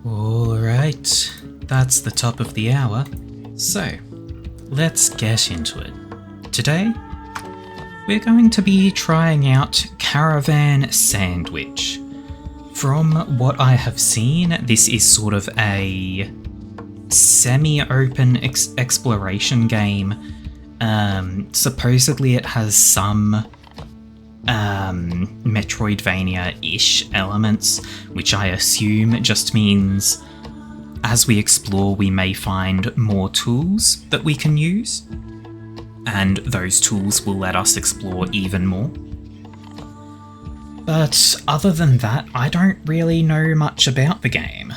Alright, that's the top of the hour. So, let's get into it. Today, we're going to be trying out Caravan Sandwich. From what I have seen, this is sort of a semi-open exploration game. Supposedly it has some Metroidvania-ish elements, which I assume just means as we explore we may find more tools that we can use, and those tools will let us explore even more. But other than that, I don't really know much about the game.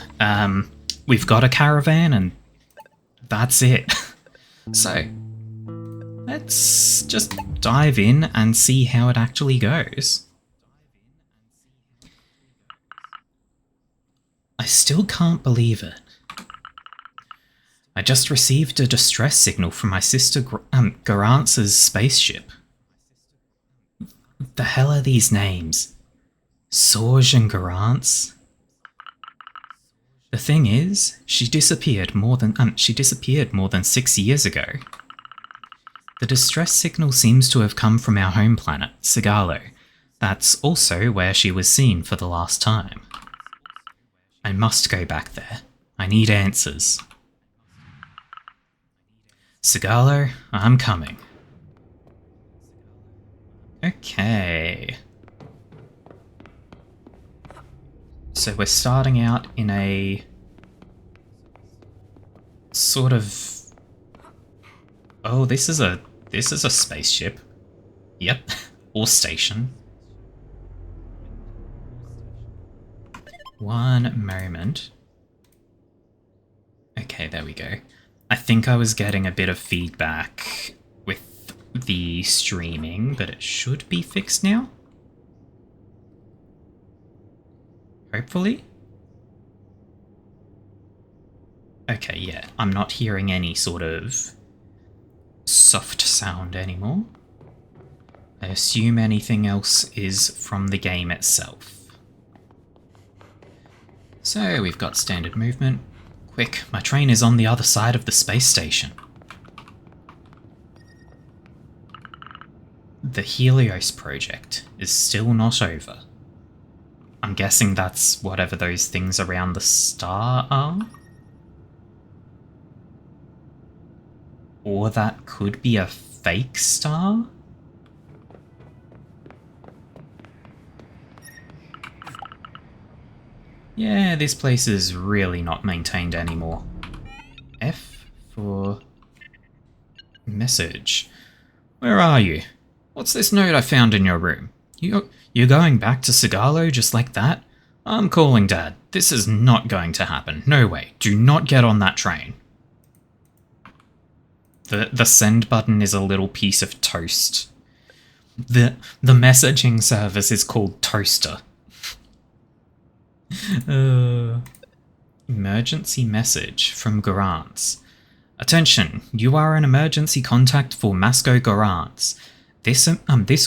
We've got a caravan and that's it. So, let's just dive in and see how it actually goes. I still can't believe it. I just received a distress signal from my sister Garantz's spaceship. The hell are these names? Sorge and Garantz? The thing is, she disappeared more than 6 years ago. The distress signal seems to have come from our home planet, Sigalo. That's also where she was seen for the last time. I must go back there. I need answers. Sigalo, I'm coming. Okay. So we're starting out in a sort of... Oh, this is a spaceship. Yep, or station. One moment. Okay, there we go. I think I was getting a bit of feedback with the streaming, but it should be fixed now. Hopefully? Okay, yeah, I'm not hearing any sort of soft sound anymore. I assume anything else is from the game itself. So, we've got standard movement. Quick, my train is on the other side of the space station. The Helios project is still not over. I'm guessing that's whatever those things around the star are? Or that could be a fake star? Yeah, this place is really not maintained anymore. F for message. Where are you? What's this note I found in your room? You're going back to Sigalo just like that? I'm calling Dad. This is not going to happen. No way. Do not get on that train. The send button is a little piece of toast. The messaging service is called Toaster. Emergency message from Garantz. Attention, you are an emergency contact for Masco Garantz. This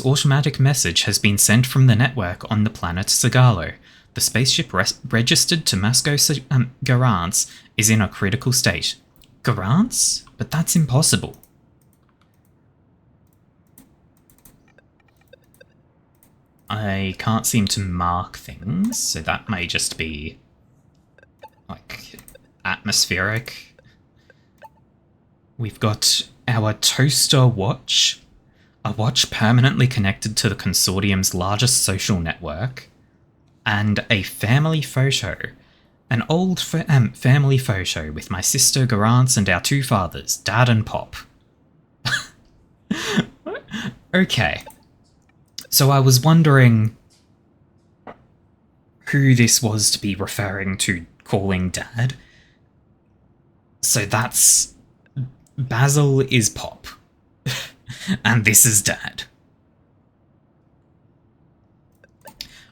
automatic message has been sent from the network on the planet Sigalo. The spaceship registered to Masco Garantz is in a critical state. Garantz? But that's impossible. I can't seem to mark things, so that may just be, like, atmospheric. We've got our toaster watch, a watch permanently connected to the consortium's largest social network, and a family photo. An old family photo with my sister Garantz and our two fathers, Dad and Pop. Okay. So I was wondering who this was to be referring to calling Dad. So that's... Basil is Pop. And this is Dad.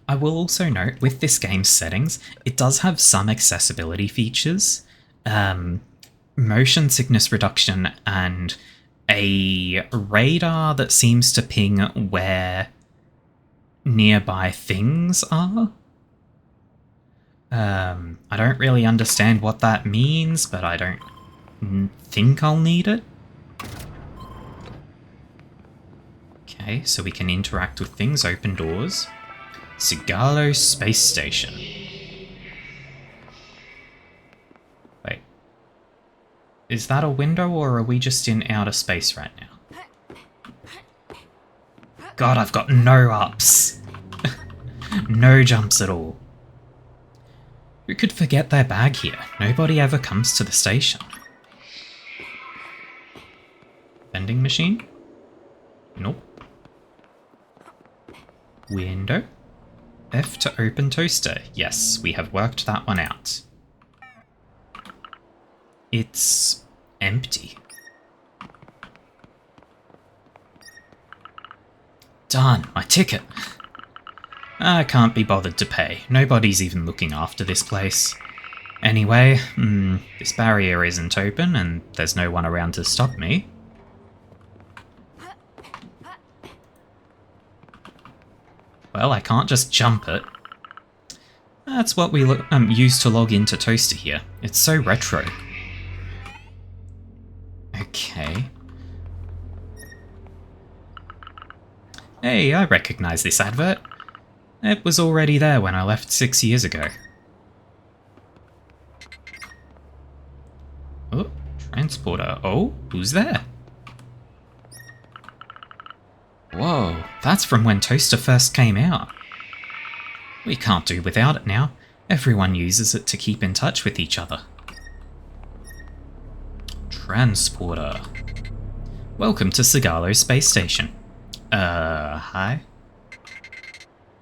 I will also note, with this game's settings, it does have some accessibility features. Motion sickness reduction and a radar that seems to ping where nearby things are. I don't really understand what that means, but I don't think I'll need it. Okay, so we can interact with things, open doors. Sigalo Space Station. Wait. Is that a window, or are we just in outer space right now? God, I've got no ups. No jumps at all. Who could forget their bag here? Nobody ever comes to the station. Vending machine? Nope. Window? F to open toaster. Yes, we have worked that one out. It's empty. Darn, my ticket. I can't be bothered to pay. Nobody's even looking after this place. Anyway, this barrier isn't open and there's no one around to stop me. Well, I can't just jump it. That's what we use to log into Toaster here. It's so retro. Okay. Hey, I recognize this advert. It was already there when I left 6 years ago. Oh, transporter. Oh, who's there? Whoa, that's from when Toaster first came out. We can't do without it now. Everyone uses it to keep in touch with each other. Transporter. Welcome to Sigalo Space Station. Hi?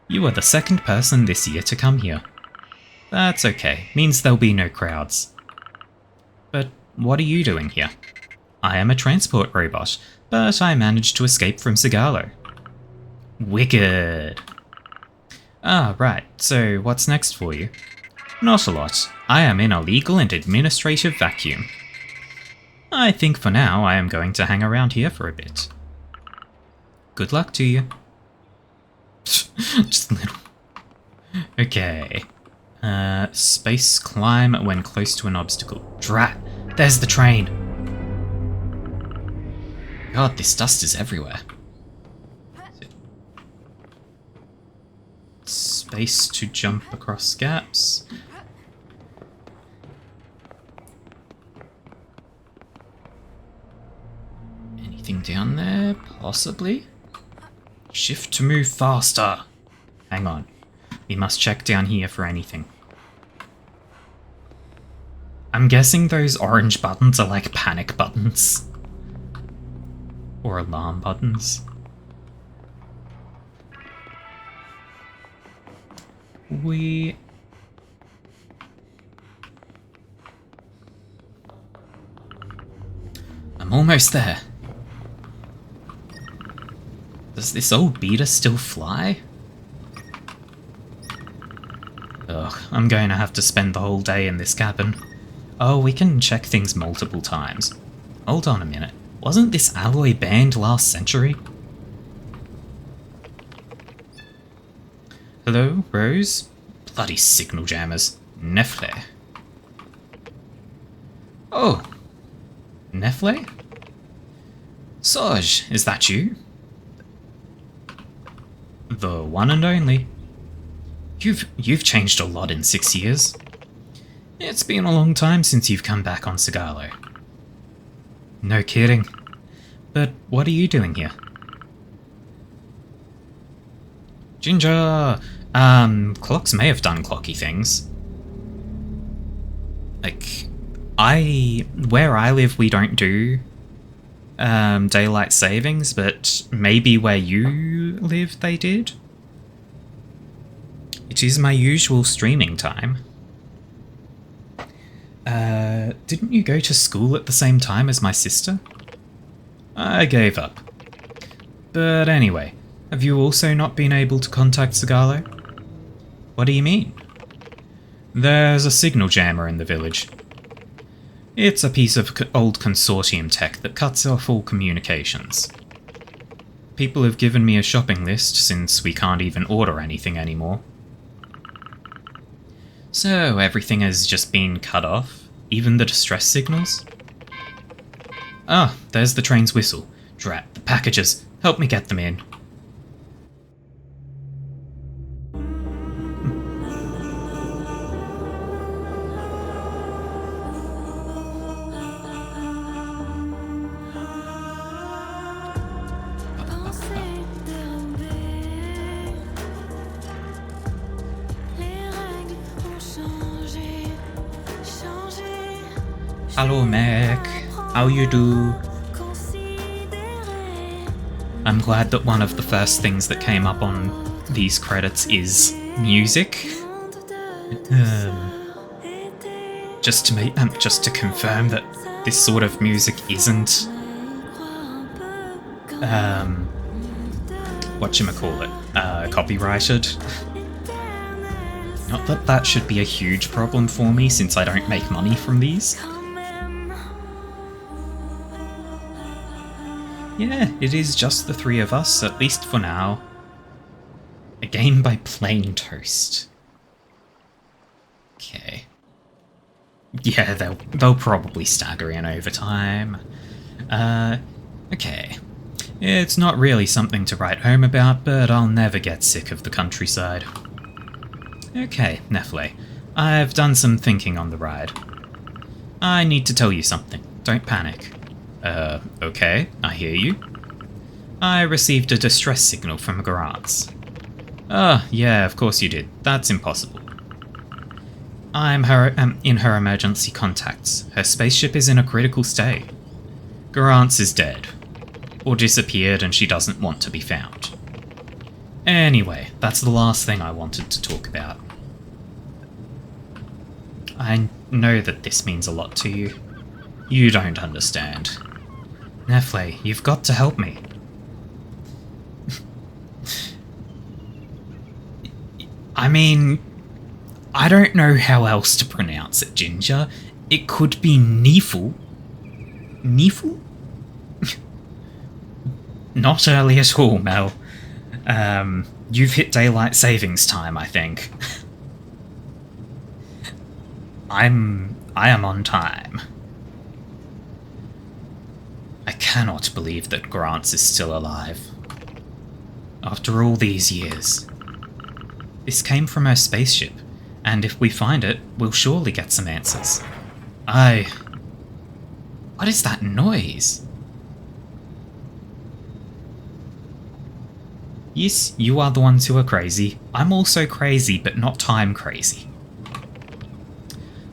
You are the second person this year to come here. That's okay, means there'll be no crowds. But what are you doing here? I am a transport robot, but I managed to escape from Sigalo. Wicked! Ah, right, so what's next for you? Not a lot. I am in a legal and administrative vacuum. I think for now I am going to hang around here for a bit. Good luck to you. Just a little. Okay. Space climb when close to an obstacle. Drat! There's the train! God, this dust is everywhere. Space to jump across gaps. Anything down there? Possibly? Shift to move faster. Hang on. We must check down here for anything. I'm guessing those orange buttons are like panic buttons. Or alarm buttons. I'm almost there. Does this old beater still fly? Ugh, I'm going to have to spend the whole day in this cabin. Oh, we can check things multiple times. Hold on a minute. Wasn't this alloy banned last century? Hello, Rose? Bloody signal jammers. Nefle. Oh. Nefle? Soj, is that you? The one and only. You've changed a lot in 6 years. It's been a long time since you've come back on Sigalo. No kidding. But what are you doing here? Ginger! Clocks may have done clocky things. Like, where I live we don't do daylight savings, but maybe where you live they did? It is my usual streaming time. Didn't you go to school at the same time as my sister? I gave up. But anyway, have you also not been able to contact Sigalo? What do you mean? There's a signal jammer in the village. It's a piece of old consortium tech that cuts off all communications. People have given me a shopping list since we can't even order anything anymore. So everything has just been cut off? Even the distress signals? Ah, there's the train's whistle. Drat, the packages. Help me get them in. Hello, Mac. How you do? I'm glad that one of the first things that came up on these credits is music. Just to confirm that this sort of music isn't whatchamacallit, copyrighted. Not that that should be a huge problem for me since I don't make money from these. Yeah, it is just the three of us, at least for now. A game by Plain Toast. Okay. Yeah, they'll probably stagger in over time. Okay. It's not really something to write home about, but I'll never get sick of the countryside. Okay, Nefle. I've done some thinking on the ride. I need to tell you something. Don't panic. Okay, I hear you. I received a distress signal from Garance. Yeah, of course you did. That's impossible. I'm in her emergency contacts. Her spaceship is in a critical state. Garance is dead. Or disappeared and she doesn't want to be found. Anyway, that's the last thing I wanted to talk about. I know that this means a lot to you. You don't understand. Nefle, you've got to help me. I mean, I don't know how else to pronounce it, Ginger. It could be Neefle. Neefle? Not early at all, Mel. You've hit daylight savings time, I think. I am on time. I cannot believe that Grants is still alive. After all these years. This came from her spaceship, and if we find it, we'll surely get some answers. What is that noise? Yes, you are the ones who are crazy. I'm also crazy, but not time crazy.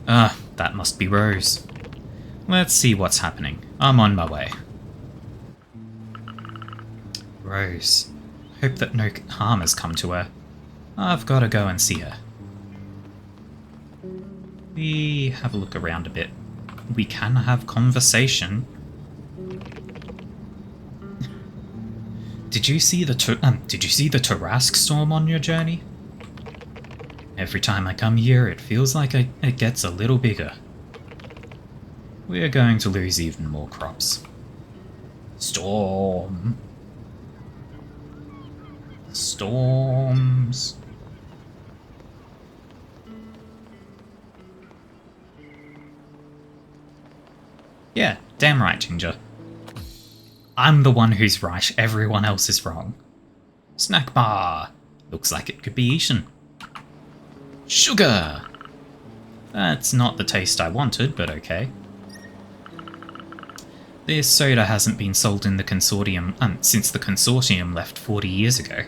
That must be Rose. Let's see what's happening. I'm on my way. Rose. Hope that no harm has come to her. I've got to go and see her. We have a look around a bit. We can have conversation. Did you see the Tarask storm on your journey? Every time I come here, it feels like it gets a little bigger. We're going to lose even more crops. Storm. Storms. Yeah, damn right, Ginger. I'm the one who's right, everyone else is wrong. Snack bar. Looks like it could be eaten. Sugar! That's not the taste I wanted, but okay. This soda hasn't been sold in the consortium since the consortium left 40 years ago.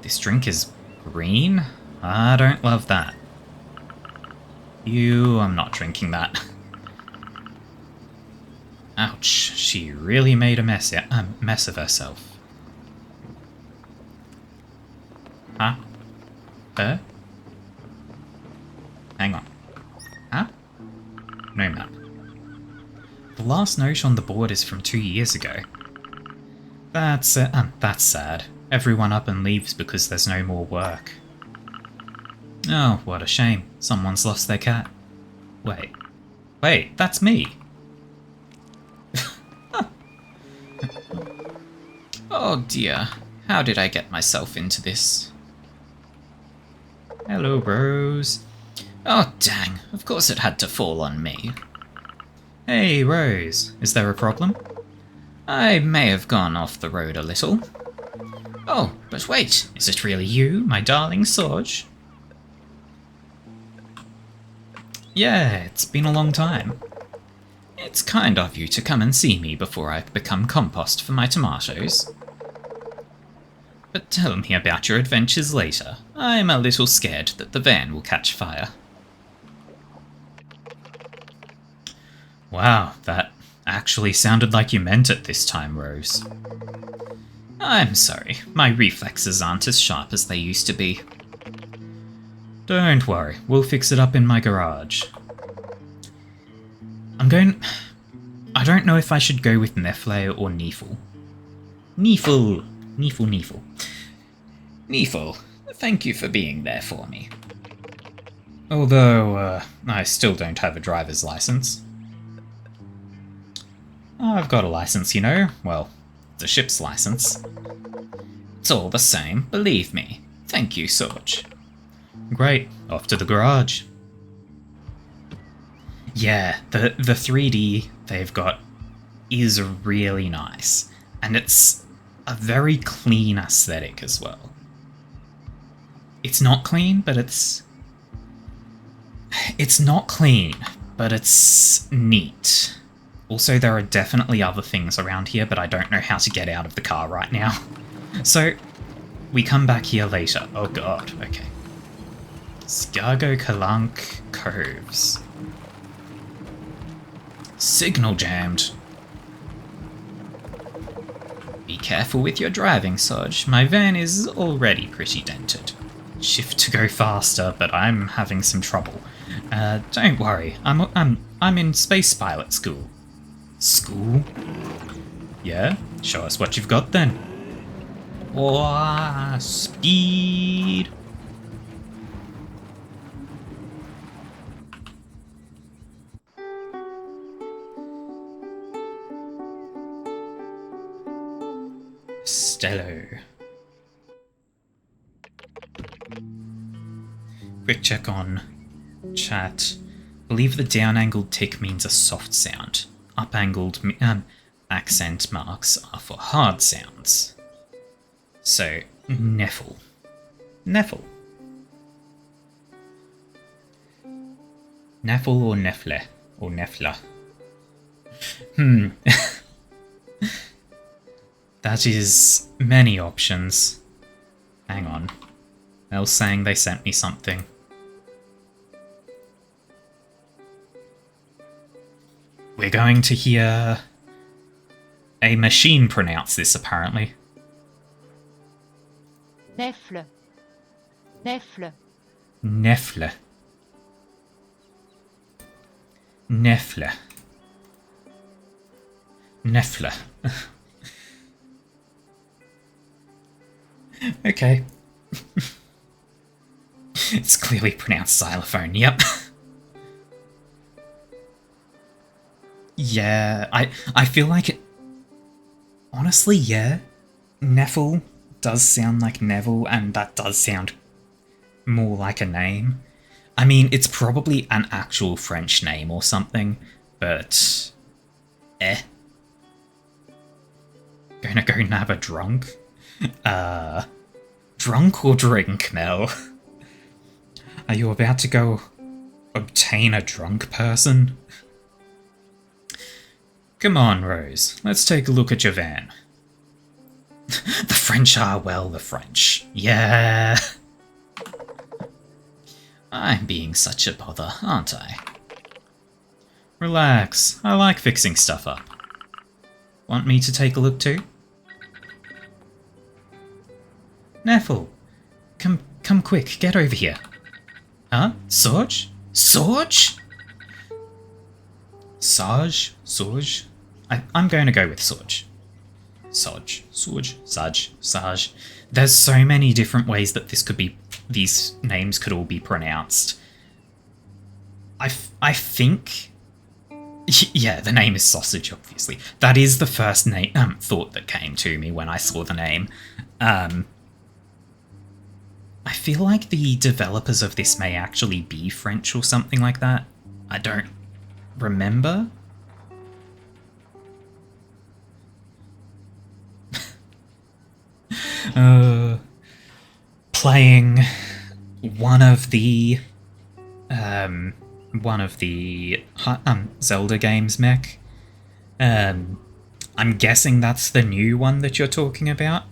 This drink is green? I don't love that. I'm not drinking that. Ouch, she really made a mess of herself. Huh? Her? Hang on. Huh? No map. The last note on the board is from 2 years ago. That's sad. Everyone up and leaves because there's no more work. Oh, what a shame. Someone's lost their cat. Wait, that's me. Oh dear, how did I get myself into this? Hello, Rose. Oh, dang. Of course it had to fall on me. Hey, Rose. Is there a problem? I may have gone off the road a little. Oh, but wait. Is it really you, my darling Sorge? Yeah, it's been a long time. It's kind of you to come and see me before I become compost for my tomatoes. But tell me about your adventures later. I'm a little scared that the van will catch fire. Wow, that actually sounded like you meant it this time, Rose. I'm sorry, my reflexes aren't as sharp as they used to be. Don't worry, we'll fix it up in my garage. I don't know if I should go with Nefle or Neefle. Neefle. Neefle, thank you for being there for me. Although, I still don't have a driver's license. I've got a license, you know. Well, the ship's license. It's all the same, believe me. Thank you, Sorge. Great, off to the garage. Yeah, the 3D they've got is really nice. And it's a very clean aesthetic as well. It's not clean, but it's not clean, but it's neat. Also, there are definitely other things around here, but I don't know how to get out of the car right now. So, we come back here later. Oh god, okay. Scargo Kalank Coves. Signal jammed. Be careful with your driving, Sorge. My van is already pretty dented. Shift to go faster, but I'm having some trouble. Don't worry, I'm in space pilot school. School? Yeah? Show us what you've got then. Wah, speed! Stello. Quick check on chat. Believe the down-angled tick means a soft sound. Up-angled accent marks are for hard sounds. So, Neffel. Neffel. Neffel or Nefle? Or Nefla? That is many options. Hang on. Mel's saying they sent me something. We're going to hear a machine pronounce this, apparently. Nefle. Nefle. Nefle. Nefle. Nefle. Okay. It's clearly pronounced xylophone, yep. Yeah, I feel like it... Honestly, yeah. Neffel does sound like Neville, and that does sound more like a name. I mean, it's probably an actual French name or something, but... Gonna go nab a drunk? Drunk or drink, Mel? Are you about to go obtain a drunk person? Come on, Rose. Let's take a look at your van. The French are, well, the French. Yeah. I'm being such a bother, aren't I? Relax. I like fixing stuff up. Want me to take a look too? Neffel, come quick, get over here. Huh? Sorge? Sorge? Sarge? Sorge? I'm going to go with Sorge. Sorge, Sorge, Sarge, Sarge. There's so many different ways that these names could all be pronounced. I think... Yeah, the name is Sausage, obviously. That is the first thought that came to me when I saw the name. I feel like the developers of this may actually be French or something like that. I don't remember. Playing one of the Zelda games, mech. I'm guessing that's the new one that you're talking about.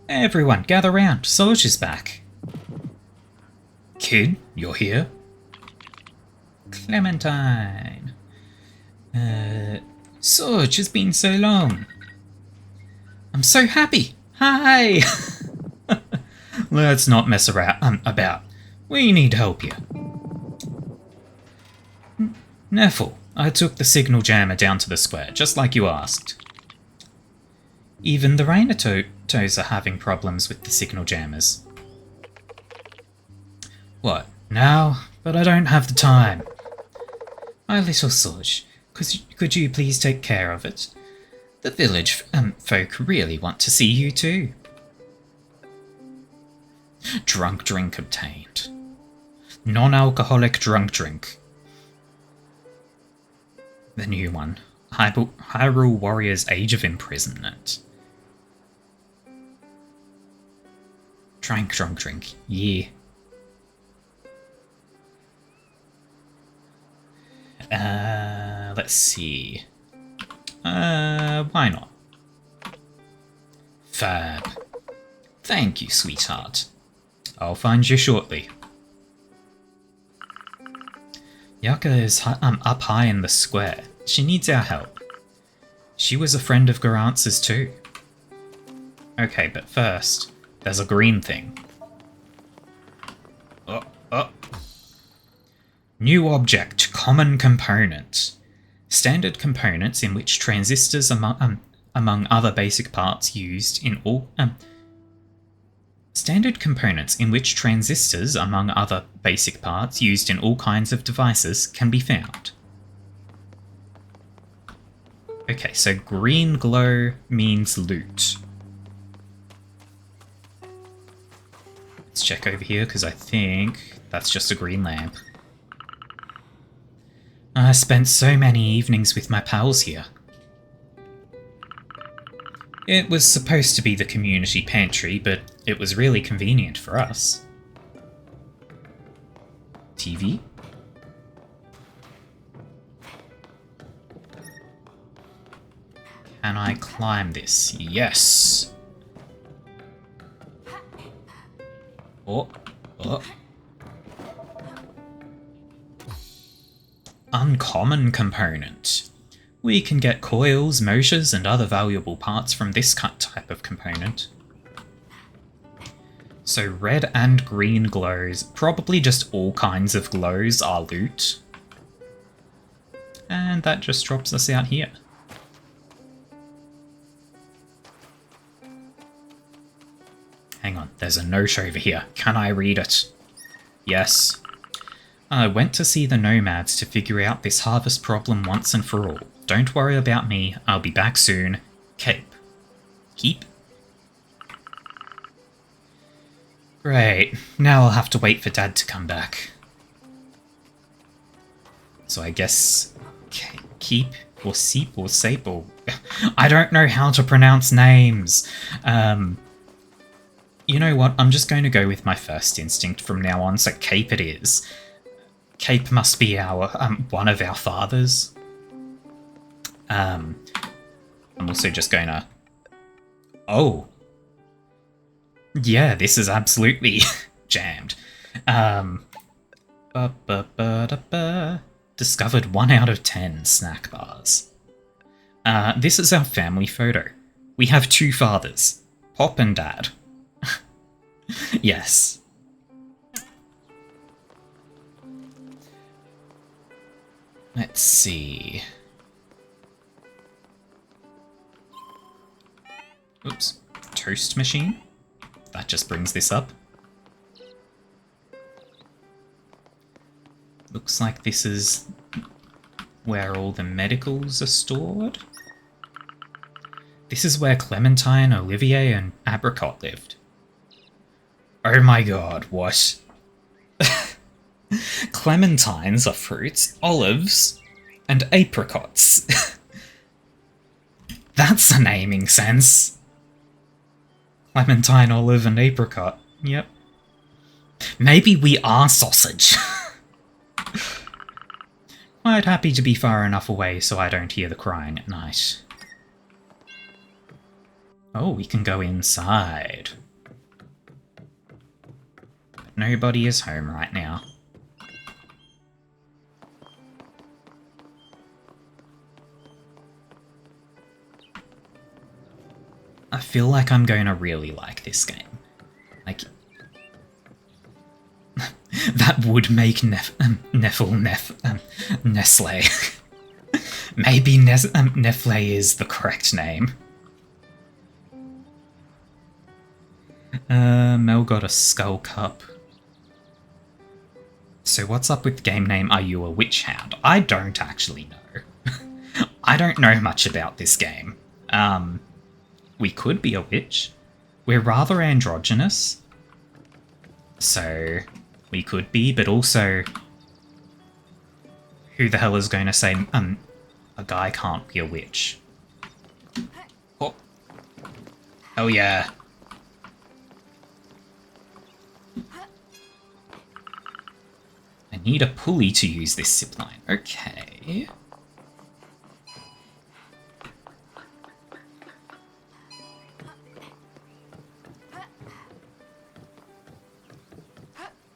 Everyone, gather round. Sandwitch is back. Kid, you're here? Clementine. Sandwitch, it's been so long. I'm so happy. Hi! Let's not mess around about. We need help here. Neffel, I took the signal jammer down to the square, just like you asked. Even the Rainatos are having problems with the signal jammers. What, now? But I don't have the time. My little Soj, could you please take care of it? The village folk really want to see you too. Drunk drink obtained. Non-alcoholic drunk drink. The new one. Hyrule Warriors Age of Imprisonment. Drunk drink. Yeah. Let's see. Why not? Fab. Thank you, sweetheart. I'll find you shortly. Yaka is up high in the square. She needs our help. She was a friend of Garantz's too. Okay, but first, there's a green thing. Oh. New object, common component. Standard components in which transistors among other basic parts used in all standard components in which transistors among other basic parts used in all kinds of devices can be found. Okay, so green glow means loot. Let's check over here because I think that's just a green lamp. I spent so many evenings with my pals here. It was supposed to be the community pantry, but it was really convenient for us. TV? Can I climb this? Yes! Oh. Uncommon component. We can get coils, motors, and other valuable parts from this type of component. So red and green glows, probably just all kinds of glows are loot. And that just drops us out here. Hang on, there's a note over here. Can I read it? Yes. I went to see the nomads to figure out this harvest problem once and for all. Don't worry about me, I'll be back soon. Cape. Keep? Great, now I'll have to wait for Dad to come back. So I guess keep or seep or sape or... I don't know how to pronounce names. You know what, I'm just going to go with my first instinct from now on, so Cape it is. Cape must be our one of our fathers. I'm also just going to... Oh. Yeah, this is absolutely jammed. Discovered 1 out of 10 snack bars. This is our family photo. We have 2 fathers, Pop and Dad. Yes. Let's see. Oops. Toast machine? That just brings this up. Looks like this is where all the medicals are stored. This is where Clementine, Olivier, and Apricot lived. Oh my god, what? Clementines are fruits, olives, and apricots. That's a naming sense. Clementine, olive, and apricot. Yep. Maybe we are sausage. Quite happy to be far enough away so I don't hear the crying at night. Oh, we can go inside. But nobody is home right now. I feel like I'm going to really like this game. Like, that would make Nestle. Maybe Nestle is the correct name. Mel got a skull cup. So what's up with game name Are You a Witch Hound? I don't actually know. I don't know much about this game. We could be a witch. We're rather androgynous. So we could be, but also who the hell is going to say a guy can't be a witch? Oh. Oh yeah. I need a pulley to use this zipline. Okay.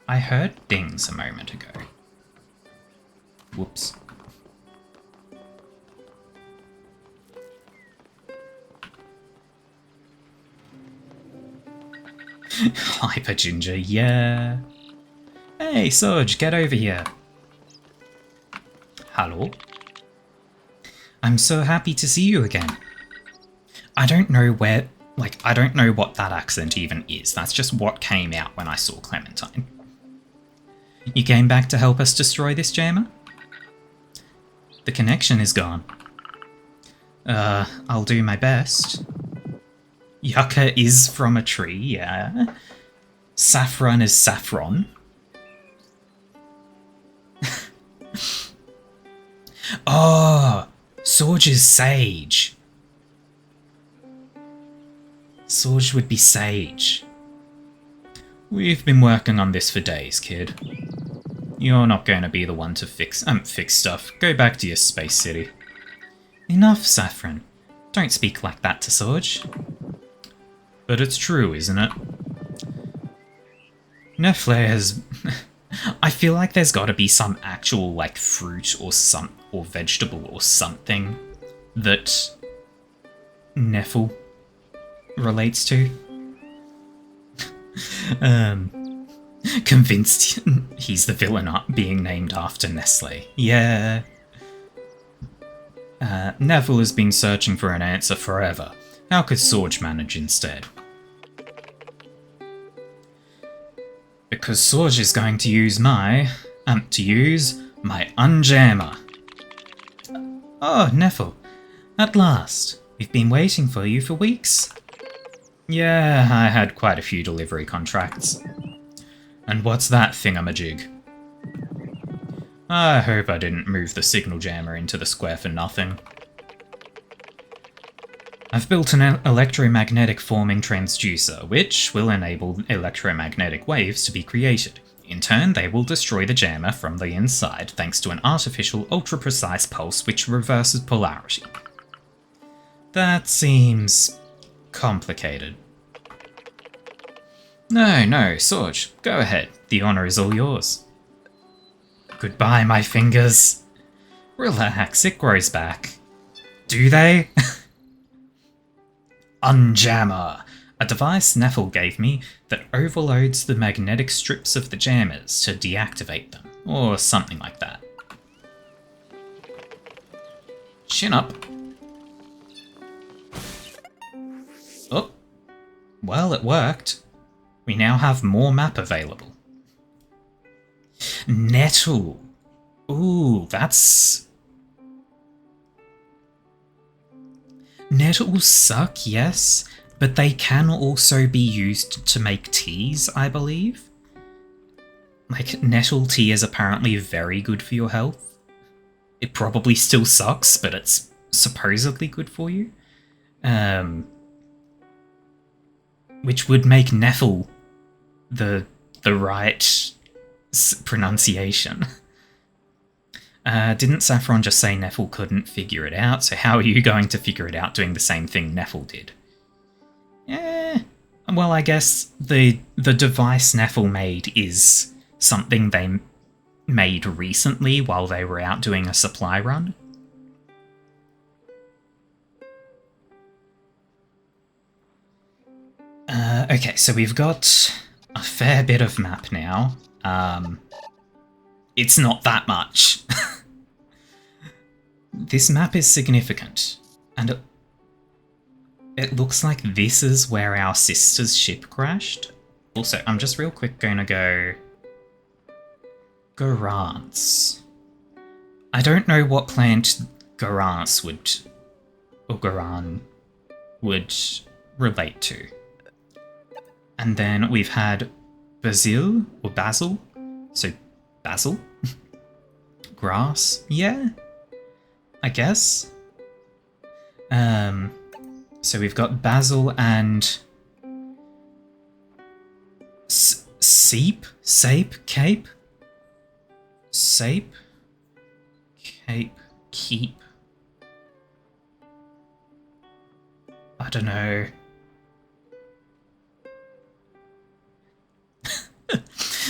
I heard dings a moment ago. Whoops. Hyper Ginger, yeah. Hey, Sorge, get over here. Hello? I'm so happy to see you again. I don't know where, I don't know what that accent even is. That's just what came out when I saw Clementine. You came back to help us destroy this jammer? The connection is gone. I'll do my best. Yucca is from a tree, yeah. Saffron is saffron. Oh, Sorge is sage. Sorge would be sage. We've been working on this for days, kid. You're not going to be the one to fix stuff. Go back to your space city. Enough, Saffron. Don't speak like that to Sorge. But it's true, isn't it? Nestle has... I feel like there's got to be some actual, fruit or vegetable or something that Neffel relates to. Convinced he's the villain being named after Nestle. Yeah. Neville has been searching for an answer forever. How could Sorge manage instead? Because Sorge is going to use my unjammer. Oh, Neville. At last. We've been waiting for you for weeks. Yeah, I had quite a few delivery contracts. And what's that thingamajig? I hope I didn't move the signal jammer into the square for nothing. I've built an electromagnetic forming transducer, which will enable electromagnetic waves to be created. In turn, they will destroy the jammer from the inside, thanks to an artificial ultra-precise pulse which reverses polarity. That seems... complicated. No, Sorge, go ahead. The honour is all yours. Goodbye, my fingers. Relax, it grows back. Do they? Unjammer, a device Neffel gave me that overloads the magnetic strips of the jammers to deactivate them, or something like that. Chin up. Oh, well, it worked. We now have more map available. Nettle. Ooh, that's... Nettles suck, yes, but they can also be used to make teas, I believe. Like, nettle tea is apparently very good for your health. It probably still sucks, but it's supposedly good for you. Which would make Neffel the right pronunciation. Didn't Saffron just say Neffel couldn't figure it out? So how are you going to figure it out doing the same thing Neffel did? Well, I guess the device Neffel made is something they made recently while they were out doing a supply run. Okay, so we've got a fair bit of map now. It's not that much. This map is significant, and it looks like this is where our sister's ship crashed. Also, I'm just real quick going to go... Garance. I don't know what plant Garance would... or Garan would relate to. And then we've had Basil, or Basil. So, Basil? Grass? Yeah? I guess? So we've got Basil and... Seep? Sape? Cape? Sape? Cape? Keep? I don't know.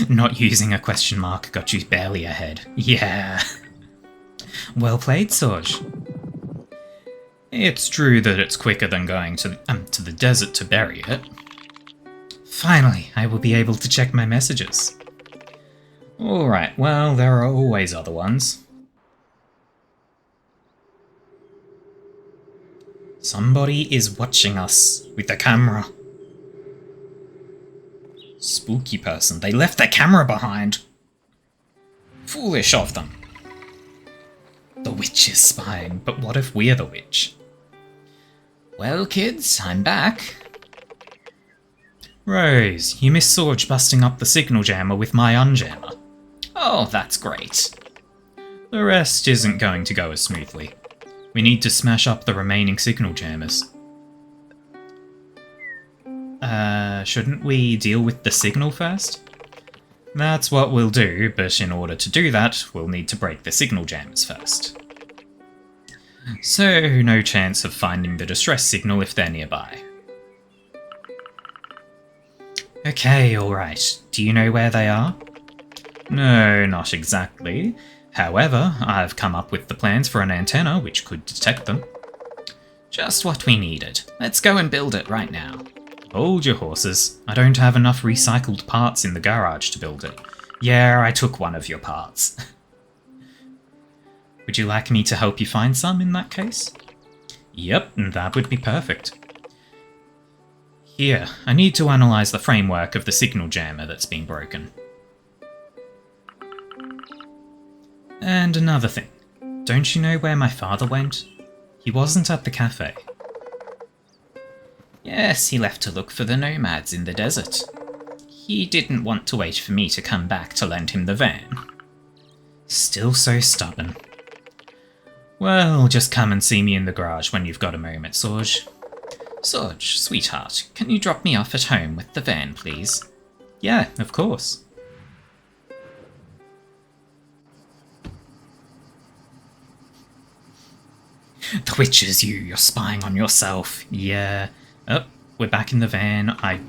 Not using a question mark got you barely ahead. Yeah. Well played, Sorge. It's true that it's quicker than going to the desert to bury it. Finally, I will be able to check my messages. Alright, well, there are always other ones. Somebody is watching us with the camera. Spooky person. They left their camera behind. Foolish of them. The witch is spying, but what if we're the witch? Well, kids, I'm back. Rose, you missed Sorge busting up the signal jammer with my unjammer. Oh, that's great. The rest isn't going to go as smoothly. We need to smash up the remaining signal jammers. Shouldn't we deal with the signal first? That's what we'll do, but in order to do that, we'll need to break the signal jammers first. So, no chance of finding the distress signal if they're nearby. Okay, alright. Do you know where they are? No, not exactly. However, I've come up with the plans for an antenna which could detect them. Just what we needed. Let's go and build it right now. Hold your horses. I don't have enough recycled parts in the garage to build it. Yeah, I took one of your parts. Would you like me to help you find some in that case? Yep, that would be perfect. Here, I need to analyze the framework of the signal jammer that's been broken. And another thing. Don't you know where my father went? He wasn't at the cafe. Yes, he left to look for the nomads in the desert. He didn't want to wait for me to come back to lend him the van. Still so stubborn. Well, just come and see me in the garage when you've got a moment, Sorge. Sorge, sweetheart, can you drop me off at home with the van, please? Yeah, of course. The witch is you, you're spying on yourself. Yeah. Oh, we're back in the van. I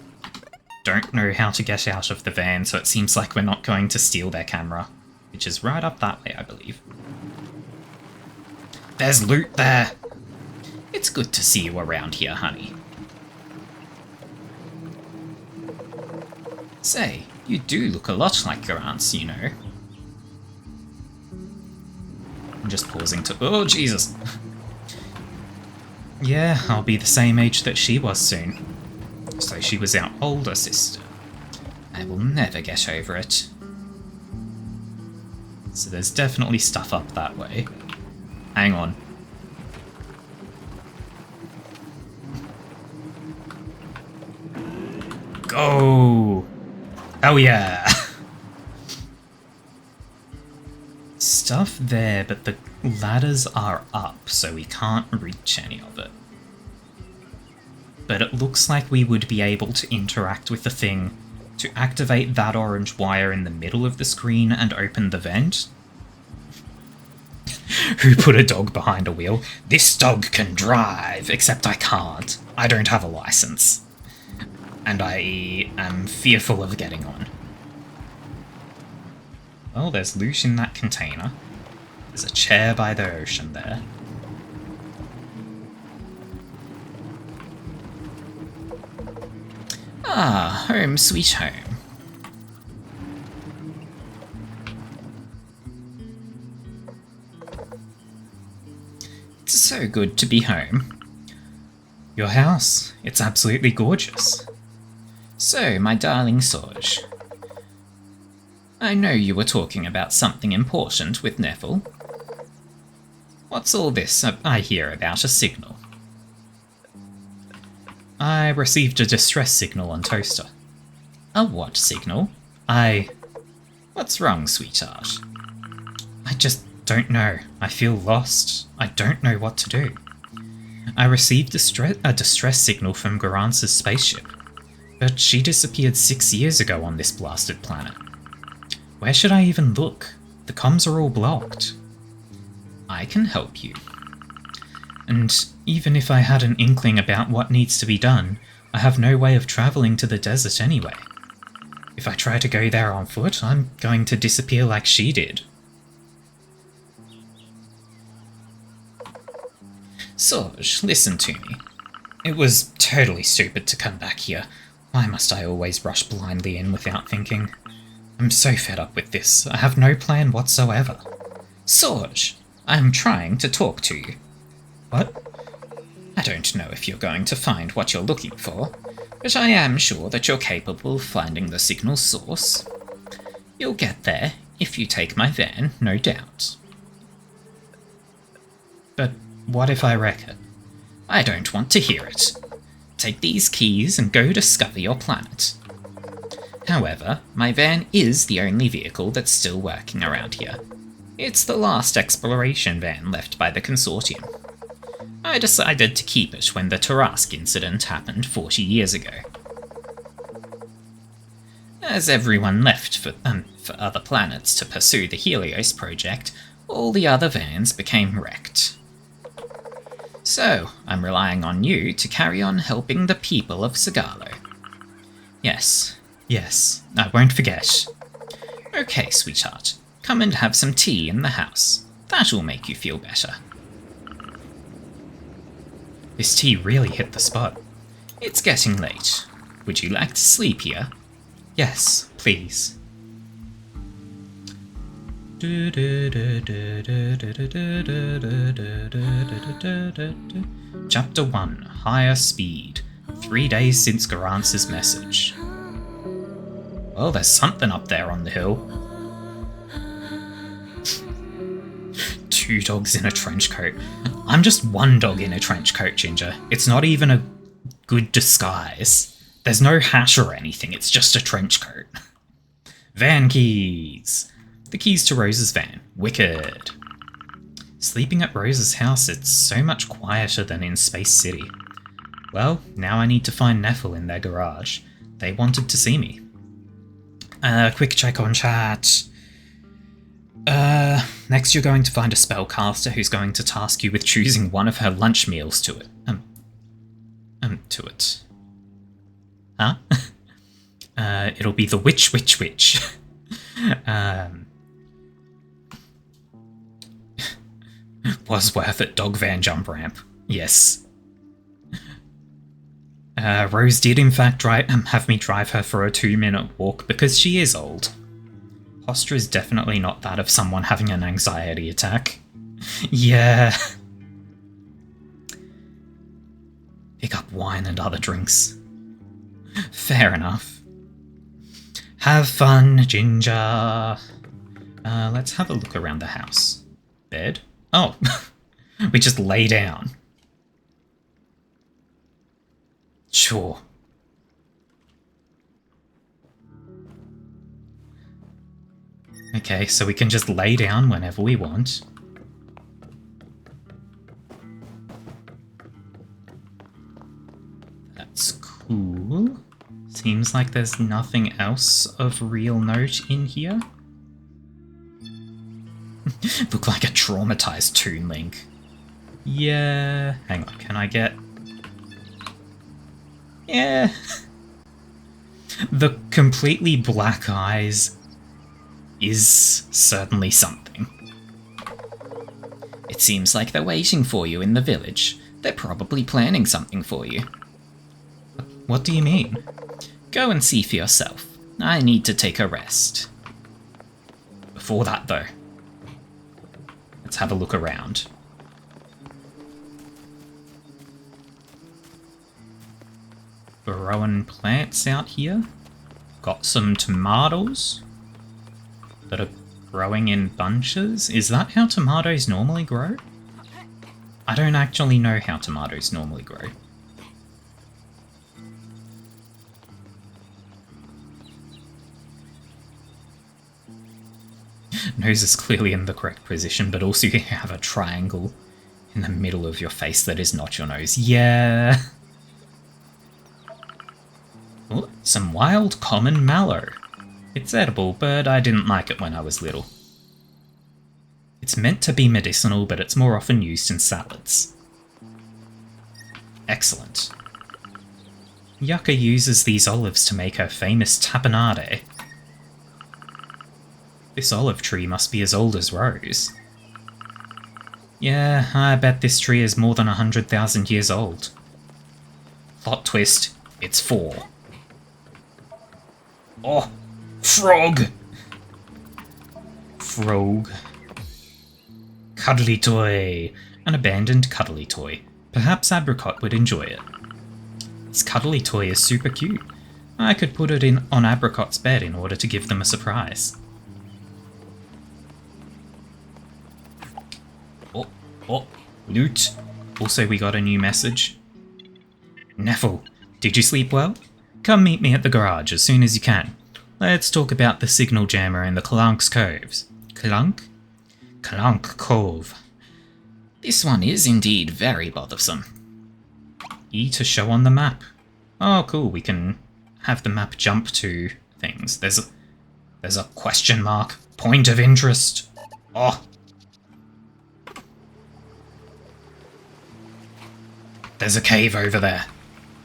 don't know how to get out of the van, so it seems like we're not going to steal their camera. Which is right up that way, I believe. There's loot there! It's good to see you around here, honey. Say, you do look a lot like your aunts, you know. I'm just pausing to... Oh, Jesus! Yeah, I'll be the same age that she was soon. So she was our older sister. I will never get over it. So there's definitely stuff up that way. Hang on. Go! Oh yeah! Stuff there, but the ladders are up, so we can't reach any of it. But it looks like we would be able to interact with the thing to activate that orange wire in the middle of the screen and open the vent. Who put a dog behind a wheel? This dog can drive, except I can't. I don't have a license. And I am fearful of getting on. Well, there's loot in that container. There's a chair by the ocean there. Ah, home sweet home. It's so good to be home. Your house, it's absolutely gorgeous. So, my darling Sorge, I know you were talking about something important with Neffel. What's all this I hear about a signal? I received a distress signal on Toaster. A what signal? What's wrong, sweetheart? I just don't know. I feel lost. I don't know what to do. I received a distress signal from Garance's spaceship, but she disappeared 6 years ago on this blasted planet. Where should I even look? The comms are all blocked. I can help you. And even if I had an inkling about what needs to be done, I have no way of travelling to the desert anyway. If I try to go there on foot, I'm going to disappear like she did. Sorge, listen to me. It was totally stupid to come back here. Why must I always rush blindly in without thinking? I'm so fed up with this. I have no plan whatsoever. Sorge, I'm trying to talk to you. What? I don't know if you're going to find what you're looking for, but I am sure that you're capable of finding the signal source. You'll get there if you take my van, no doubt. But what if I wreck it? I don't want to hear it. Take these keys and go discover your planet. However, my van is the only vehicle that's still working around here. It's the last exploration van left by the consortium. I decided to keep it when the Tarask incident happened 40 years ago. As everyone left for other planets to pursue the Helios project, all the other vans became wrecked. So, I'm relying on you to carry on helping the people of Sagalo. Yes, I won't forget. Okay, sweetheart, come and have some tea in the house. That'll make you feel better. This tea really hit the spot. It's getting late. Would you like to sleep here? Yes, please. Chapter 1, Higher Speed. 3 days since Garance's message. Well, there's something up there on the hill. 2 dogs in a trench coat. I'm just 1 dog in a trench coat, Ginger. It's not even a good disguise. There's no hat or anything, it's just a trench coat. Van keys. The keys to Rose's van. Wicked. Sleeping at Rose's house, it's so much quieter than in Space City. Well, now I need to find Neffel in their garage. They wanted to see me. Quick check on chat. Next you're going to find a spellcaster who's going to task you with choosing one of her lunch meals to it. To it. Huh? It'll be the witch. Was worth it, dog van jump ramp. Yes. Rose did in fact have me drive her for a 2-minute walk because she is old. Posture is definitely not that of someone having an anxiety attack. Yeah. Pick up wine and other drinks. Fair enough. Have fun, Ginger. Let's have a look around the house. Bed? Oh, we just lay down. Sure. Okay, so we can just lay down whenever we want. That's cool. Seems like there's nothing else of real note in here. Look like a traumatized Toon Link. Yeah. Hang on, can I get... Yeah. The completely black eyes is certainly something. It seems like they're waiting for you in the village. They're probably planning something for you. What do you mean? Go and see for yourself. I need to take a rest. Before that, though, let's have a look around. Growing plants out here. Got some tomatoes that are growing in bunches. Is that how tomatoes normally grow? I don't actually know how tomatoes normally grow. Nose is clearly in the correct position, but also you have a triangle in the middle of your face that is not your nose. Yeah. Oh, some wild common mallow. It's edible, but I didn't like it when I was little. It's meant to be medicinal, but it's more often used in salads. Excellent. Yucca uses these olives to make her famous tapenade. This olive tree must be as old as Rose. Yeah, I bet this tree is more than 100,000 years old. Plot twist, it's 4. Oh, frog! Frog. Cuddly toy. An abandoned cuddly toy. Perhaps Apricot would enjoy it. This cuddly toy is super cute. I could put it in on Apricot's bed in order to give them a surprise. Oh, loot. Also, we got a new message. Neffel, did you sleep well? Come meet me at the garage as soon as you can. Let's talk about the signal jammer in the Clunk's Coves. Clunk? Clunk Cove. This one is indeed very bothersome. E to show on the map. Oh, cool. We can have the map jump to things. There's a question mark. Point of interest. Oh. There's a cave over there.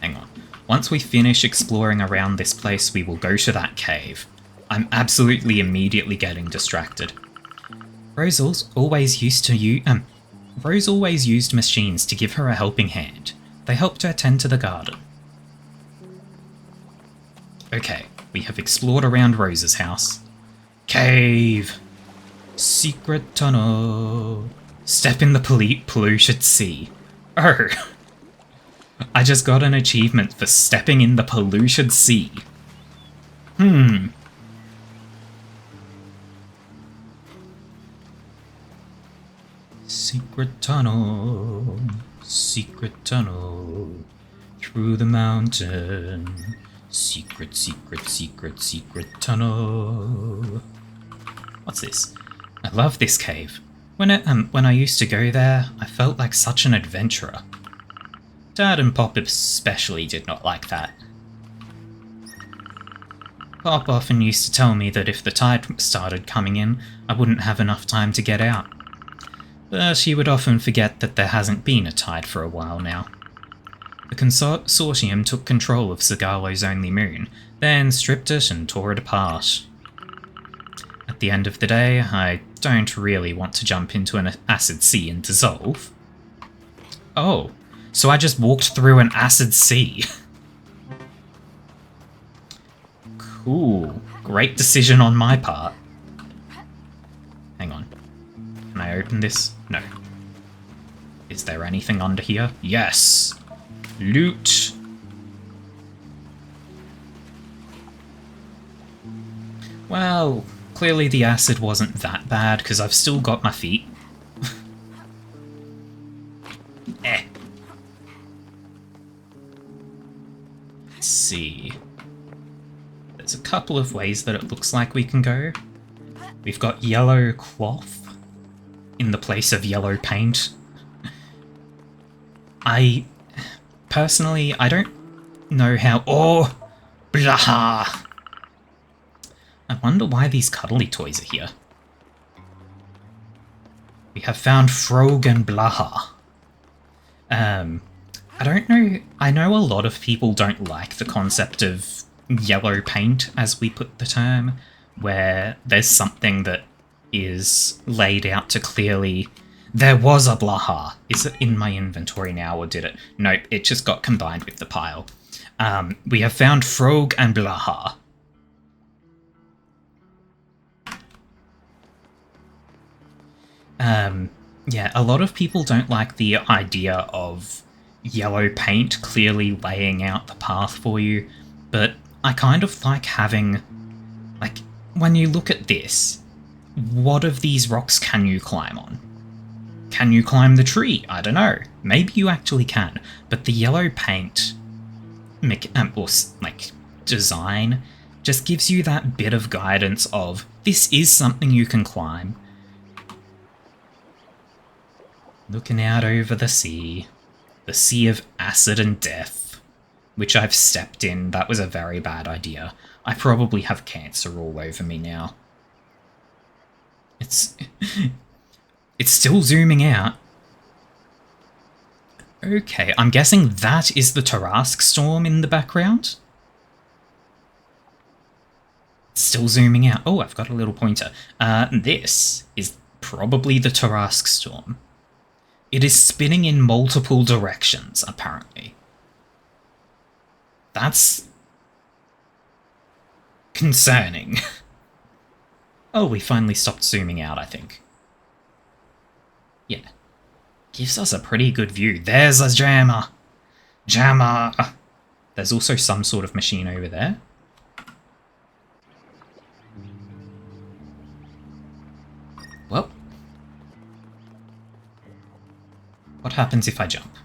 Hang on. Once we finish exploring around this place, we will go to that cave. I'm absolutely immediately getting distracted. Rose always used machines to give her a helping hand. They helped her tend to the garden. Okay, we have explored around Rose's house. Cave! Secret tunnel. Step in the polluted sea. Oh! I just got an achievement for stepping in the polluted sea. Secret tunnel, through the mountain. Secret tunnel. What's this? I love this cave. When I used to go there, I felt like such an adventurer. Dad and Pop especially did not like that. Pop often used to tell me that if the tide started coming in, I wouldn't have enough time to get out. But he would often forget that there hasn't been a tide for a while now. The consortium took control of Sigalo's only moon, then stripped it and tore it apart. At the end of the day, I don't really want to jump into an acid sea and dissolve. Oh. So I just walked through an acid sea. Cool. Great decision on my part. Hang on. Can I open this? No. Is there anything under here? Yes! Loot! Well, clearly the acid wasn't that bad, because I've still got my feet. See. There's a couple of ways that it looks like we can go. We've got yellow cloth in the place of yellow paint. Personally, I don't know how... Oh! Blah! I wonder why these cuddly toys are here. We have found Frog and Blaha. I don't know... I know a lot of people don't like the concept of yellow paint, as we put the term, where there's something that is laid out to clearly... There was a Blaha. Is it in my inventory now, or did it? Nope, it just got combined with the pile. We have found Frog and Blaha. Yeah, a lot of people don't like the idea of yellow paint clearly laying out the path for you, but I kind of like having... Like, when you look at this, what of these rocks can you climb on? Can you climb the tree? I don't know. Maybe you actually can, but the yellow paint design just gives you that bit of guidance of, this is something you can climb. Looking out over the sea of acid and death, which I've stepped in. That was a very bad idea. I probably have cancer all over me now. It's still zooming out. Okay, I'm guessing that is the Tarrasque storm in the background. It's still zooming out. Oh, I've got a little pointer. This is probably the Tarrasque storm. It is spinning in multiple directions, apparently. That's concerning. Oh, we finally stopped zooming out, I think. Yeah. Gives us a pretty good view. There's a jammer! Jammer! There's also some sort of machine over there. Well. What happens if I jump?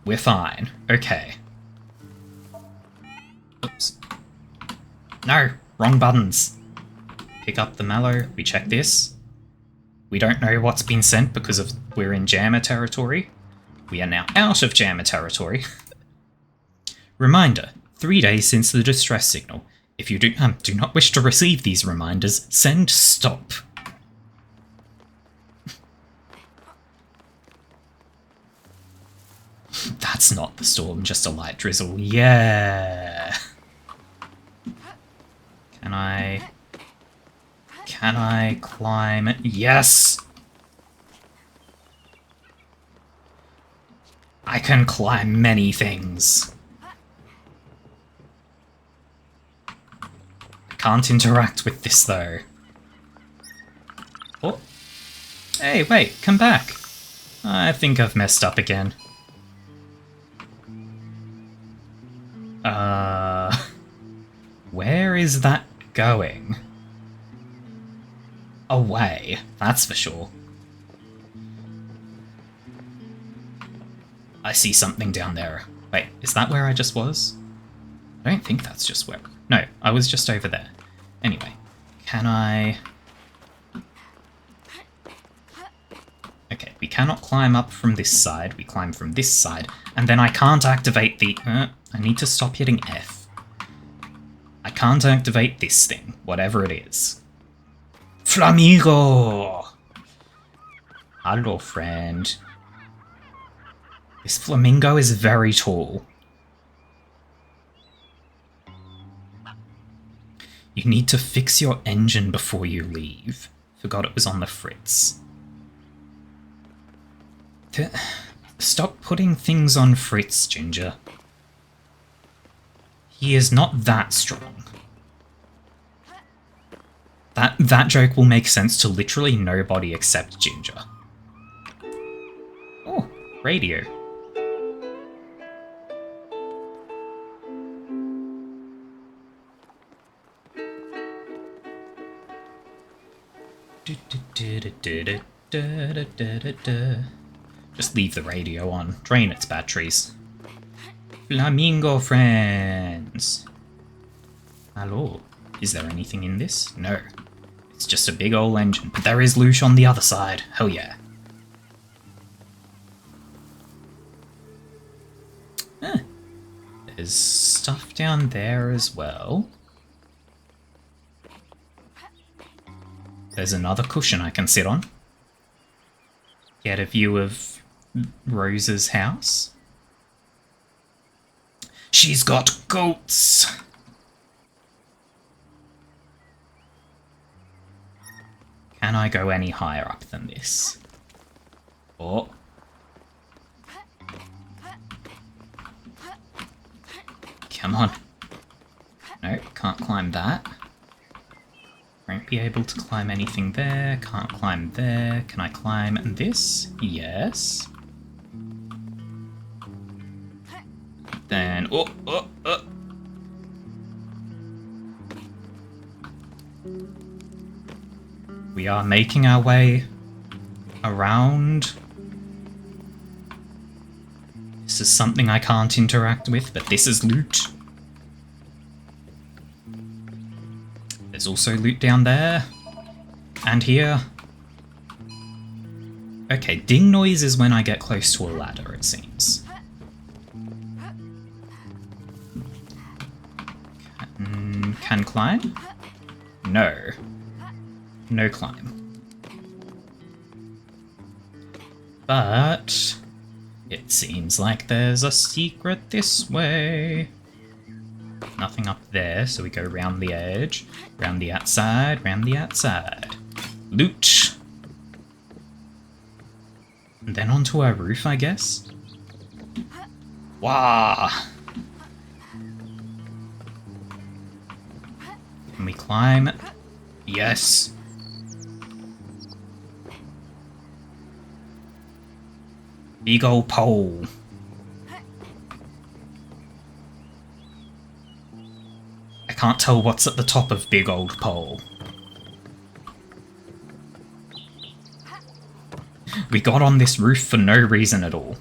We're fine. Okay. Oops. No! Wrong buttons. Pick up the mallow. We check this. We don't know what's been sent because we're in jammer territory. We are now out of jammer territory. Reminder. 3 days since the distress signal. If you do not wish to receive these reminders, send stop. That's not the storm, just a light drizzle. Yeah. Can I climb? Yes! I can climb many things. I can't interact with this, though. Oh. Hey, wait, come back. I think I've messed up again. Where is that going? Away, that's for sure. I see something down there. Wait, is that where I just was? I don't think that's just where... No, I was just over there. Anyway, can I... Okay, we cannot climb up from this side. We climb from this side. And then I can't activate the... I need to stop hitting F. I can't activate this thing, whatever it is. Flamingo! Hello, friend. This flamingo is very tall. You need to fix your engine before you leave. Forgot it was on the fritz. Stop putting things on fritz, Ginger. He is not that strong. That joke will make sense to literally nobody except Ginger. Oh, radio. Just leave the radio on. Drain its batteries. Flamingo friends. Hello. Is there anything in this? No. It's just a big old engine, but there is loot on the other side. Hell yeah. Huh. There's stuff down there as well. There's another cushion I can sit on. Get a view of Rose's house. She's got goats! Can I go any higher up than this? Oh. Come on. No, can't climb that. Won't be able to climb anything there. Can't climb there. Can I climb this? Yes. Then... Oh. We are making our way around. This is something I can't interact with, but this is loot. There's also loot down there. And here. Okay, ding noise is when I get close to a ladder, it seems. Can climb? No. No climb. But it seems like there's a secret this way. Nothing up there, so we go round the edge, round the outside, round the outside. Loot! And then onto our roof, I guess? Wah! Can we climb? Yes! Big ol' pole. I can't tell what's at the top of big old pole. We got on this roof for no reason at all.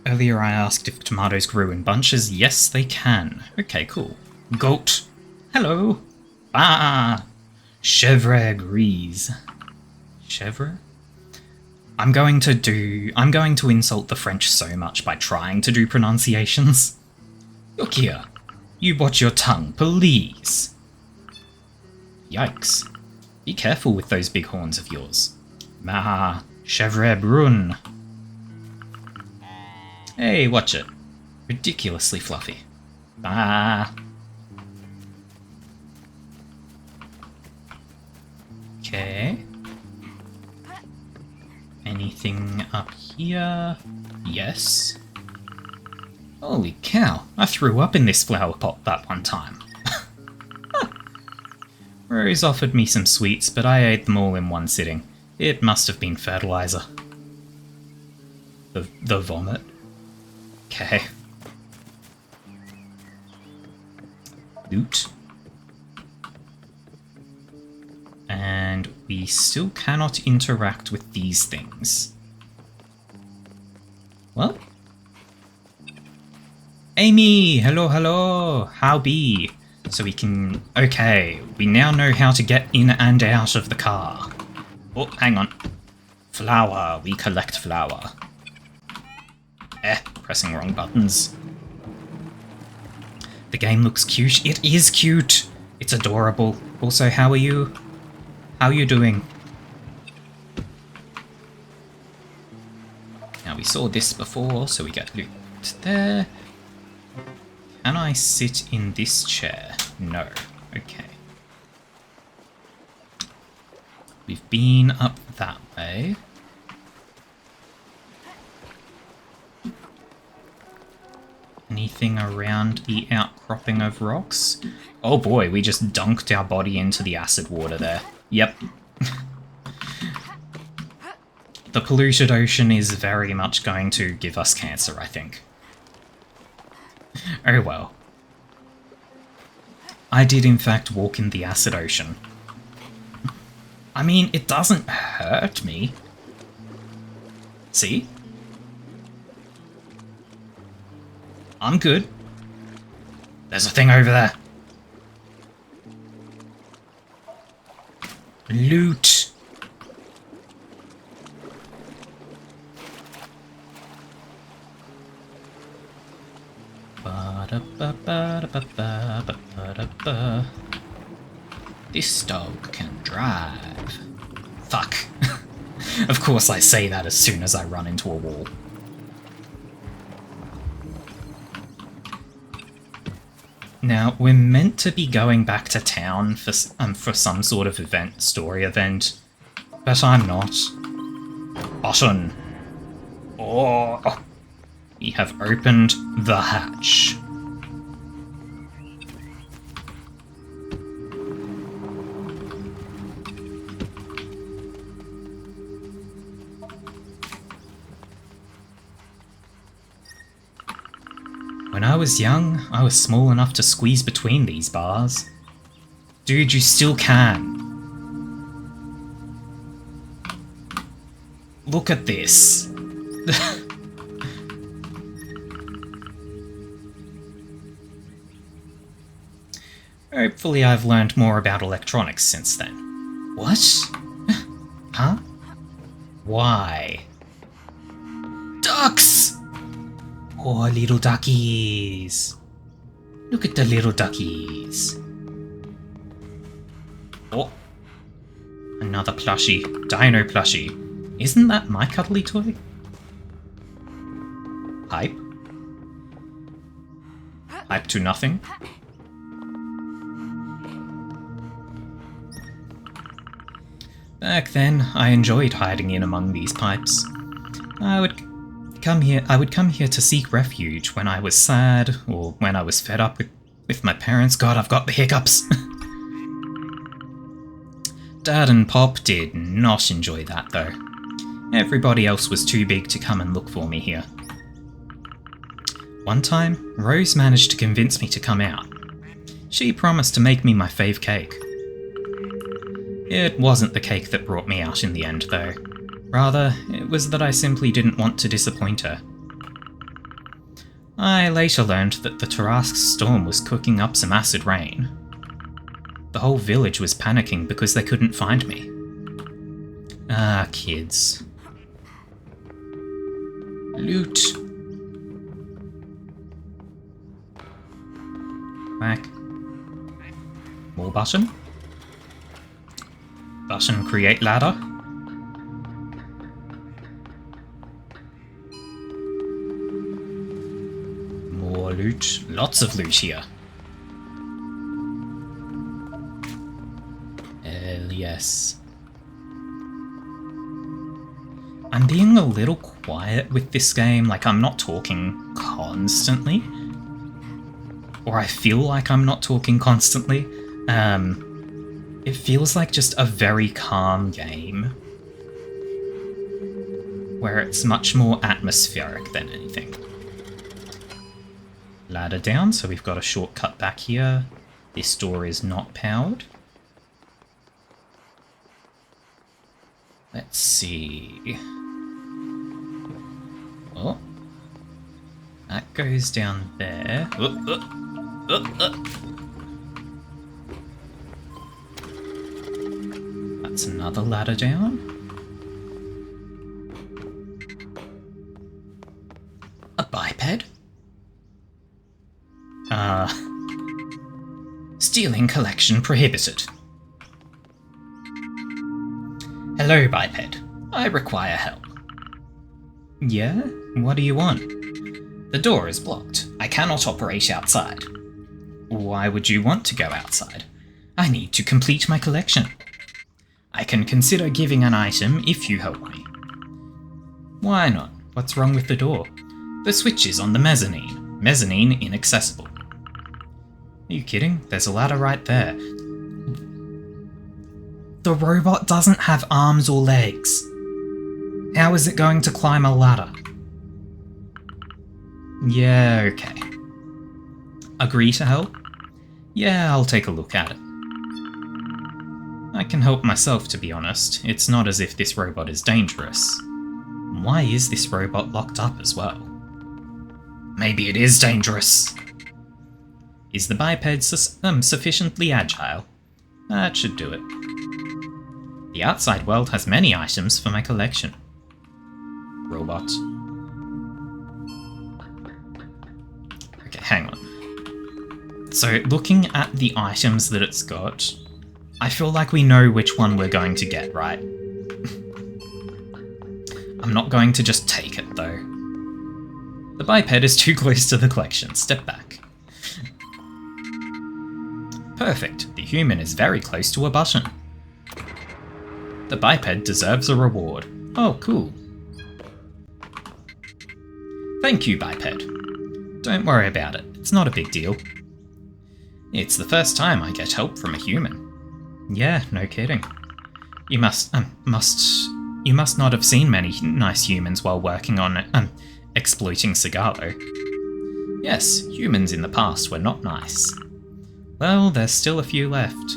Earlier I asked if tomatoes grew in bunches. Yes, they can. Okay, cool. Goat. Hello. Ah. Chèvre grise. Chèvre? I'm going to insult the French so much by trying to do pronunciations. Look here. You watch your tongue, please. Yikes. Be careful with those big horns of yours. Ah, chèvre brune. Hey, watch it. Ridiculously fluffy. Ah. Okay. Anything up here? Yes. Holy cow, I threw up in this flower pot that one time. Rose offered me some sweets, but I ate them all in one sitting. It must have been fertilizer. The vomit. Okay. Loot. And we still cannot interact with these things. Well. Amy! Hello, hello! How be? So we can... Okay, we now know how to get in and out of the car. Oh, hang on. Flour. We collect flour. Pressing wrong buttons. The game looks cute. It is cute! It's adorable. Also, how are you? How are you doing? Now, we saw this before, so we get loot there. Can I sit in this chair? No. Okay. We've been up that way. Anything around the outcropping of rocks? Oh boy, we just dunked our body into the acid water there. Yep. The polluted ocean is very much going to give us cancer, I think. Oh well. I did in fact walk in the acid ocean. I mean, it doesn't hurt me. See? I'm good. There's a thing over there. Loot! Ba-da-ba-ba-da-ba-ba-ba-da-ba. This dog can drive. Fuck. Of course I say that as soon as I run into a wall. Now, we're meant to be going back to town for some sort of event, story event, but I'm not. Button. Oh. We have opened the hatch. When I was young, I was small enough to squeeze between these bars. Dude, you still can. Look at this. Hopefully I've learned more about electronics since then. What? Huh? Why? Ducks! Poor little duckies. Look at the little duckies. Oh. Another plushie. Dino plushie. Isn't that my cuddly toy? Hype? Hype to nothing? Back then, I enjoyed hiding in among these pipes. I would come here to seek refuge when I was sad, or when I was fed up with my parents. God, I've got the hiccups! Dad and Pop did not enjoy that, though. Everybody else was too big to come and look for me here. One time, Rose managed to convince me to come out. She promised to make me my fave cake. It wasn't the cake that brought me out in the end, though. Rather, it was that I simply didn't want to disappoint her. I later learned that the Tarrasque storm was cooking up some acid rain. The whole village was panicking because they couldn't find me. Ah, kids. Loot. Back. More button. Button create ladder. More loot. Lots of loot here. Hell yes. I'm being a little quiet with this game, like I'm not talking constantly. Or I feel like I'm not talking constantly. It feels like just a very calm game, where it's much more atmospheric than anything. Ladder down, so we've got a shortcut back here. This door is not powered. Let's see. Oh. That goes down there. That's another ladder down. A biped? Stealing collection prohibited. Hello, biped. I require help. Yeah? What do you want? The door is blocked. I cannot operate outside. Why would you want to go outside? I need to complete my collection. I can consider giving an item if you help me. Why not? What's wrong with the door? The switch is on the mezzanine. Mezzanine inaccessible. Are you kidding? There's a ladder right there. The robot doesn't have arms or legs. How is it going to climb a ladder? Yeah, okay. Agree to help? Yeah, I'll take a look at it. I can help myself, to be honest. It's not as if this robot is dangerous. Why is this robot locked up as well? Maybe it is dangerous. Is the biped sufficiently agile? That should do it. The outside world has many items for my collection. Robot. Okay, hang on. So, looking at the items that it's got, I feel like we know which one we're going to get, right? I'm not going to just take it, though. The biped is too close to the collection. Step back. Perfect. The human is very close to a button. The biped deserves a reward. Oh, cool. Thank you, biped. Don't worry about it. It's not a big deal. It's the first time I get help from a human. Yeah, no kidding. You must not have seen many nice humans while working on exploiting Sigalo. Yes, humans in the past were not nice. Well, there's still a few left.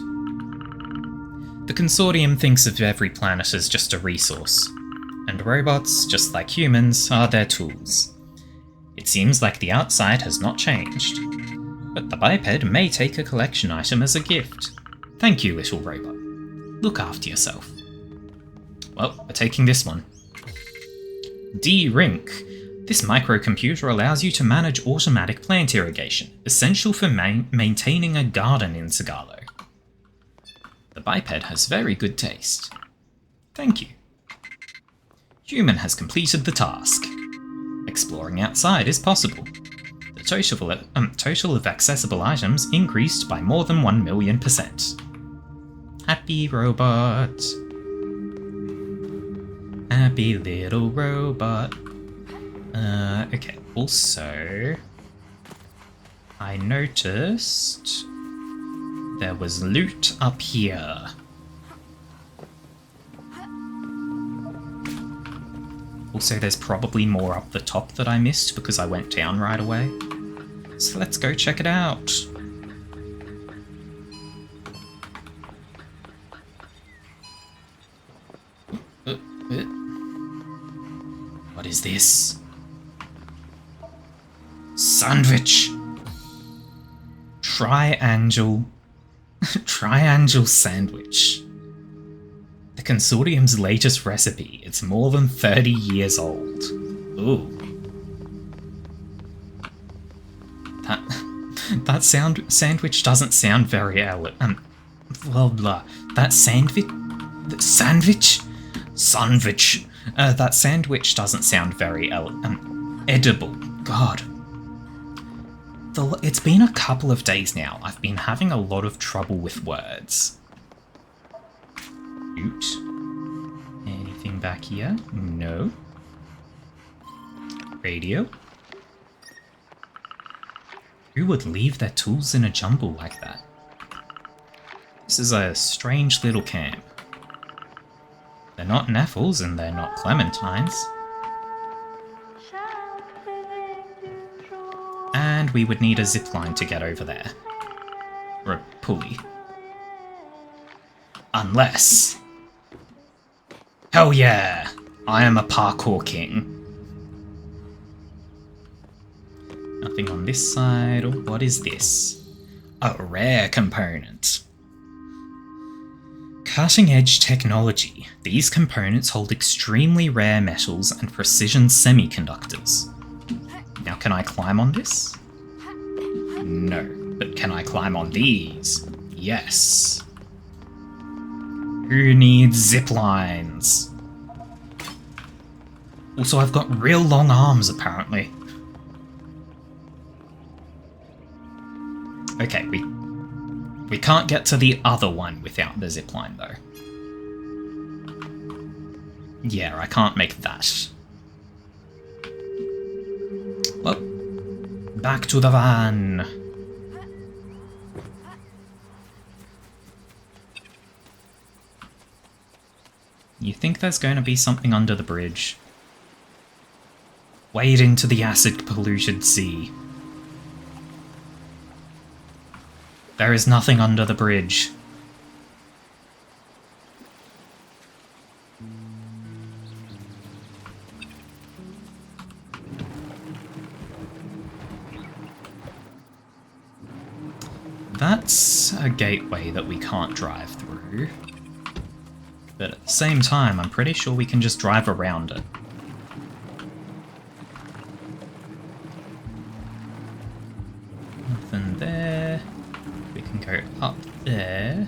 The Consortium thinks of every planet as just a resource, and robots, just like humans, are their tools. It seems like the outside has not changed, but the biped may take a collection item as a gift. Thank you, little robot. Look after yourself. Well, we're taking this one. D-Rink. This microcomputer allows you to manage automatic plant irrigation, essential for maintaining a garden in Sigalo. The biped has very good taste. Thank you. Human has completed the task. Exploring outside is possible. The total of accessible items increased by more than 1,000,000%. Happy robot. Happy little robot. Okay, also, I noticed there was loot up here. Also, there's probably more up the top that I missed because I went down right away. So let's go check it out. What is this? Sandwitch! Triangle sandwich. The Consortium's latest recipe. It's more than 30 years old. Ooh. That sandwich doesn't sound very blah blah. That sandwich? That sandwich doesn't sound very edible. God. It's been a couple of days now. I've been having a lot of trouble with words. Loot. Anything back here? No. Radio. Who would leave their tools in a jumble like that? This is a strange little camp. They're not Neffels and they're not Clementines. And we would need a zipline to get over there. Or a pulley. Unless... Hell yeah! I am a parkour king. Nothing on this side. Oh, what is this? A rare component. Cutting-edge technology. These components hold extremely rare metals and precision semiconductors. Now, can I climb on this? No. But can I climb on these? Yes. Who needs zip lines? Also, I've got real long arms, apparently. Okay, we can't get to the other one without the zipline, though. Yeah, I can't make that. Well, back to the van. You think there's going to be something under the bridge? Wade into the acid-polluted sea. There is nothing under the bridge. That's a gateway that we can't drive through. But at the same time, I'm pretty sure we can just drive around it. Nothing there. We can go up there.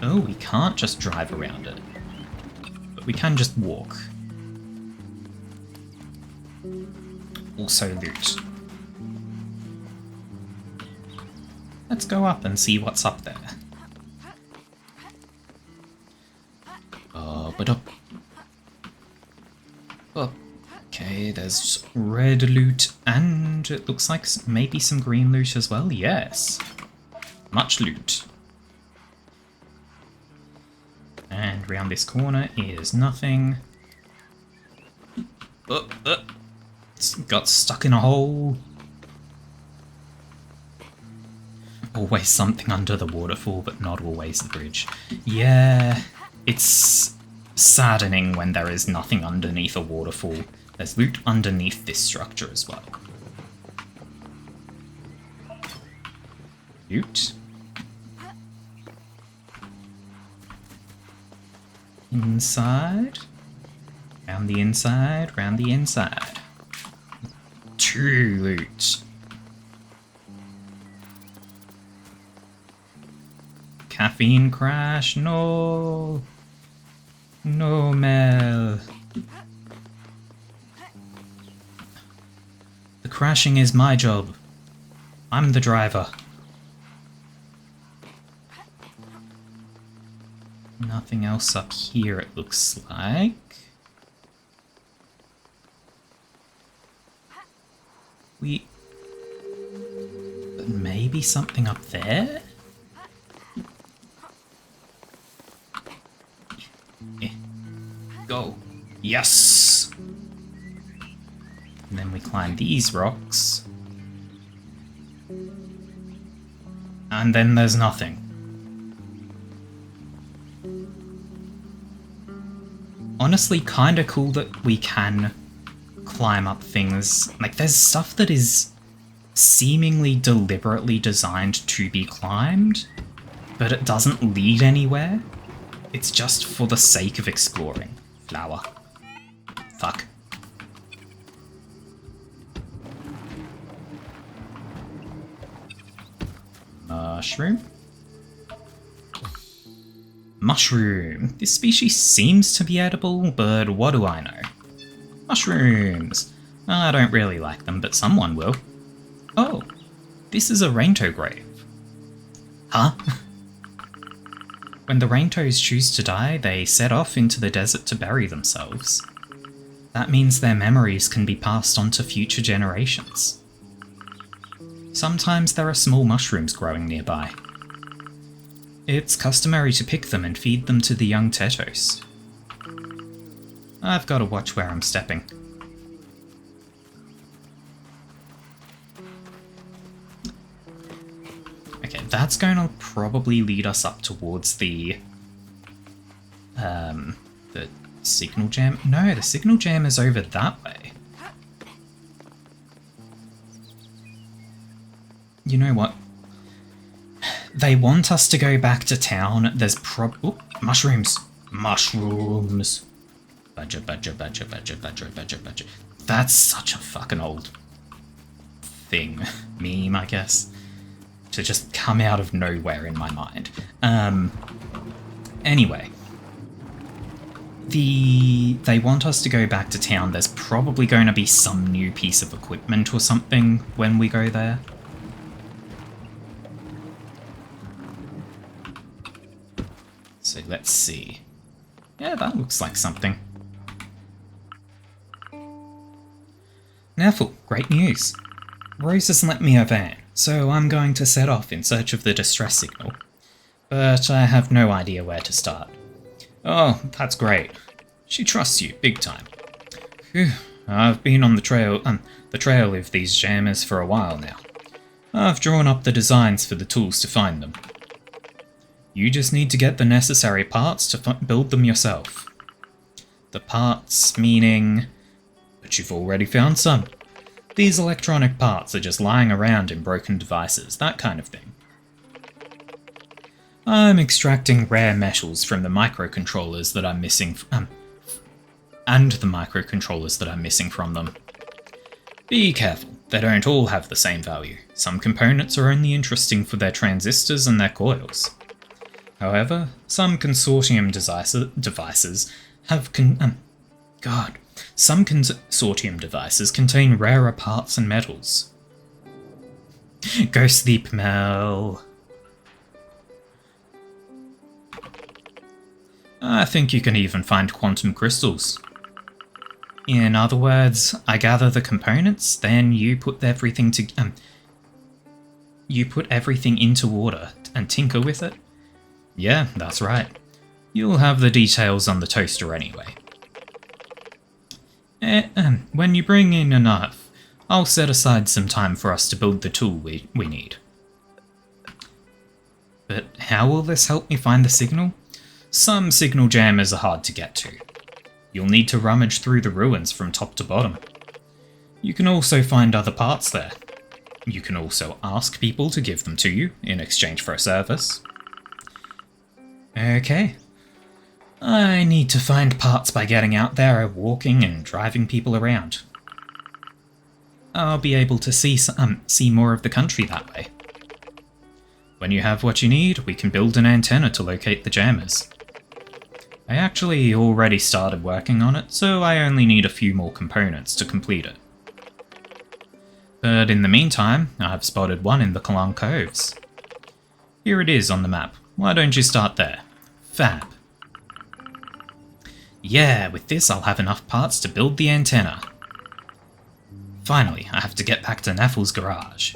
Oh, we can't just drive around it. But we can just walk. Also loot. Let's go up and see what's up there. But up. Okay, there's red loot and it looks like maybe some green loot as well. Yes. Much loot. And round this corner is nothing. It's got stuck in a hole. Always something under the waterfall, but not always the bridge. Yeah, it's saddening when there is nothing underneath a waterfall. There's loot underneath this structure as well. Loot. Inside. Round the inside, round the inside. 2 loot. Caffeine crash, no. No, Mel. The crashing is my job. I'm the driver. Nothing else up here, it looks like. But maybe something up there? Go. Yes! And then we climb these rocks. And then there's nothing. Honestly, kinda cool that we can climb up things. Like, there's stuff that is seemingly deliberately designed to be climbed, but it doesn't lead anywhere. It's just for the sake of exploring. Flower. Fuck. Mushroom. Mushroom. This species seems to be edible, but what do I know? Mushrooms. I don't really like them, but someone will. Oh, this is a raintoe grave. Huh? When the raintoes choose to die, they set off into the desert to bury themselves. That means their memories can be passed on to future generations. Sometimes there are small mushrooms growing nearby. It's customary to pick them and feed them to the young tetos. I've got to watch where I'm stepping. Okay, that's going to probably lead us up towards the signal jam. No, the signal jam is over that way. You know what? They want us to go back to town. There's mushrooms. Mushrooms. Badger, badger, badger, badger, badger, badger, badger. That's such a fucking old thing. Meme, I guess. To just come out of nowhere in my mind. Anyway. They want us to go back to town. There's probably going to be some new piece of equipment or something when we go there. So let's see. Yeah, that looks like something. Neville, great news. Rose has lent me a van, so I'm going to set off in search of the distress signal. But I have no idea where to start. Oh, that's great. She trusts you, big time. Phew, I've been on the trail of these jammers for a while now. I've drawn up the designs for the tools to find them. You just need to get the necessary parts to build them yourself. The parts meaning... But you've already found some. These electronic parts are just lying around in broken devices, that kind of thing. I'm extracting rare metals from the microcontrollers that I'm missing, and the microcontrollers that I'm missing from them. Be careful, they don't all have the same value. Some components are only interesting for their transistors and their coils. However, some consortium devices have some consortium devices contain rarer parts and metals. Go sleep, Mel. I think you can even find quantum crystals. In other words, I gather the components, then you put everything into order and tinker with it. Yeah, that's right. You'll have the details on the toaster anyway. When you bring in enough, I'll set aside some time for us to build the tool we need. But how will this help me find the signal? Some signal jammers are hard to get to. You'll need to rummage through the ruins from top to bottom. You can also find other parts there. You can also ask people to give them to you in exchange for a service. Okay. I need to find parts by getting out there, walking and driving people around. I'll be able to see more of the country that way. When you have what you need, we can build an antenna to locate the jammers. I actually already started working on it, so I only need a few more components to complete it. But in the meantime, I've spotted one in the Caravan Coves. Here it is on the map. Why don't you start there? Fab. Yeah, with this I'll have enough parts to build the antenna. Finally, I have to get back to Neffel's garage.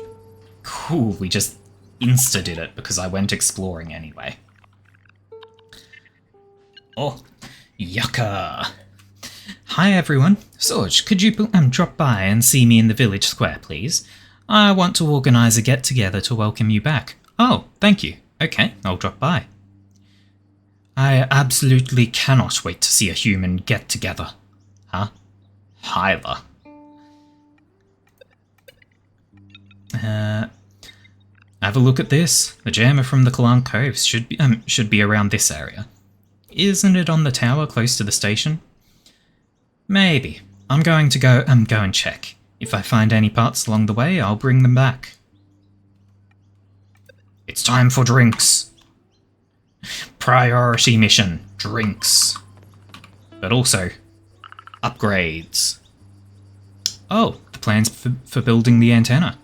Cool, we just insta-did it because I went exploring anyway. Oh, yucca! Hi everyone. Sorge, could you drop by and see me in the village square, please? I want to organise a get-together to welcome you back. Oh, thank you. Okay, I'll drop by. I absolutely cannot wait to see a human get-together. Huh? Hyla. Have a look at this. The jammer from the Caravan Coves should be around this area. Isn't it on the tower close to the station? Maybe. I'm going to go and check. If I find any parts along the way, I'll bring them back. It's time for drinks. Priority mission. Drinks. But also, upgrades. Oh, the plans for building the antenna.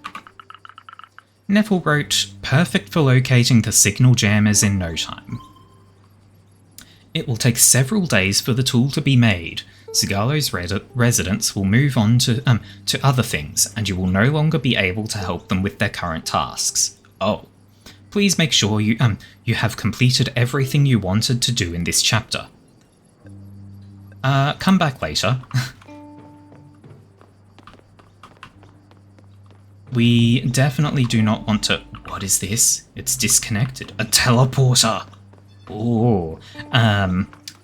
Neffel wrote, perfect for locating the signal jammers in no time. It will take several days for the tool to be made. Sigalo's residents will move on to other things, and you will no longer be able to help them with their current tasks. Oh, please make sure you have completed everything you wanted to do in this chapter. Come back later. We definitely do not want to... What is this? It's disconnected. A teleporter! Ooh.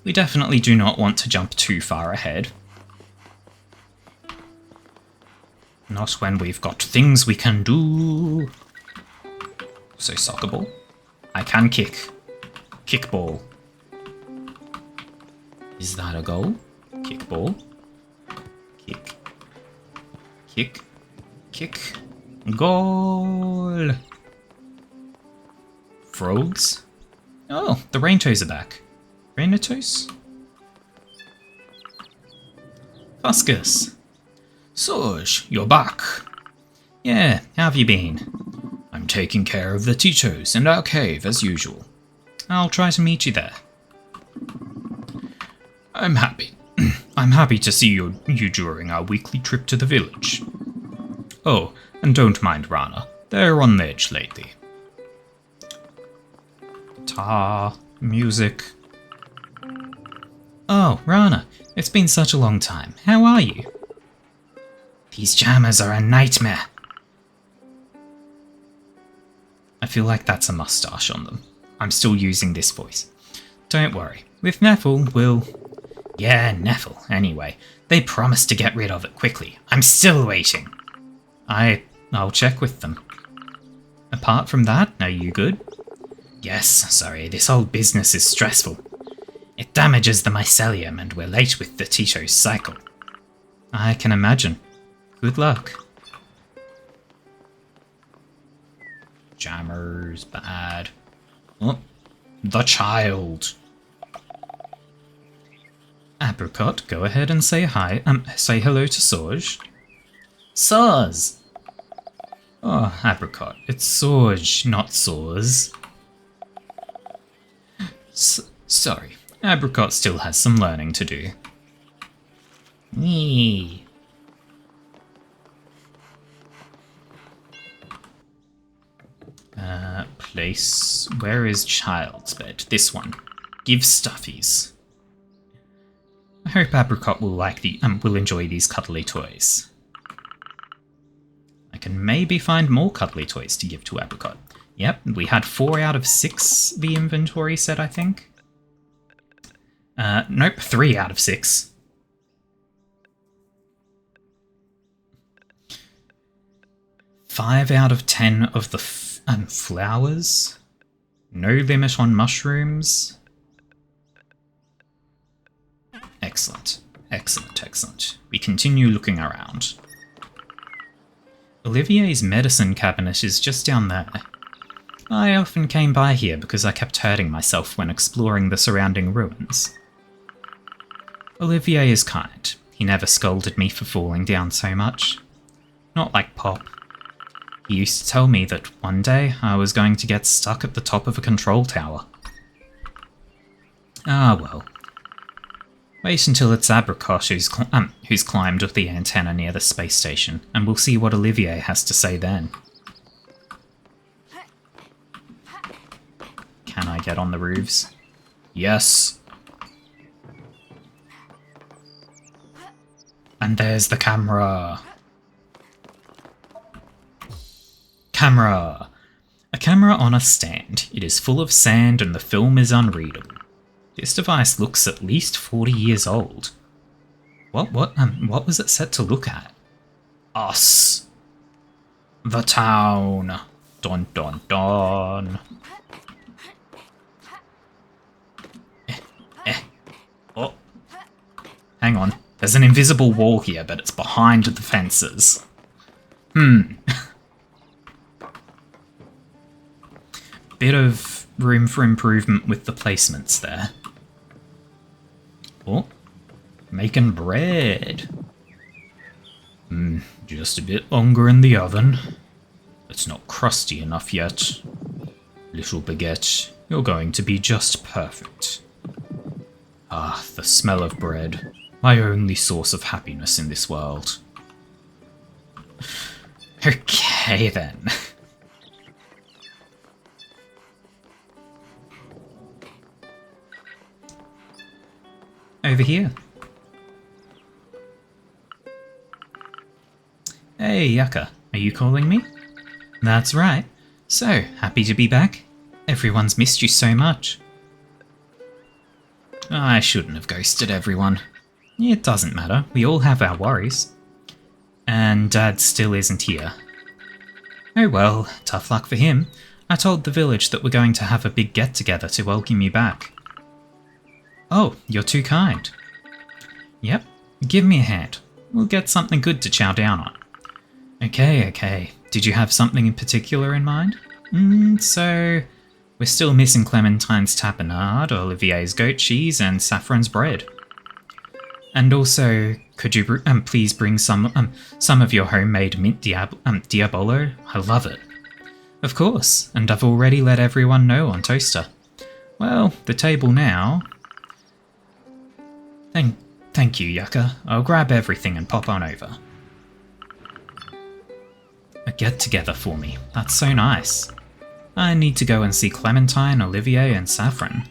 We definitely do not want to jump too far ahead. Not when we've got things we can do. So soccer ball. I can kick. Kick ball. Is that a goal? Kick ball. Kick. Kick. Kick. Goal! Frogs? Oh, the Raintoes are back. Rainatoes? Fuscus! Sorge, you're back. Yeah, how have you been? I'm taking care of the Titos and our cave as usual. I'll try to meet you there. I'm happy. I'm happy to see you during our weekly trip to the village. Oh, and don't mind Rana. They're on the edge lately. Guitar, music. Oh, Rana, it's been such a long time. How are you? These jammers are a nightmare. I feel like that's a mustache on them. I'm still using this voice. Don't worry. With Neffel, we'll... Yeah, Neffel, anyway. They promised to get rid of it quickly. I'm still waiting. I'll check with them. Apart from that, are you good? Yes, sorry, this whole business is stressful. It damages the mycelium and we're late with the Tito's cycle. I can imagine. Good luck. Jammers, bad. Oh, the child. Apricot, go ahead and say hi. Say hello to Sorge. Soz! Oh, Apricot, it's Sorge, not Soz. Sorry, Apricot still has some learning to do. Yee. Place. Where is child's bed? This one. Give stuffies. I hope Apricot will will enjoy these cuddly toys. I can maybe find more cuddly toys to give to Apricot. Yep, we had 4 out of 6, the inventory said, I think. Nope, 3 out of 6. Five out of 10 of the flowers. No limit on mushrooms. Excellent, excellent, excellent. We continue looking around. Olivier's medicine cabinet is just down there. I often came by here because I kept hurting myself when exploring the surrounding ruins. Olivier is kind. He never scolded me for falling down so much. Not like Pop. He used to tell me that one day I was going to get stuck at the top of a control tower. Ah well. Wait until it's Apricot who's climbed the antenna near the space station, and we'll see what Olivier has to say then. Can I get on the roofs? Yes. And there's the camera. Camera. A camera on a stand. It is full of sand and the film is unreadable. This device looks at least 40 years old. What was it set to look at? Us. The town. Dun dun dun. Oh. Hang on. There's an invisible wall here, but it's behind the fences. Bit of room for improvement with the placements there. Oh, making bread. Just a bit longer in the oven. It's not crusty enough yet. Little baguette, you're going to be just perfect. Ah, the smell of bread. My only source of happiness in this world. Okay then. Over here. Hey, Yucca, are you calling me? That's right. So, happy to be back? Everyone's missed you so much. I shouldn't have ghosted everyone. It doesn't matter, we all have our worries. And Dad still isn't here. Oh well, tough luck for him. I told the village that we're going to have a big get-together to welcome you back. Oh, you're too kind. Yep, give me a hand. We'll get something good to chow down on. Okay. Did you have something in particular in mind? So... we're still missing Clementine's tapenade, Olivier's goat cheese, and Saffron's bread. And also, could you please bring some of your homemade mint diabolo? I love it. Of course, and I've already let everyone know on Toaster. Well, the table now... Thank you, Yucca. I'll grab everything and pop on over. A get-together for me. That's so nice. I need to go and see Clementine, Olivier, and Saffron.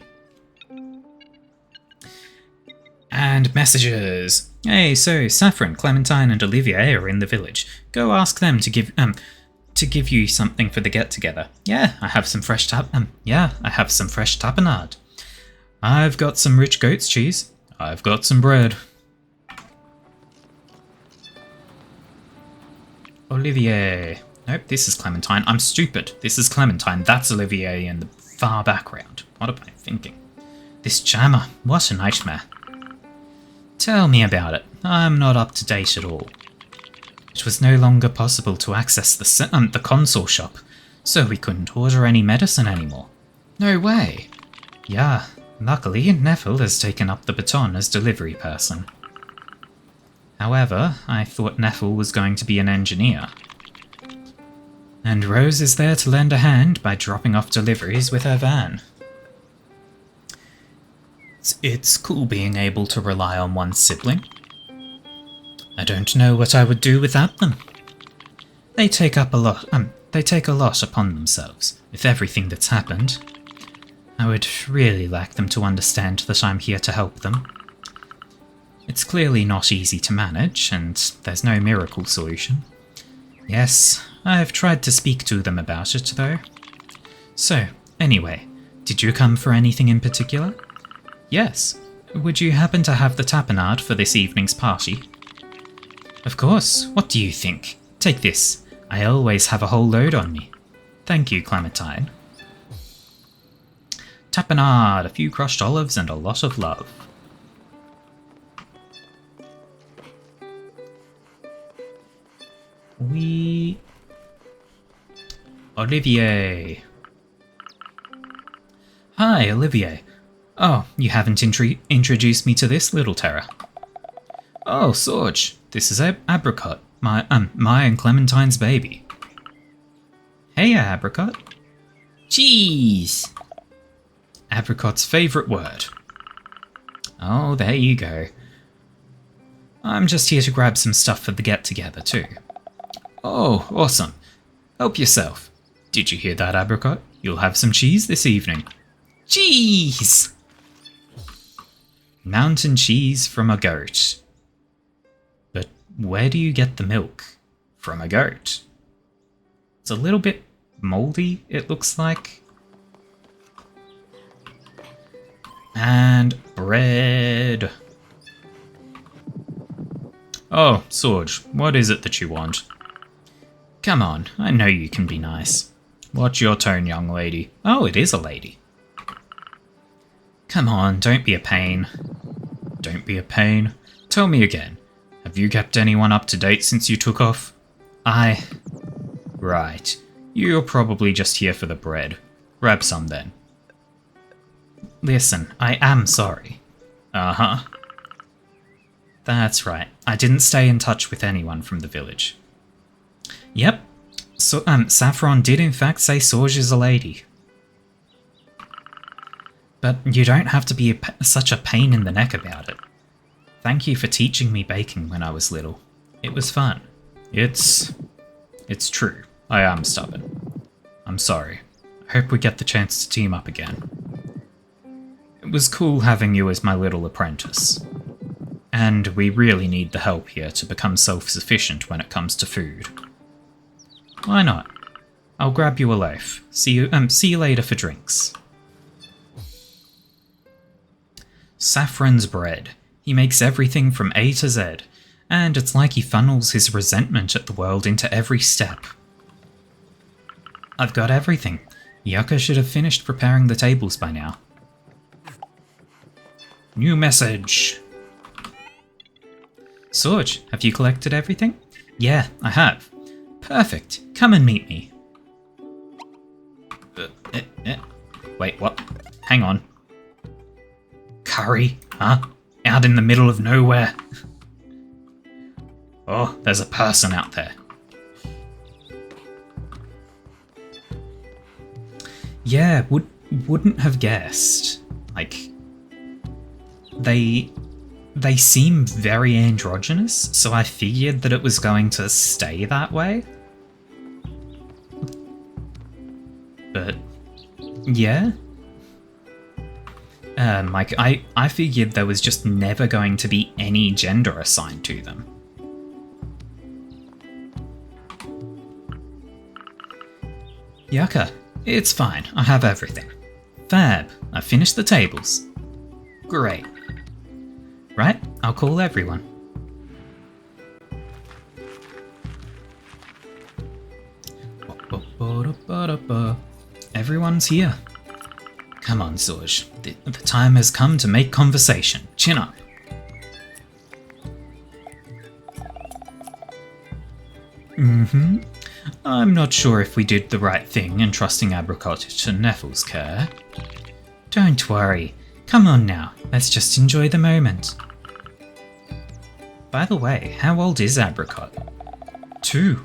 And messages! Hey, so Saffron, Clementine, and Olivier are in the village. Go ask them to give you something for the get-together. Yeah, I have some fresh tapenade. I've got some rich goat's cheese. I've got some bread. Olivier. Nope, this is Clementine. I'm stupid. This is Clementine. That's Olivier in the far background. What am I thinking? This jammer, what a nightmare. Tell me about it. I'm not up to date at all. It was no longer possible to access the console shop, so we couldn't order any medicine anymore. No way. Yeah, luckily Neville has taken up the baton as delivery person. However, I thought Neville was going to be an engineer. And Rose is there to lend a hand by dropping off deliveries with her van. It's cool being able to rely on one's sibling. I don't know what I would do without them. They take a lot upon themselves with everything that's happened. I would really like them to understand that I'm here to help them. It's clearly not easy to manage, and there's no miracle solution. Yes, I've tried to speak to them about it, though. So, anyway, did you come for anything in particular? Yes. Would you happen to have the tapenade for this evening's party? Of course. What do you think? Take this. I always have a whole load on me. Thank you, Clementine. Tapenade, a few crushed olives, and a lot of love. Olivier. Hi, Olivier. Oh, you haven't introduced me to this little terror. Oh, Sorge, this is Apricot, my and Clementine's baby. Hey, Apricot. Cheese! Apricot's favourite word. Oh, there you go. I'm just here to grab some stuff for the get-together, too. Oh, awesome. Help yourself. Did you hear that, Apricot? You'll have some cheese this evening. Cheese! Mountain cheese from a goat. But where do you get the milk? From a goat. It's a little bit mouldy, it looks like. And bread. Oh, Sorge, what is it that you want? Come on, I know you can be nice. Watch your tone, young lady. Oh, it is a lady. Come on, don't be a pain. Don't be a pain. Tell me again, have you kept anyone up to date since you took off? Right. You're probably just here for the bread. Grab some then. Listen, I am sorry. Uh-huh. That's right. I didn't stay in touch with anyone from the village. Yep. So, Saffron did in fact say Sorge is a lady. But you don't have to be such a pain in the neck about it. Thank you for teaching me baking when I was little. It was fun. It's true. I am stubborn. I'm sorry. I hope we get the chance to team up again. It was cool having you as my little apprentice. And we really need the help here to become self-sufficient when it comes to food. Why not? I'll grab you a loaf. See you later for drinks. Saffron's bread. He makes everything from A to Z, and it's like he funnels his resentment at the world into every step. I've got everything. Yucca should have finished preparing the tables by now. New message. Sorge, have you collected everything? Yeah, I have. Perfect. Come and meet me. Wait, what? Hang on. Curry, huh? Out in the middle of nowhere. Oh, there's a person out there. Yeah, wouldn't have guessed. Like, they seem very androgynous, so I figured that it was going to stay that way. But yeah. Like, I figured there was just never going to be any gender assigned to them. Yucca, it's fine. I have everything. Fab, I finished the tables. Great. Right, I'll call everyone. Everyone's here. Come on, Zorj. The time has come to make conversation. Chin up. I'm not sure if we did the right thing in trusting Apricot to Neffle's care. Don't worry. Come on now, let's just enjoy the moment. By the way, how old is Apricot? 2.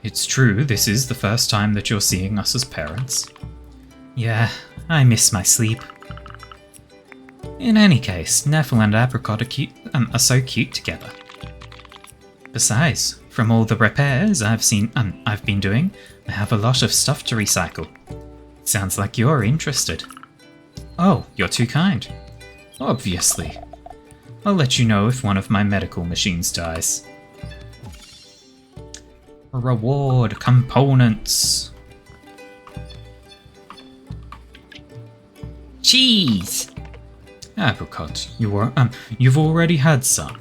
It's true, this is the first time that you're seeing us as parents. Yeah, I miss my sleep. In any case, Neffle and Apricot are so cute together. Besides, from all the repairs I've been doing, I have a lot of stuff to recycle. Sounds like you're interested. Oh, you're too kind. Obviously. I'll let you know if one of my medical machines dies. Reward components. Cheese! Apricot, you've already had some.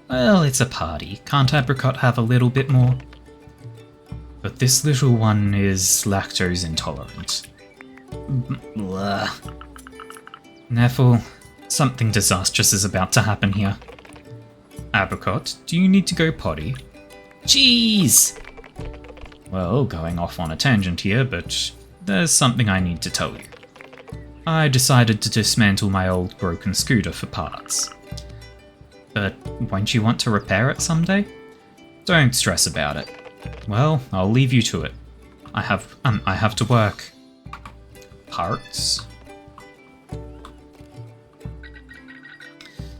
Well, it's a party. Can't Apricot have a little bit more? But this little one is lactose intolerant. Blah. Neffle, something disastrous is about to happen here. Apricot, do you need to go potty? Cheese! Well, going off on a tangent here, but there's something I need to tell you. I decided to dismantle my old broken scooter for parts. But won't you want to repair it someday? Don't stress about it. Well, I'll leave you to it. I have to work. Parts?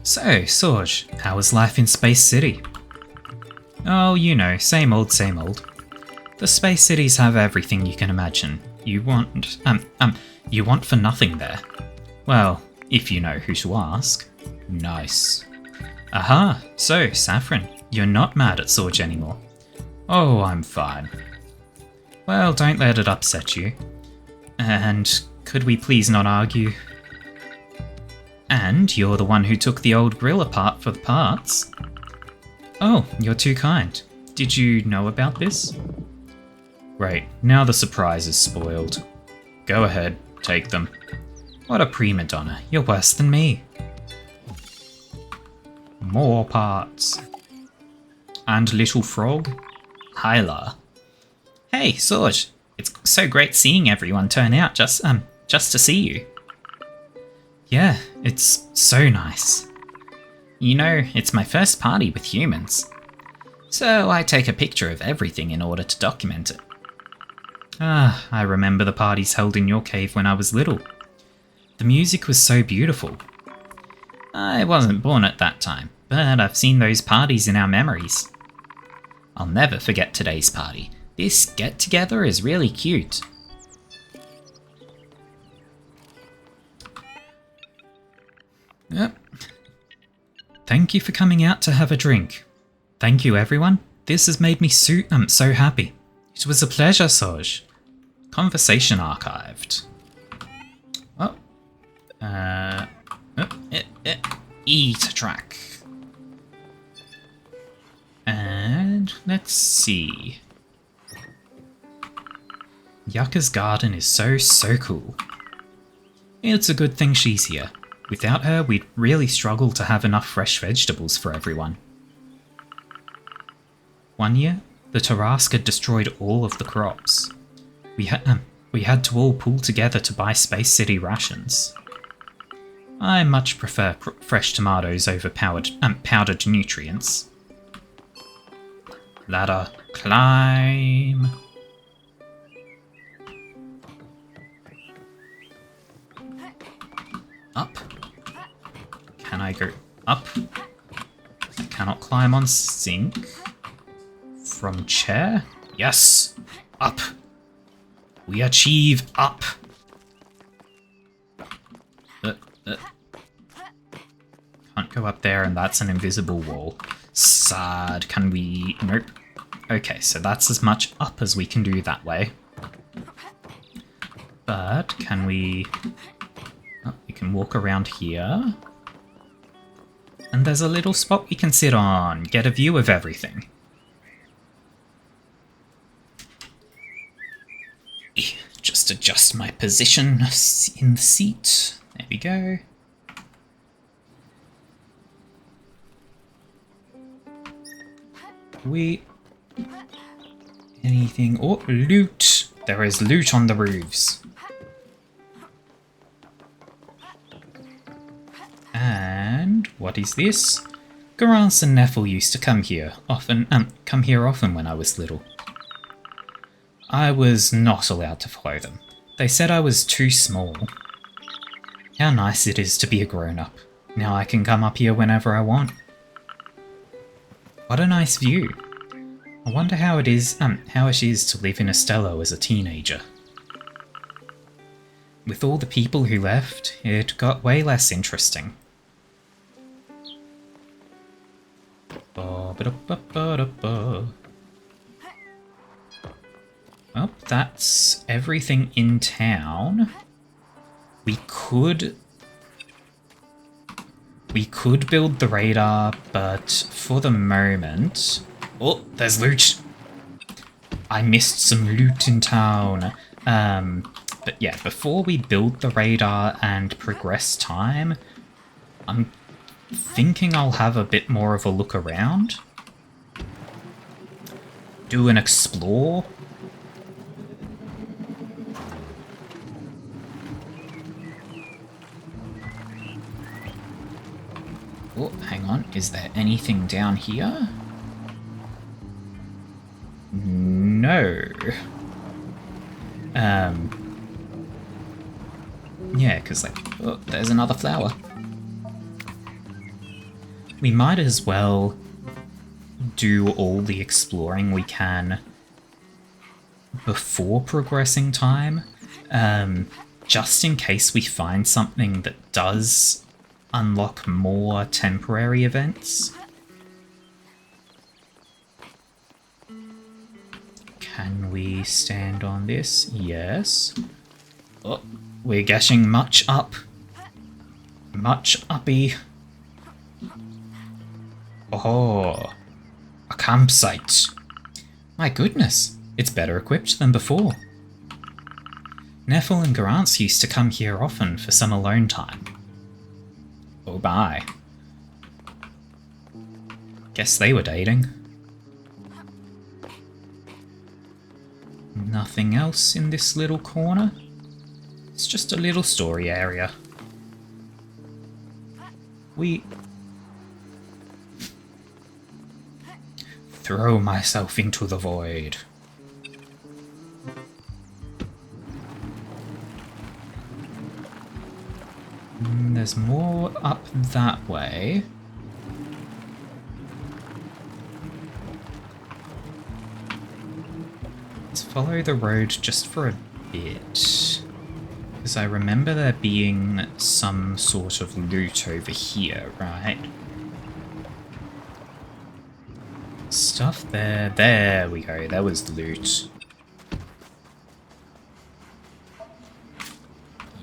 So, Sorj, how was life in Space City? Oh, you know, same old, same old. The Space Cities have everything you can imagine. You want for nothing there. Well, if you know who to ask. Nice. Aha, so, Saffron, you're not mad at Sorj anymore. Oh, I'm fine. Well, don't let it upset you. And could we please not argue? And you're the one who took the old grill apart for the parts. Oh, you're too kind. Did you know about this? Great, now the surprise is spoiled. Go ahead, take them. What a prima donna, you're worse than me. More parts. And little frog? Hyla. Hey, Sorj. It's so great seeing everyone turn out just to see you. Yeah, it's so nice. You know, it's my first party with humans. So I take a picture of everything in order to document it. Ah, I remember the parties held in your cave when I was little. The music was so beautiful. I wasn't born at that time, but I've seen those parties in our memories. I'll never forget today's party. This get-together is really cute. Yep. Thank you for coming out to have a drink. Thank you, everyone. This has made me so happy. It was a pleasure, Sorj. Conversation archived. Oh. E to track. And let's see. Yucca's garden is so cool. It's a good thing she's here. Without her, we'd really struggle to have enough fresh vegetables for everyone. One year, the Tarrasque destroyed all of the crops. We had to all pull together to buy Space City rations. I much prefer fresh tomatoes over powdered nutrients. Ladder, climb. Up. Can I go up? I cannot climb on sink. From chair? Yes! Up! We achieve up! Can't go up there, and that's an invisible wall. Sad. Can we... Nope. Okay, so that's as much up as we can do that way. But can we... Oh, we can walk around here. And there's a little spot we can sit on. Get a view of everything. Just just adjust my position in the seat. There we go. Anything? Oh, loot! There is loot on the roofs. And what is this? Garance and Neffel used to come here often when I was little. I was not allowed to follow them. They said I was too small. How nice it is to be a grown-up. Now I can come up here whenever I want. What a nice view. I wonder how it is to live in Estello as a teenager. With all the people who left, it got way less interesting. Well, that's everything in town. We could build the radar, but for the moment... Oh, there's loot! I missed some loot in town. But yeah, before we build the radar and progress time, I'm thinking I'll have a bit more of a look around. Do an explore. Oh, hang on. Is there anything down here? No. Yeah, because oh, there's another flower. We might as well do all the exploring we can before progressing time, just in case we find something that does unlock more temporary events. Can we stand on this? Yes. Oh, we're getting much up. Much uppy. Oh, a campsite. My goodness, it's better equipped than before. Neffel and Garance used to come here often for some alone time. Oh, bye. Guess they were dating. Nothing else in this little corner. It's just a little story area. We... Throw myself into the void. There's more up that way. Let's follow the road just for a bit. Because I remember there being some sort of loot over here, right? Stuff there. There we go. That was loot.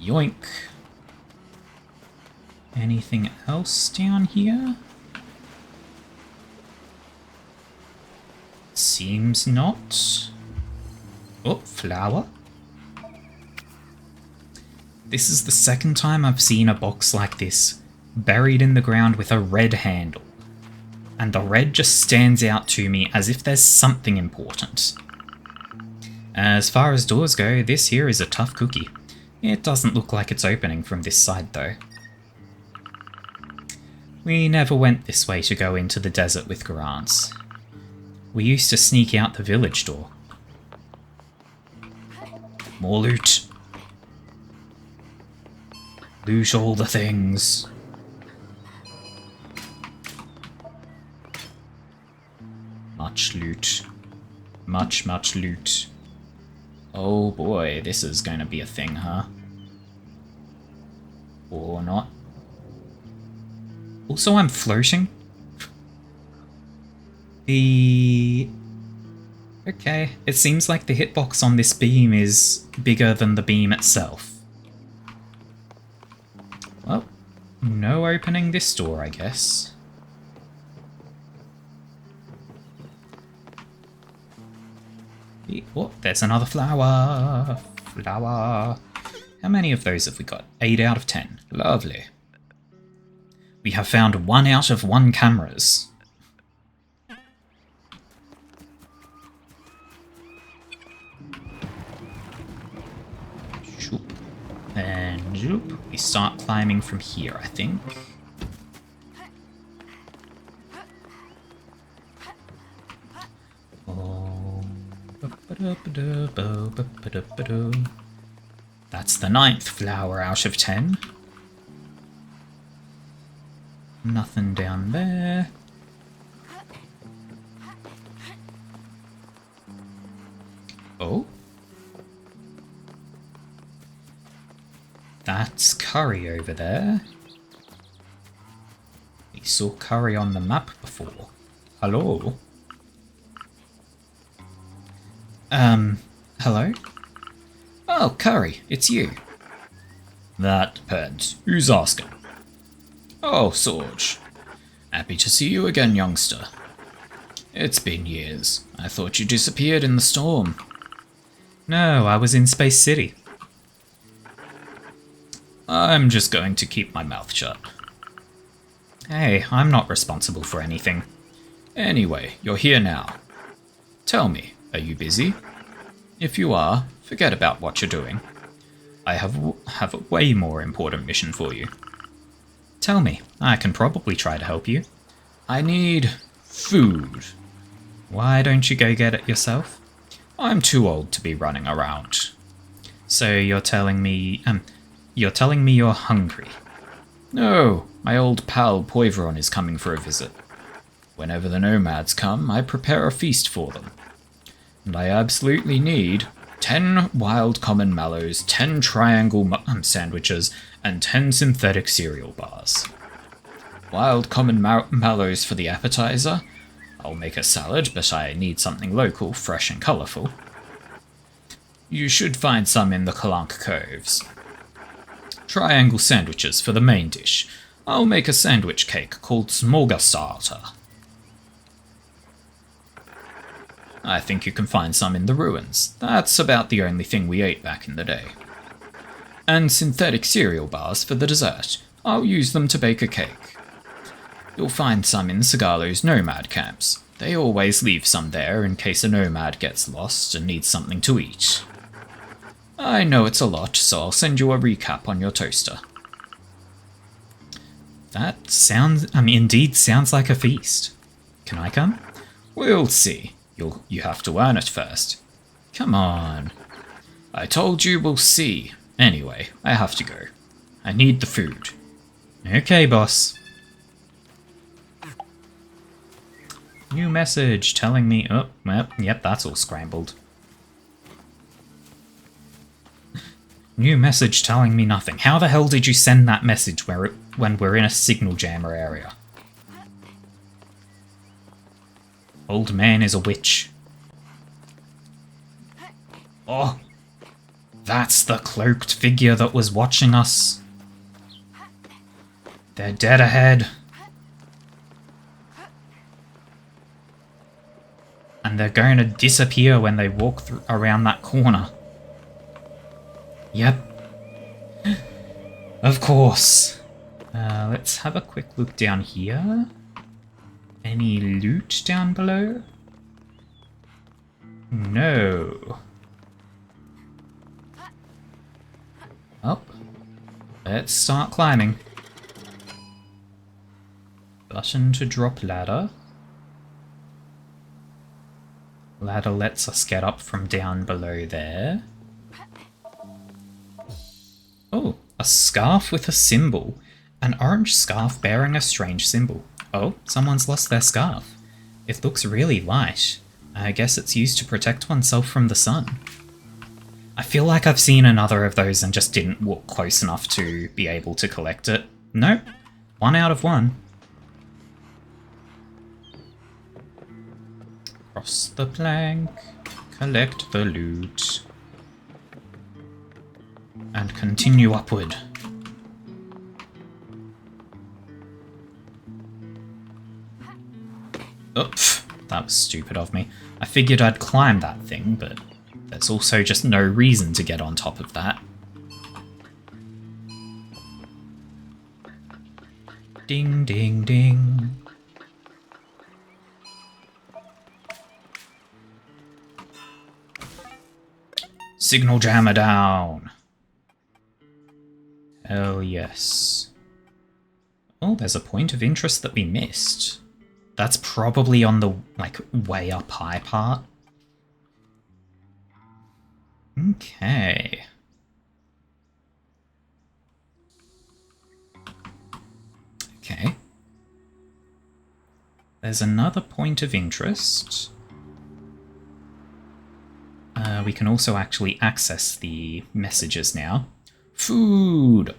Yoink. Anything else down here? Seems not. Oh, flower. This is the second time I've seen a box like this, buried in the ground with a red handle. And the red just stands out to me as if there's something important. As far as doors go, this here is a tough cookie. It doesn't look like it's opening from this side though. We never went this way to go into the desert with Garance. We used to sneak out the village door. More loot. Loot all the things. Much loot. Much loot. Oh boy, this is going to be a thing, huh? Or not. Also, I'm floating. Okay, it seems like the hitbox on this beam is bigger than the beam itself. Well, no opening this door, I guess. Oh, there's another flower. flower. How many of those have we got? 8 out of 10. Lovely. We have found 1 out of 1 cameras. Shoop. And zoop. We start climbing from here, I think. That's the 9th flower out of 10. Nothing down there. Oh? That's curry over there. We saw curry on the map before. Hello? Hello? Oh, Curry, it's you. That depends. Who's asking? Oh, Sorge. Happy to see you again, youngster. It's been years. I thought you disappeared in the storm. No, I was in Space City. I'm just going to keep my mouth shut. Hey, I'm not responsible for anything. Anyway, you're here now. Tell me, are you busy? If you are, forget about what you're doing. I have a way more important mission for you. Tell me, I can probably try to help you. I need food. Why don't you go get it yourself? I'm too old to be running around. So you're telling me you're hungry? No, my old pal Poivron is coming for a visit. Whenever the nomads come, I prepare a feast for them. And I absolutely need 10 wild common mallows, 10 triangle sandwiches, and 10 synthetic cereal bars. Wild common mallows for the appetizer. I'll make a salad, but I need something local, fresh and colourful. You should find some in the Kalank Coves. Triangle sandwiches for the main dish. I'll make a sandwich cake called Smorgastarter. I think you can find some in the ruins. That's about the only thing we ate back in the day. And synthetic cereal bars for the dessert. I'll use them to bake a cake. You'll find some in Sigalo's nomad camps. They always leave some there in case a nomad gets lost and needs something to eat. I know it's a lot, so I'll send you a recap on your toaster. That indeed sounds like a feast. Can I come? We'll see. You have to earn it first. Come on. I told you we'll see. Anyway, I have to go. I need the food. Okay, boss. New message telling me... Oh, well, yep, that's all scrambled. New message telling me nothing. How the hell did you send that message when we're in a signal jammer area? Old man is a witch. Oh, that's the cloaked figure that was watching us. They're dead ahead. And they're going to disappear when they walk around that corner. Yep. Of course. Let's have a quick look down here. Any loot down below? No. Up. Let's start climbing. Button to drop ladder. Ladder lets us get up from down below there. Oh, a scarf with a symbol. An orange scarf bearing a strange symbol. Oh, someone's lost their scarf. It looks really light. I guess it's used to protect oneself from the sun. I feel like I've seen another of those and just didn't walk close enough to be able to collect it. Nope. 1 out of 1. Cross the plank. Collect the loot. And continue upward. Oops, that was stupid of me. I figured I'd climb that thing, but there's There's also just no reason to get on top of that. Ding, ding, ding. Signal jammer down. Oh, yes. Oh, there's a point of interest that we missed. That's probably on the, like, way up high part. Okay. Okay. There's another point of interest. We can also actually access the messages now. Food!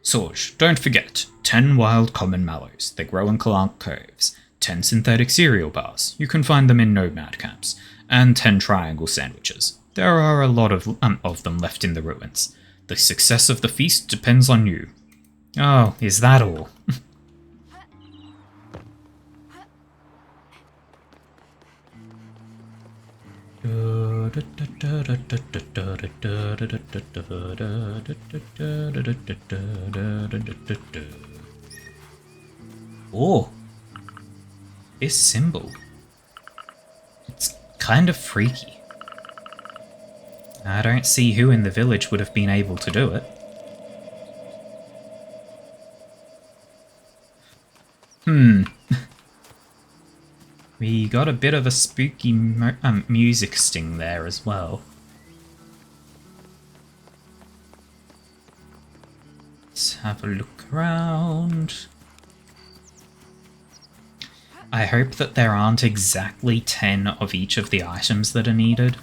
Sorge, don't forget, 10 wild common mallows. They grow in Calanque Coves. 10 synthetic cereal bars. You can find them in nomad camps. And 10 triangle sandwiches. There are a lot of them left in the ruins. The success of the feast depends on you. Oh, is that all? Oh, this symbol. It's kind of freaky. I don't see who in the village would have been able to do it. We got a bit of a spooky music sting there as well. Let's have a look around. I hope that there aren't exactly 10 of each of the items that are needed.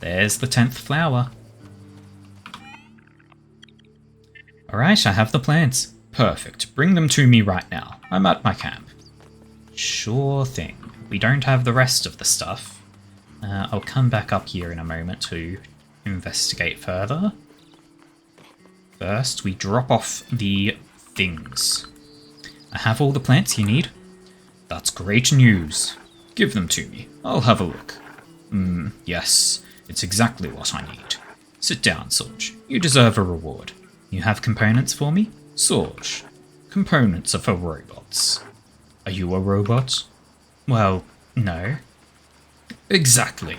There's the 10th flower. Alright, I have the plants. Perfect. Bring them to me right now. I'm at my camp. Sure thing. We don't have the rest of the stuff. I'll come back up here in a moment to investigate further. First, we drop off the things. I have all the plants you need. That's great news. Give them to me. I'll have a look. Yes, it's exactly what I need. Sit down, Sorge. You deserve a reward. You have components for me? Sorge. Components are for robots. Are you a robot? Well, no. Exactly.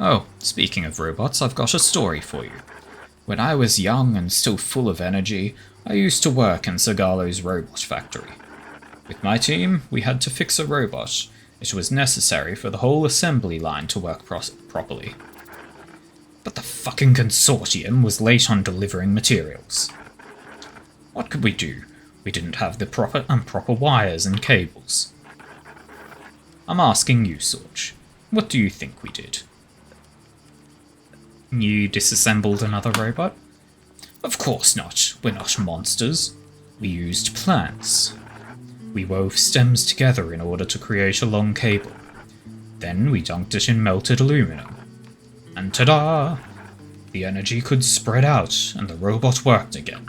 Oh, speaking of robots, I've got a story for you. When I was young and still full of energy, I used to work in Sagalo's robot factory. With my team, we had to fix a robot. It was necessary for the whole assembly line to work properly. But the fucking consortium was late on delivering materials. What could we do? We didn't have the proper wires and cables. I'm asking you, Sorge. What do you think we did? You disassembled another robot? Of course not. We're not monsters. We used plants. We wove stems together in order to create a long cable. Then we dunked it in melted aluminum. And ta-da! The energy could spread out and the robot worked again.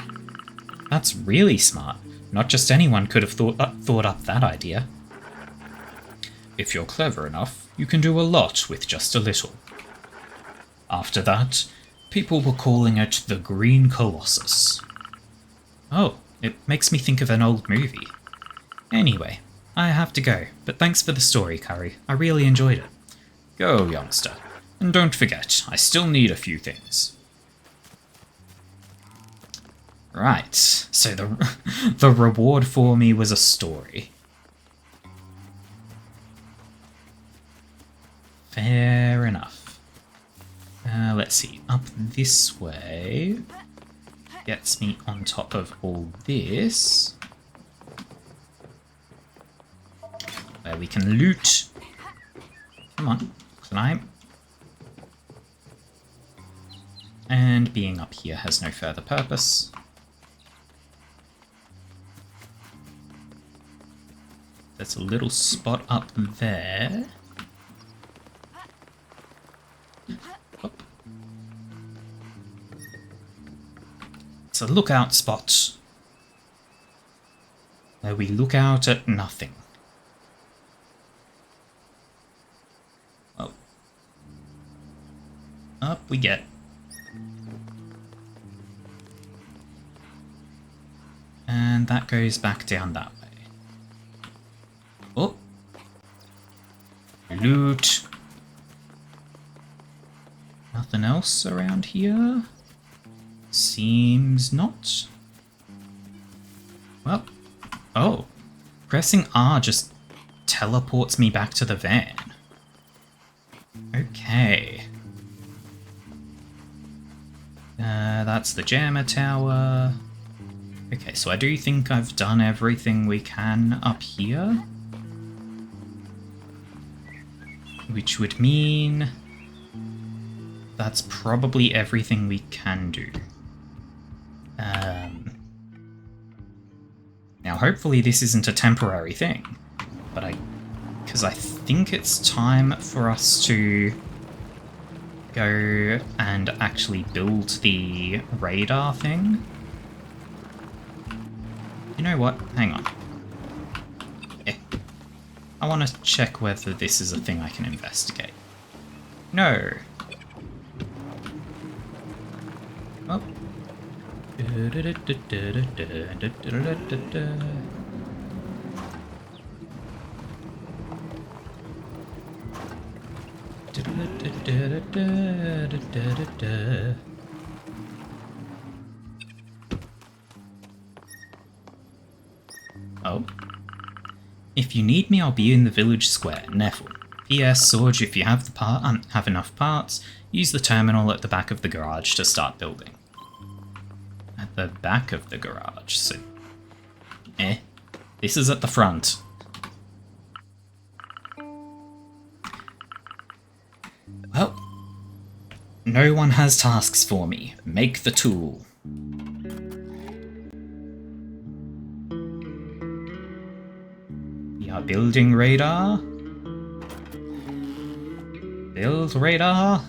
That's really smart. Not just anyone could have thought up that idea. If you're clever enough, you can do a lot with just a little. After that, people were calling it the Green Colossus. Oh, it makes me think of an old movie. Anyway, I have to go, but thanks for the story, Curry. I really enjoyed it. Go, youngster. And don't forget, I still need a few things. Right, so the reward for me was a story. Fair enough. Let's see, up this way gets me on top of all this, where we can loot. Come on, climb. And being up here has no further purpose. There's a little spot up there. Up. It's a lookout spot where we look out at nothing. Oh. Up we get. And that goes back down that way. Oh! Loot! Nothing else around here? Seems not. Well, oh. Pressing R just teleports me back to the van. Okay. That's the jammer tower. Okay, so I do think I've done everything we can up here. Which would mean that's probably everything we can do. Now hopefully this isn't a temporary thing, but because I think it's time for us to go and actually build the radar thing. You know what? Hang on. I want to check whether this is a thing I can investigate. No. Oh. Oh. If you need me, I'll be in the village square, Neville. P.S. Sorge, if you have have enough parts, use the terminal at the back of the garage to start building. At the back of the garage, so... This is at the front. Well, no one has tasks for me. Make the tool. We are building radar. Build radar.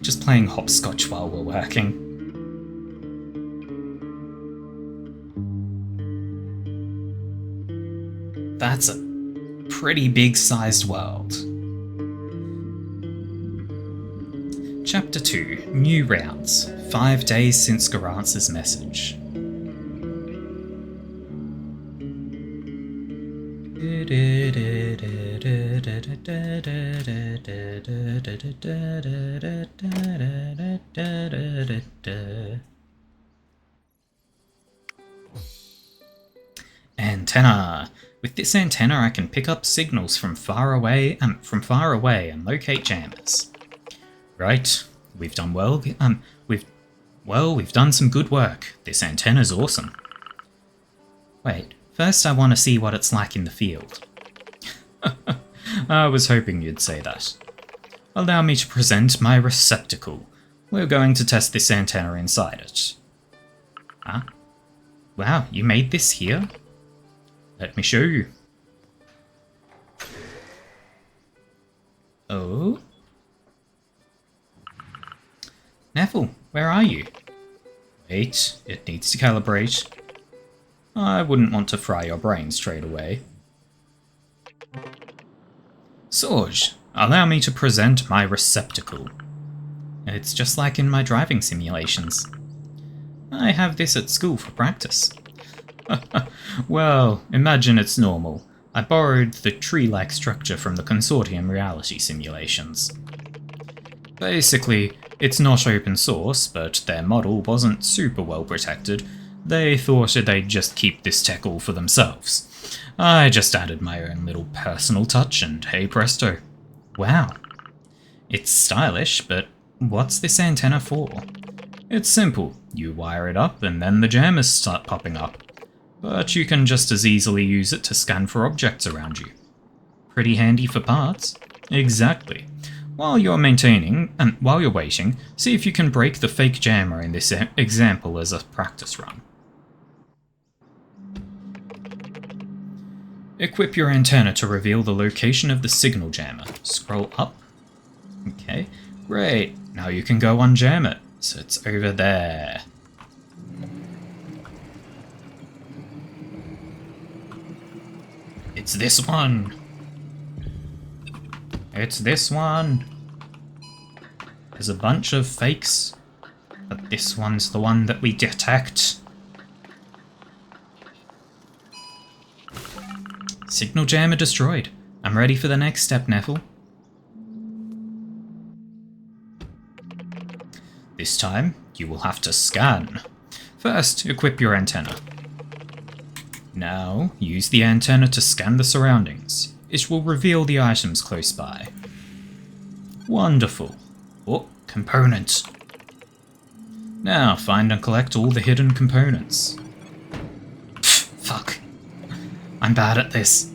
Just playing hopscotch while we're working. That's a pretty big-sized world. Chapter 2. New routes. 5 days since Garantz's message. Antenna. With this antenna, I can pick up signals from far away and locate jammers. Right, we've done well. We've done some good work. This antenna's awesome. Wait, first I want to see what it's like in the field. I was hoping you'd say that. Allow me to present my receptacle. We're going to test this antenna inside it. Ah, wow, you made this here? Let me show you. Oh? Neville, where are you? Wait, it needs to calibrate. I wouldn't want to fry your brain straight away. Sorge, allow me to present my receptacle. It's just like in my driving simulations. I have this at school for practice. Well, imagine it's normal. I borrowed the tree-like structure from the Consortium reality simulations. Basically, it's not open source, but their model wasn't super well protected. They thought they'd just keep this tech all for themselves. I just added my own little personal touch and hey presto. Wow. It's stylish, but what's this antenna for? It's simple. You wire it up and then the jammers start popping up. But you can just as easily use it to scan for objects around you. Pretty handy for parts. Exactly. While you're waiting, see if you can break the fake jammer in this example as a practice run. Equip your antenna to reveal the location of the signal jammer. Scroll up. Okay, great. Now you can go unjam it. So it's over there. It's this one. It's this one. There's a bunch of fakes, but this one's the one that we detect. Signal jammer destroyed. I'm ready for the next step, Neville. This time, you will have to scan. First, equip your antenna. Now, use the antenna to scan the surroundings. It will reveal the items close by. Wonderful. Oh, component. Now, find and collect all the hidden components. Pfft, fuck. I'm bad at this.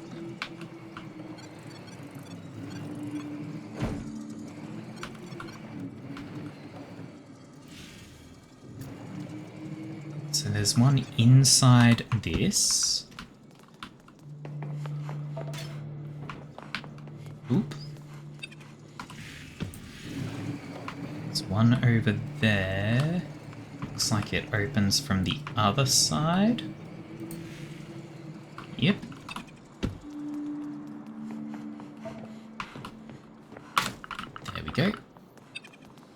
So there's one inside this. Oop. There's one over there. Looks like it opens from the other side. Yep. There we go.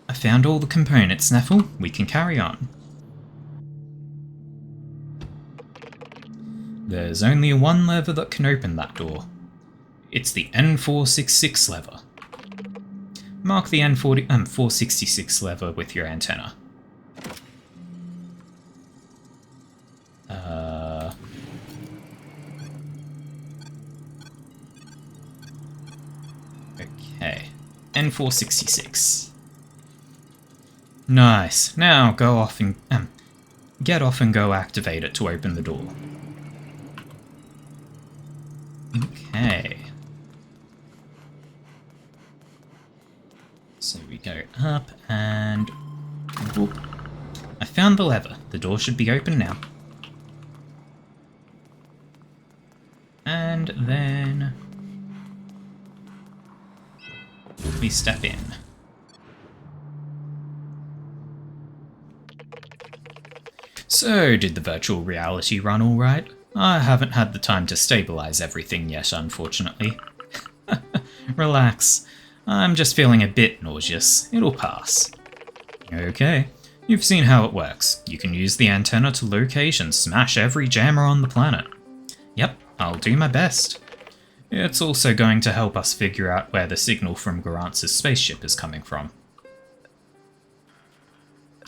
I found all the components, Snaffle. We can carry on. There's only one lever that can open that door. It's the N466 lever. Mark the N466 lever with your antenna. Okay. N466. Nice. Now go off and get off and go activate it to open the door. Okay. So we go up and... whoop. I found the lever. The door should be open now. And then... we step in. So, did the virtual reality run alright? I haven't had the time to stabilize everything yet, unfortunately. Relax. I'm just feeling a bit nauseous. It'll pass. Okay, you've seen how it works. You can use the antenna to locate and smash every jammer on the planet. Yep, I'll do my best. It's also going to help us figure out where the signal from Garant's spaceship is coming from.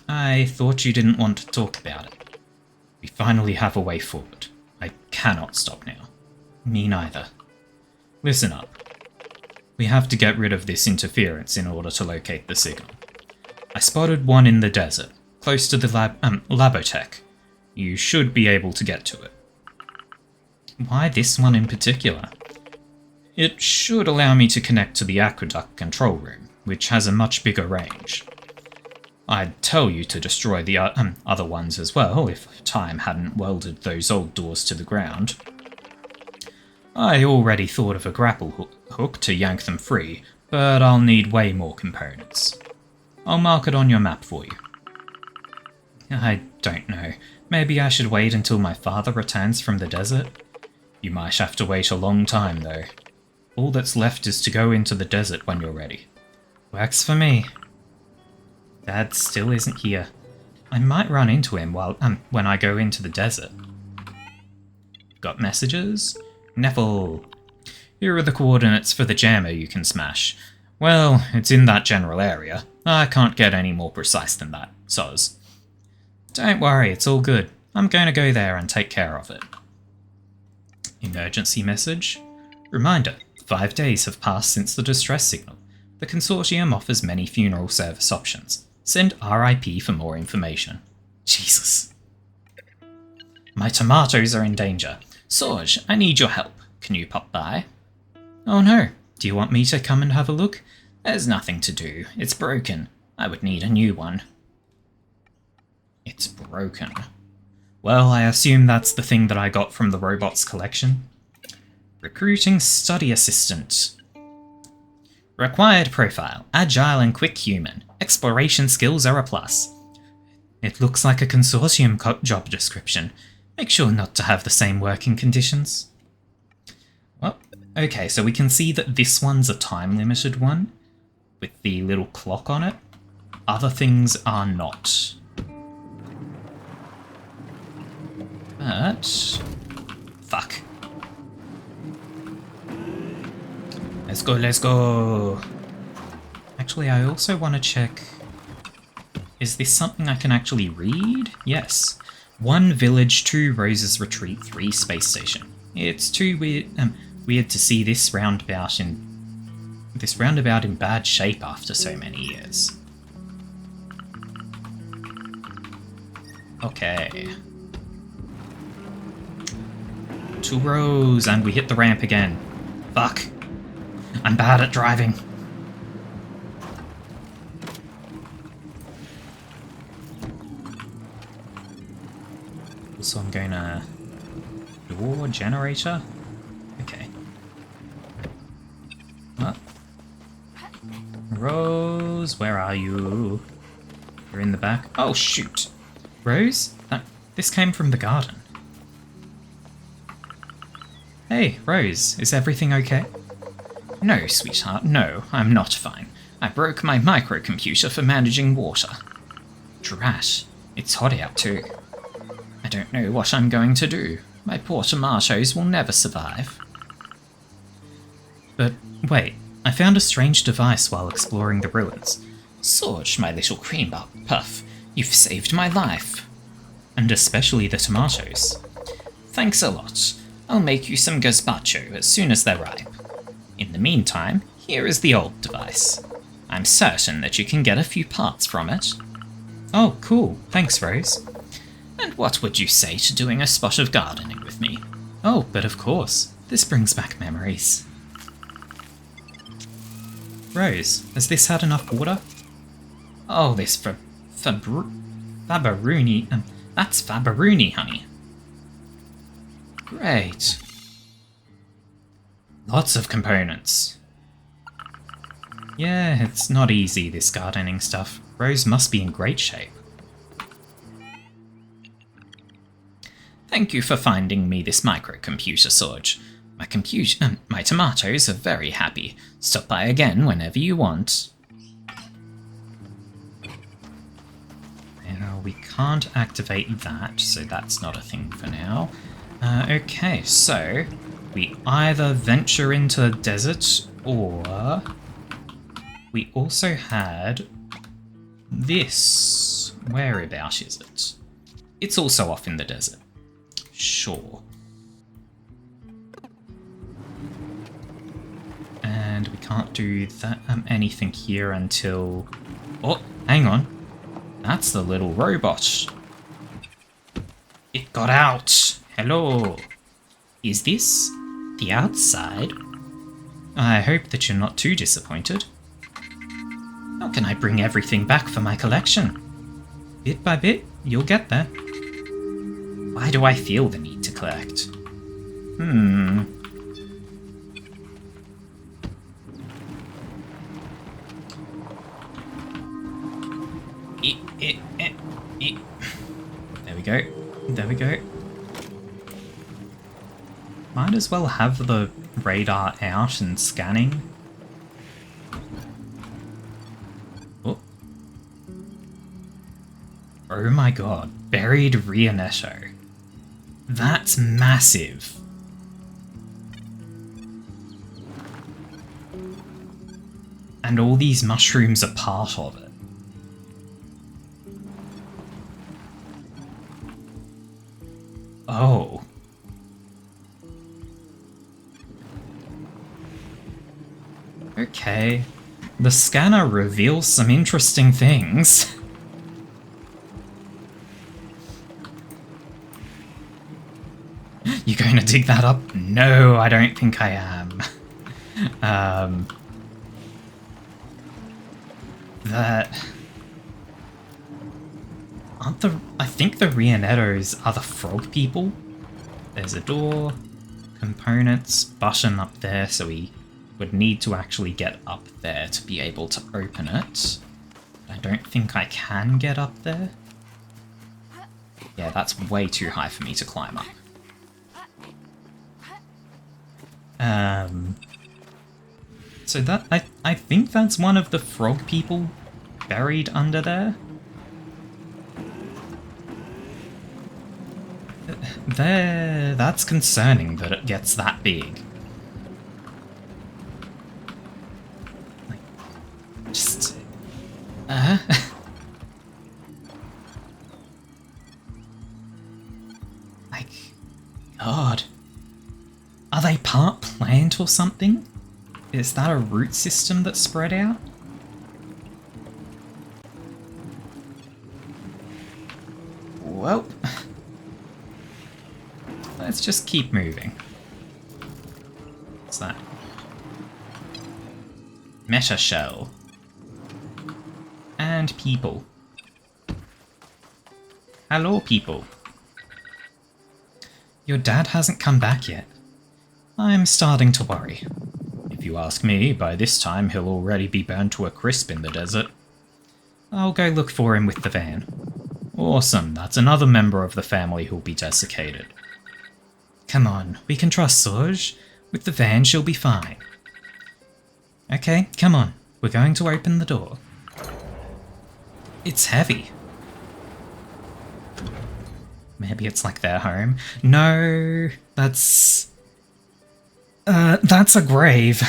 I thought you didn't want to talk about it. We finally have a way forward. I cannot stop now. Me neither. Listen up. We have to get rid of this interference in order to locate the signal. I spotted one in the desert, close to the Labotech. You should be able to get to it. Why this one in particular? It should allow me to connect to the aqueduct control room, which has a much bigger range. I'd tell you to destroy the other ones as well, if time hadn't welded those old doors to the ground. I already thought of a grapple hook to yank them free, but I'll need way more components. I'll mark it on your map for you. I don't know. Maybe I should wait until my father returns from the desert? You might have to wait a long time, though. All that's left is to go into the desert when you're ready. Works for me. Dad still isn't here. I might run into him when I go into the desert. Got messages? Neville. Here are the coordinates for the jammer you can smash. Well, it's in that general area. I can't get any more precise than that, soz. Don't worry, it's all good. I'm going to go there and take care of it. Emergency message. Reminder, 5 days have passed since the distress signal. The consortium offers many funeral service options. Send RIP for more information. Jesus. My tomatoes are in danger. Sorge, I need your help. Can you pop by? Oh no. Do you want me to come and have a look? There's nothing to do. It's broken. I would need a new one. It's broken. Well, I assume that's the thing that I got from the robots collection. Recruiting study assistant. Required profile. Agile and quick human. Exploration skills are a plus. It looks like a consortium job description. Make sure not to have the same working conditions. Well, Okay, so we can see that this one's a time-limited one, with the little clock on it. Other things are not. But... fuck. Let's go, let's go! Actually, I also want to check... is this something I can actually read? Yes. 1 village, 2 Rose's Retreat, 3 space station. It's too weird to see this roundabout in bad shape after so many years. Okay. 2 rows, and we hit the ramp again. Fuck. I'm bad at driving. So I'm going to... door generator? Okay. What? Rose, where are you? You're in the back. Oh, shoot. Rose? This came from the garden. Hey, Rose, is everything okay? No, sweetheart, no, I'm not fine. I broke my microcomputer for managing water. Drat, it's hot out too. I don't know what I'm going to do. My poor tomatoes will never survive. But wait, I found a strange device while exploring the ruins. Sorge, my little cream puff, you've saved my life. And especially the tomatoes. Thanks a lot. I'll make you some gazpacho as soon as they're ripe. In the meantime, here is the old device. I'm certain that you can get a few parts from it. Oh, cool. Thanks, Rose. And what would you say to doing a spot of gardening with me? Oh, but of course. This brings back memories. Rose, has this had enough water? Oh, this Fabaruni. That's Fabaruni, honey. Great. Lots of components. Yeah, it's not easy, this gardening stuff. Rose must be in great shape. Thank you for finding me this microcomputer, Sorge. My tomatoes are very happy. Stop by again whenever you want. Now, we can't activate that, so that's not a thing for now. Okay, so we either venture into the desert, or we also had this. Whereabout is it? It's also off in the desert. Sure. And we can't do that anything here until... oh, hang on. That's the little robot. It got out. Hello. Is this the outside? I hope that you're not too disappointed. How can I bring everything back for my collection? Bit by bit, you'll get there. Why do I feel the need to collect? There we go. There we go. Might as well have the radar out and scanning. Oh my god, buried Rionetto. That's massive. And all these mushrooms are part of it. Oh. Okay. The scanner reveals some interesting things. You going to dig that up? No, I don't think I am. I think the Rionettos are the frog people. There's a door, components, button up there, so we would need to actually get up there to be able to open it. I don't think I can get up there. Yeah, that's way too high for me to climb up. So that I think that's one of the frog people buried under there. That's concerning that it gets that big. Like, just like, God. Are they part plant or something? Is that a root system that's spread out? Well, let's just keep moving. What's that? Meta shell. And people. Hello, people. Your dad hasn't come back yet. I'm starting to worry. If you ask me, by this time he'll already be burned to a crisp in the desert. I'll go look for him with the van. Awesome, that's another member of the family who'll be desiccated. Come on, we can trust Sorge. With the van, she'll be fine. Okay, come on. We're going to open the door. It's heavy. Maybe it's like their home. No, that's a grave.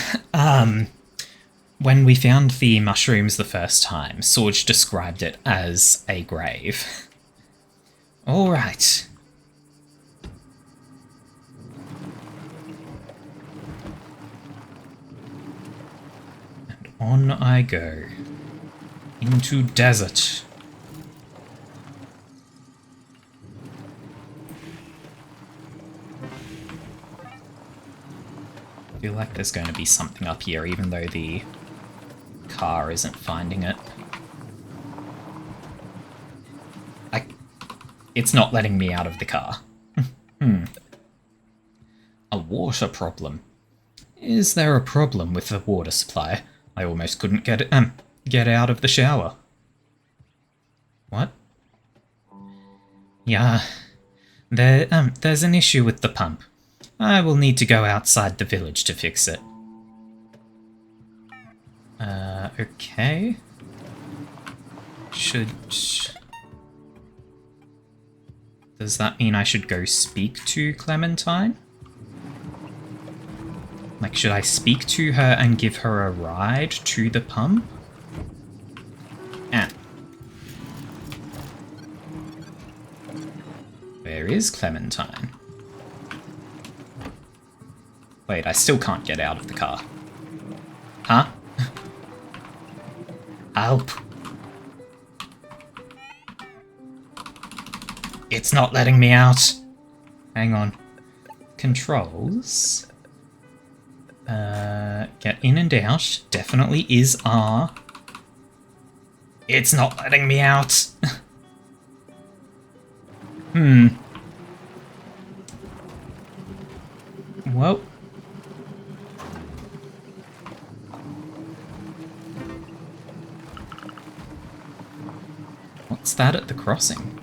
When we found the mushrooms the first time, Sorge described it as a grave. Alright. And on I go. Into desert. I feel like there's going to be something up here, even though the car isn't finding it. It's not letting me out of the car. A water problem. Is there a problem with the water supply? I almost couldn't get out of the shower. What? Yeah. There's an issue with the pump. I will need to go outside the village to fix it. Okay. Does that mean I should go speak to Clementine? Like, should I speak to her and give her a ride to the pump? Where is Clementine? Wait, I still can't get out of the car. Huh? Help. It's not letting me out. Hang on. Controls. Get in and out. Definitely is R. It's not letting me out. Well. What's that at the crossing?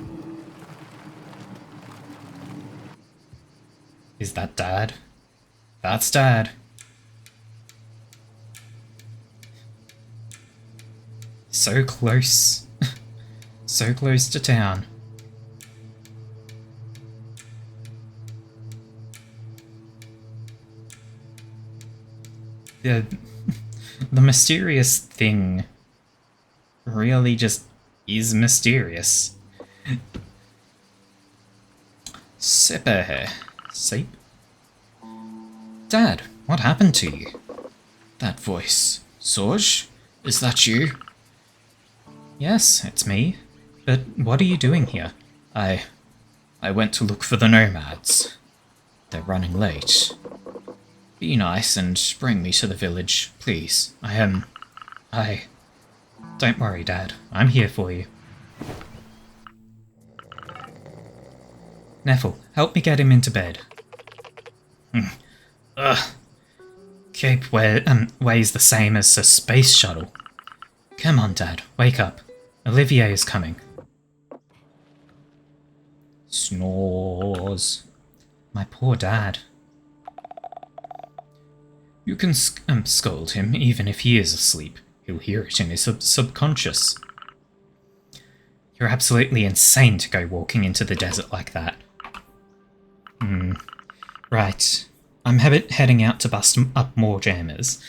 Is that Dad? That's Dad. So close. So close to town. The mysterious thing really just is mysterious. Sepe. Seep? Dad, what happened to you? That voice. Sorge? Is that you? Yes, it's me. But what are you doing here? I went to look for the nomads. They're running late. Be nice and bring me to the village, please. Don't worry, Dad. I'm here for you. Neville, help me get him into bed. Cape weighs the same as a space shuttle. Come on, Dad. Wake up. Olivier is coming. Snores. My poor Dad. You can scold him even if he is asleep. He'll hear it in his subconscious. You're absolutely insane to go walking into the desert like that. Right. I'm heading out to bust up more jammers.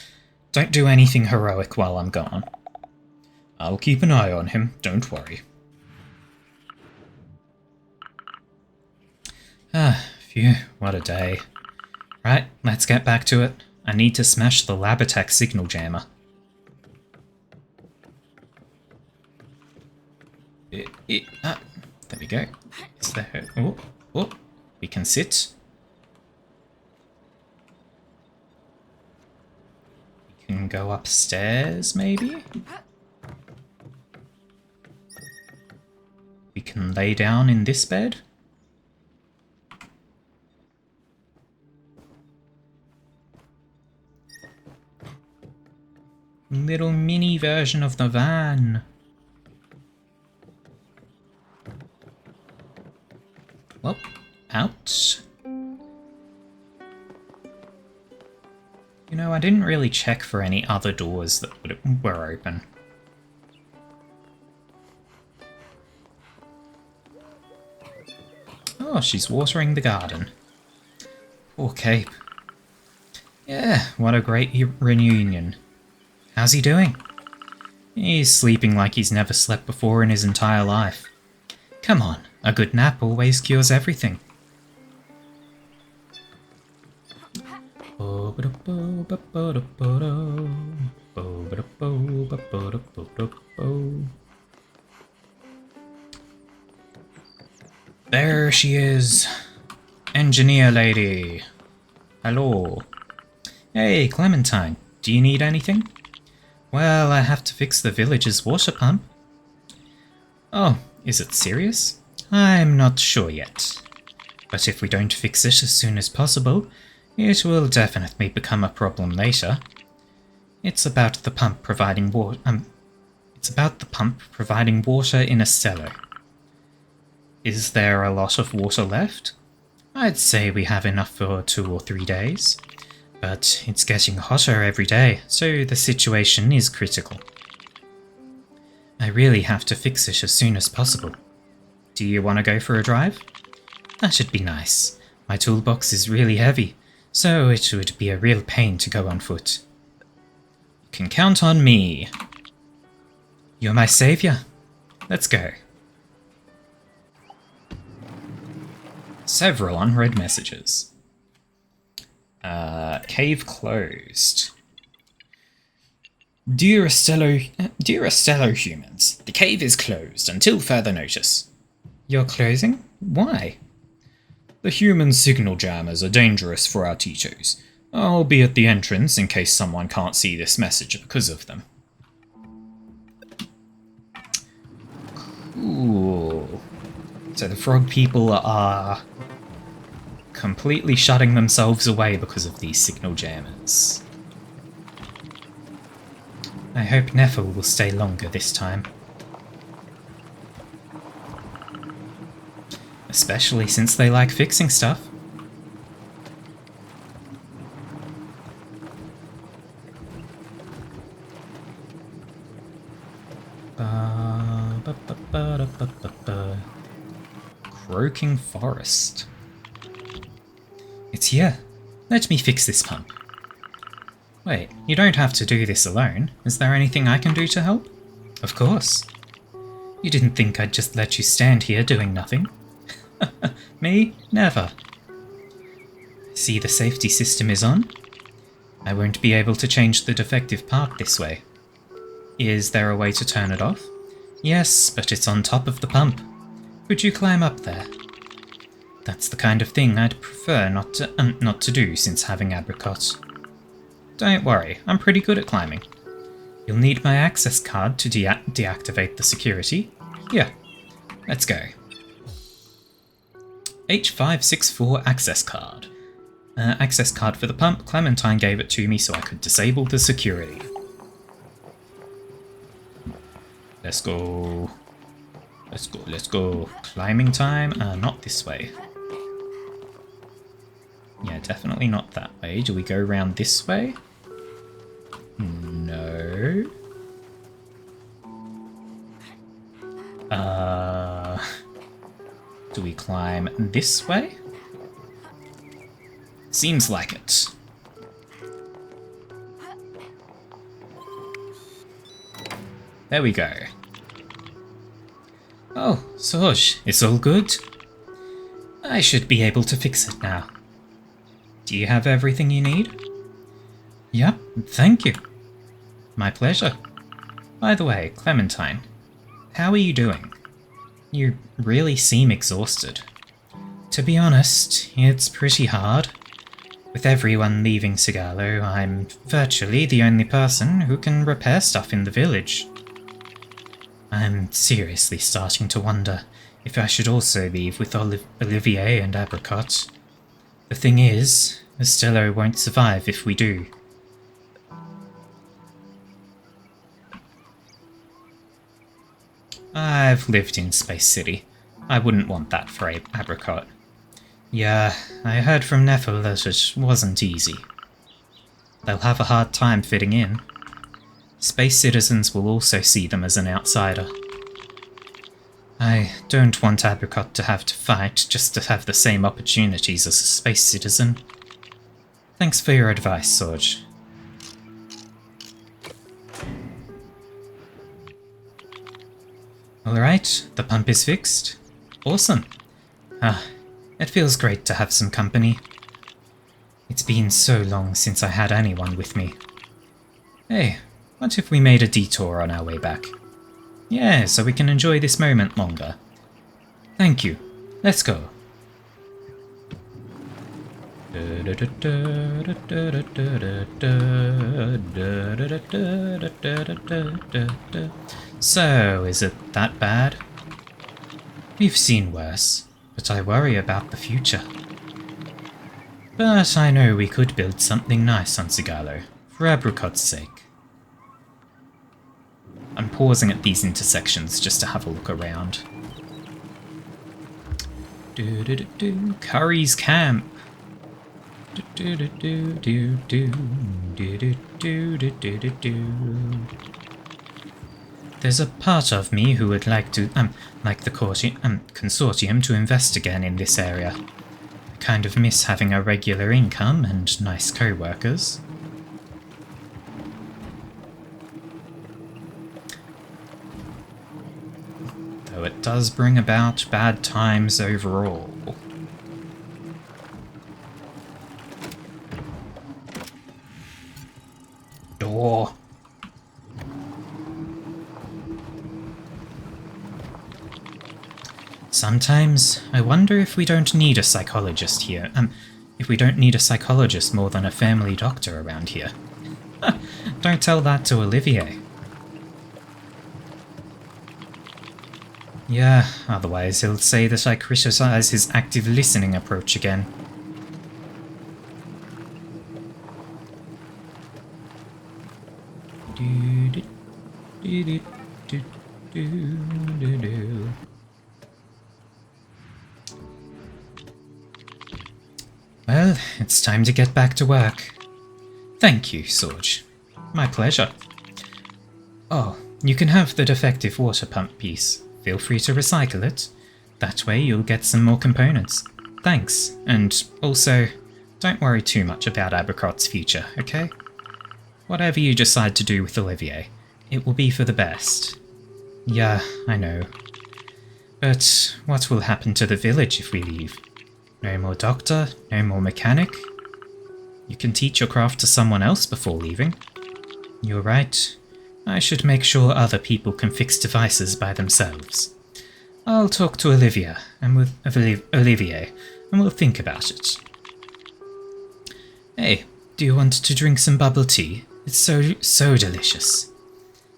Don't do anything heroic while I'm gone. I'll keep an eye on him, don't worry. Phew, what a day. Right, let's get back to it. I need to smash the lab attack signal jammer. There we go. Is there... Oh, we can sit. We can go upstairs, maybe? We can lay down in this bed. Little mini version of the van. Well, out. You know, I didn't really check for any other doors that were open. Oh, she's watering the garden. Poor Cape. Yeah, what a great reunion. How's he doing? He's sleeping like he's never slept before in his entire life. Come on, a good nap always cures everything. There she is. Engineer lady. Hello. Hey, Clementine. Do you need anything? Well, I have to fix the village's water pump. Oh, is it serious? I'm not sure yet. But if we don't fix it as soon as possible, it will definitely become a problem later. It's about the pump providing water. It's about the pump providing water in a cellar. Is there a lot of water left? I'd say we have enough for 2 or 3 days. But it's getting hotter every day, so the situation is critical. I really have to fix it as soon as possible. Do you want to go for a drive? That should be nice. My toolbox is really heavy, so it would be a real pain to go on foot. You can count on me. You're my savior. Let's go. Several unread messages. Cave closed. Dear Estello humans, the cave is closed until further notice. You're closing? Why? The human signal jammers are dangerous for our Titos. I'll be at the entrance in case someone can't see this message because of them. Cool. So the frog people are completely shutting themselves away because of these signal jammers. I hope Neffel will stay longer this time. Especially since they like fixing stuff. Croaking Forest. It's here. Let me fix this pump. Wait, you don't have to do this alone. Is there anything I can do to help? Of course. You didn't think I'd just let you stand here doing nothing? Me? Never. See, the safety system is on? I won't be able to change the defective part this way. Is there a way to turn it off? Yes, but it's on top of the pump. Could you climb up there? That's the kind of thing I'd prefer not to do since having Apricot. Don't worry, I'm pretty good at climbing. You'll need my access card to deactivate the security. Here, let's go. H564 access card. Access card for the pump. Clementine gave it to me so I could disable the security. Let's go. Let's go, let's go. Climbing time. Not this way. Yeah, definitely not that way. Do we go around this way? No. Do we climb this way? Seems like it. There we go. Oh, Sorge, it's all good? I should be able to fix it now. Do you have everything you need? Yep, thank you. My pleasure. By the way, Clementine, how are you doing? You really seem exhausted. To be honest, it's pretty hard. With everyone leaving Sigalo, I'm virtually the only person who can repair stuff in the village. I'm seriously starting to wonder if I should also leave with Olivier and Apricot. The thing is, Estello won't survive if we do. I've lived in Space City. I wouldn't want that for Apricot. Yeah, I heard from Neffel that it wasn't easy. They'll have a hard time fitting in. Space citizens will also see them as an outsider. I don't want Apricot to have to fight just to have the same opportunities as a space citizen. Thanks for your advice, Sorge. Alright, the pump is fixed. Awesome. It feels great to have some company. It's been so long since I had anyone with me. Hey, what if we made a detour on our way back? Yeah, so we can enjoy this moment longer. Thank you. Let's go. So, is it that bad? We've seen worse, but I worry about the future. But I know we could build something nice on Sigalo, for Apricot's sake. I'm pausing at these intersections just to have a look around. Curry's camp. There's a part of me who would like to, like the consortium to invest again in this area. I kind of miss having a regular income and nice co-workers. Though it does bring about bad times overall. Door. Sometimes I wonder if we don't need a psychologist here. If we don't need a psychologist more than a family doctor around here. Don't tell that to Olivier. Yeah, otherwise he'll say that I criticize his active listening approach again. Well, it's time to get back to work. Thank you, Sorge. My pleasure. Oh, you can have the defective water pump piece. Feel free to recycle it. That way you'll get some more components. Thanks, and also, don't worry too much about Apricot's future, okay? Whatever you decide to do with Olivier, it will be for the best. Yeah, I know. But what will happen to the village if we leave? No more doctor, no more mechanic? You can teach your craft to someone else before leaving. You're right. I should make sure other people can fix devices by themselves. I'll talk to Olivier, and we'll think about it. Hey, do you want to drink some bubble tea? It's so delicious.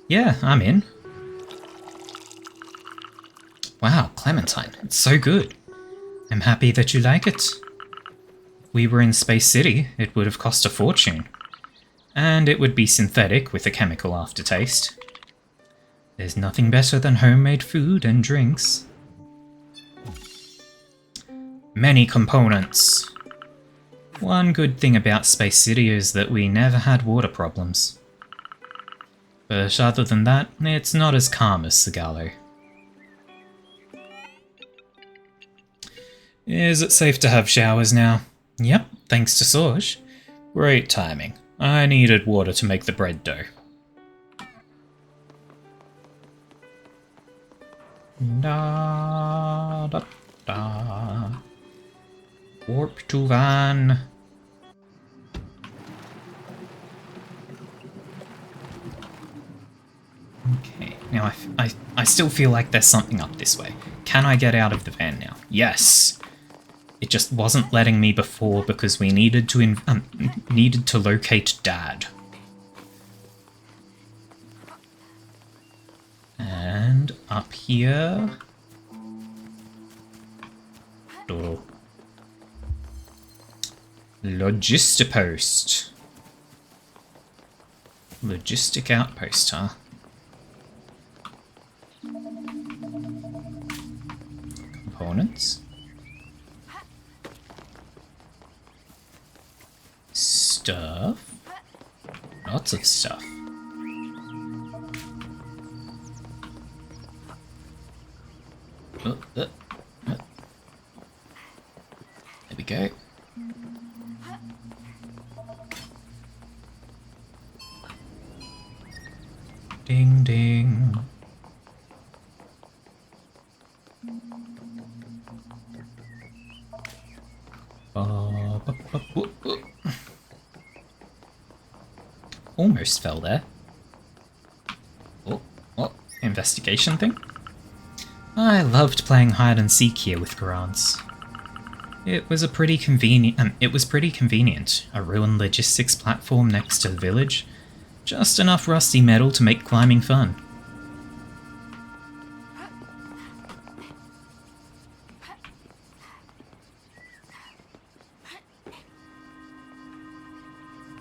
Yeah, I'm in. Wow, Clementine, it's so good. I'm happy that you like it. If we were in Space City, it would have cost a fortune. And it would be synthetic with a chemical aftertaste. There's nothing better than homemade food and drinks. Many components. One good thing about Space City is that we never had water problems. But other than that, it's not as calm as Sagalo. Is it safe to have showers now? Yep, thanks to Sorge. Great timing. I needed water to make the bread dough. Da da da. Warp to van. Okay, now I still feel like there's something up this way. Can I get out of the van now? Yes! It just wasn't letting me before because we needed to locate Dad. And up here... Oh. Logistipost. Logistic outpost, huh? Components. Stuff. Lots of stuff. There we go. Ding ding. Almost fell there. Oh, investigation thing? I loved playing hide and seek here with Garance. It was pretty convenient. A ruined logistics platform next to the village. Just enough rusty metal to make climbing fun.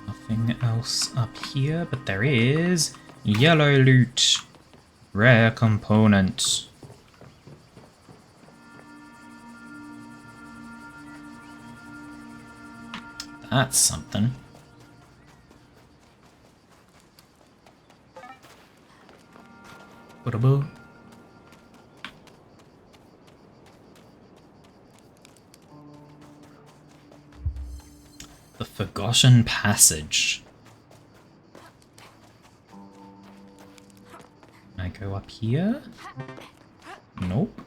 Nothing else up here, but there is yellow loot. Rare component. That's something. What. The Forgotten Passage. Can I go up here? Nope.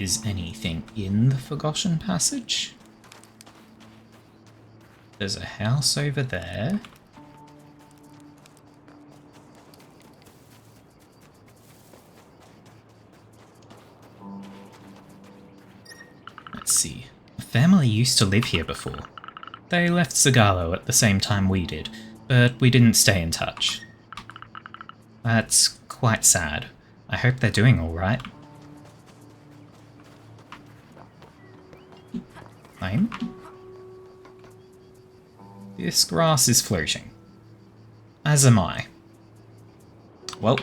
Is anything in the Forgotten Passage? There's a house over there. Let's see. A family used to live here before. They left Sagalo at the same time we did, but we didn't stay in touch. That's quite sad. I hope they're doing alright. Flame? This grass is floating. As am I. Well...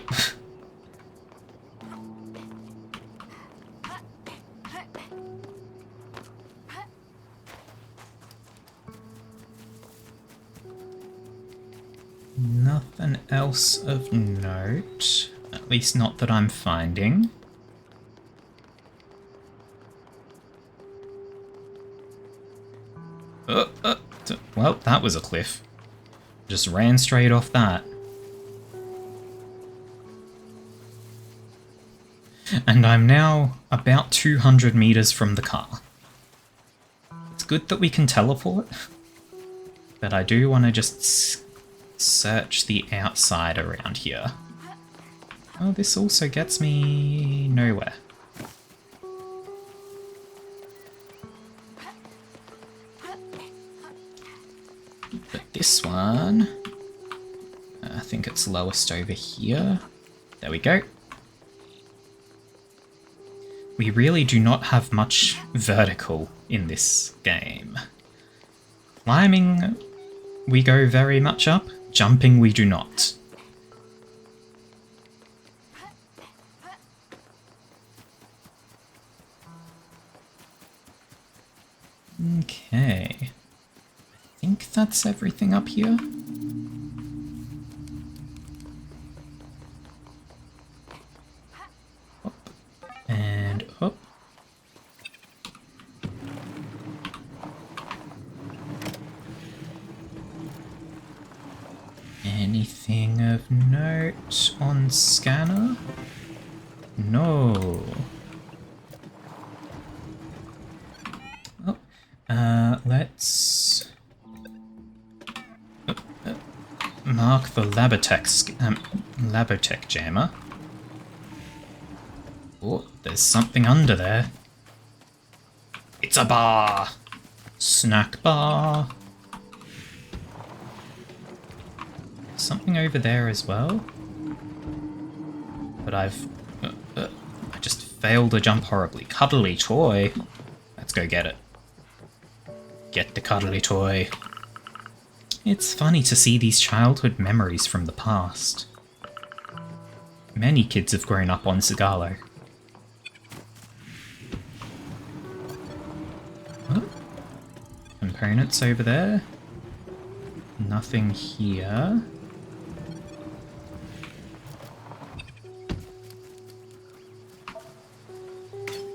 Nothing else of note. At least not that I'm finding. Well, that was a cliff. Just ran straight off that. And I'm now about 200 meters from the car. It's good that we can teleport, but I do want to just search the outside around here. Oh, this also gets me nowhere. But this one, I think it's lowest over here. There we go. We really do not have much vertical in this game. Climbing, we go very much up. Jumping, we do not. Okay. I think that's everything up here. Up and up. Anything of note on scanner? No. Oh, let's mark the Labotech jammer. Oh, there's something under there. It's a bar! Snack bar! Something over there as well. But I just failed to jump horribly. Cuddly toy. Let's go get it. Get the cuddly toy. It's funny to see these childhood memories from the past. Many kids have grown up on Sigalo. Oh. Components over there. Nothing here.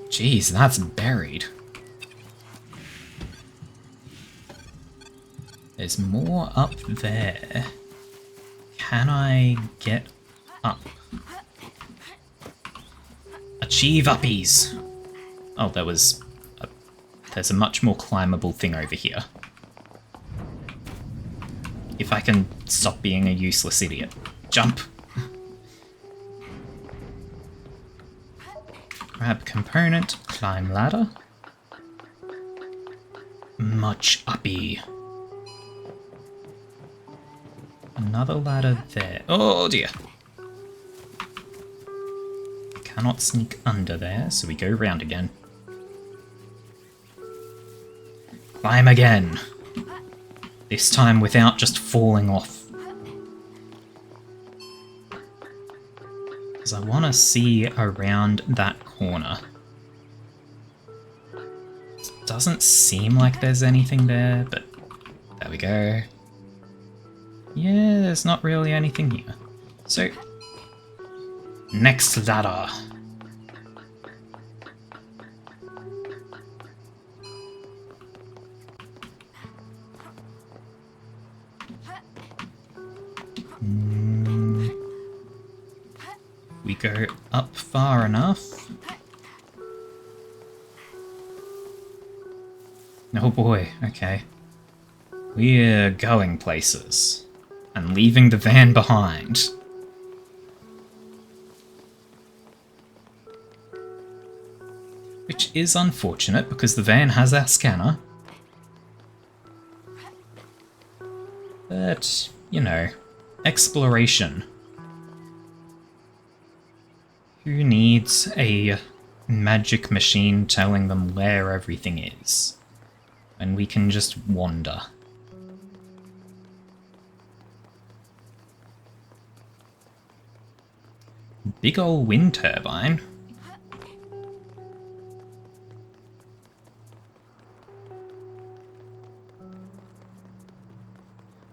Jeez, that's buried. There's more up there. Can I get up? Achieve uppies! Oh, there's a much more climbable thing over here. If I can stop being a useless idiot. Jump! Grab component, climb ladder. Much uppy. Another ladder there. Oh dear! Cannot sneak under there, so we go round again. Climb again! This time without just falling off. Because I want to see around that corner. It doesn't seem like there's anything there, but there we go. Yeah, there's not really anything here. So, next ladder. We go up far enough. Oh boy, okay. We're going places. And leaving the van behind. Which is unfortunate, because the van has our scanner. But, you know, exploration. Who needs a magic machine telling them where everything is? When we can just wander. Big ol' wind turbine.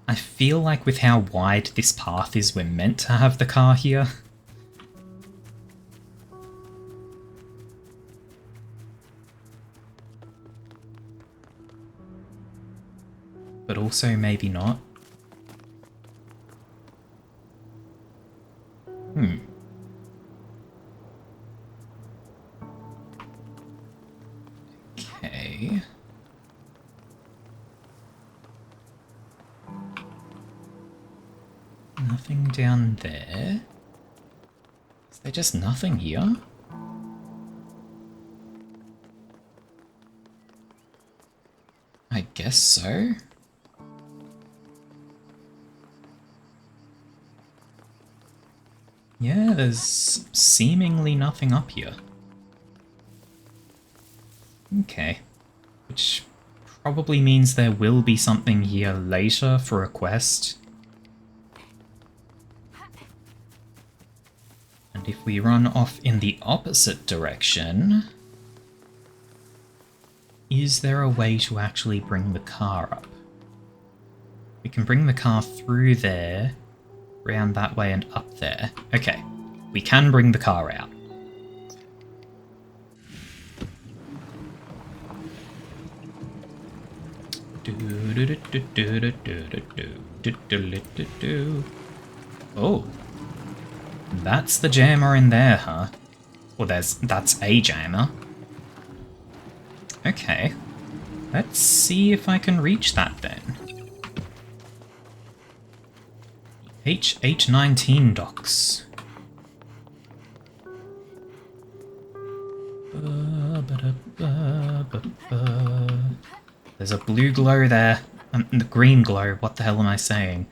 I feel like with how wide this path is, we're meant to have the car here. But also maybe not. Okay. Nothing down there. Is there just nothing here? I guess so. Yeah, there's seemingly nothing up here. Okay. Which probably means there will be something here later for a quest. And if we run off in the opposite direction... is there a way to actually bring the car up? We can bring the car through there, round that way and up there. Okay, we can bring the car out. Oh, that's the jammer in there, huh? Well, that's a jammer. Okay, let's see if I can reach that then. H819 docks. There's a blue glow there. The green glow, what the hell am I saying?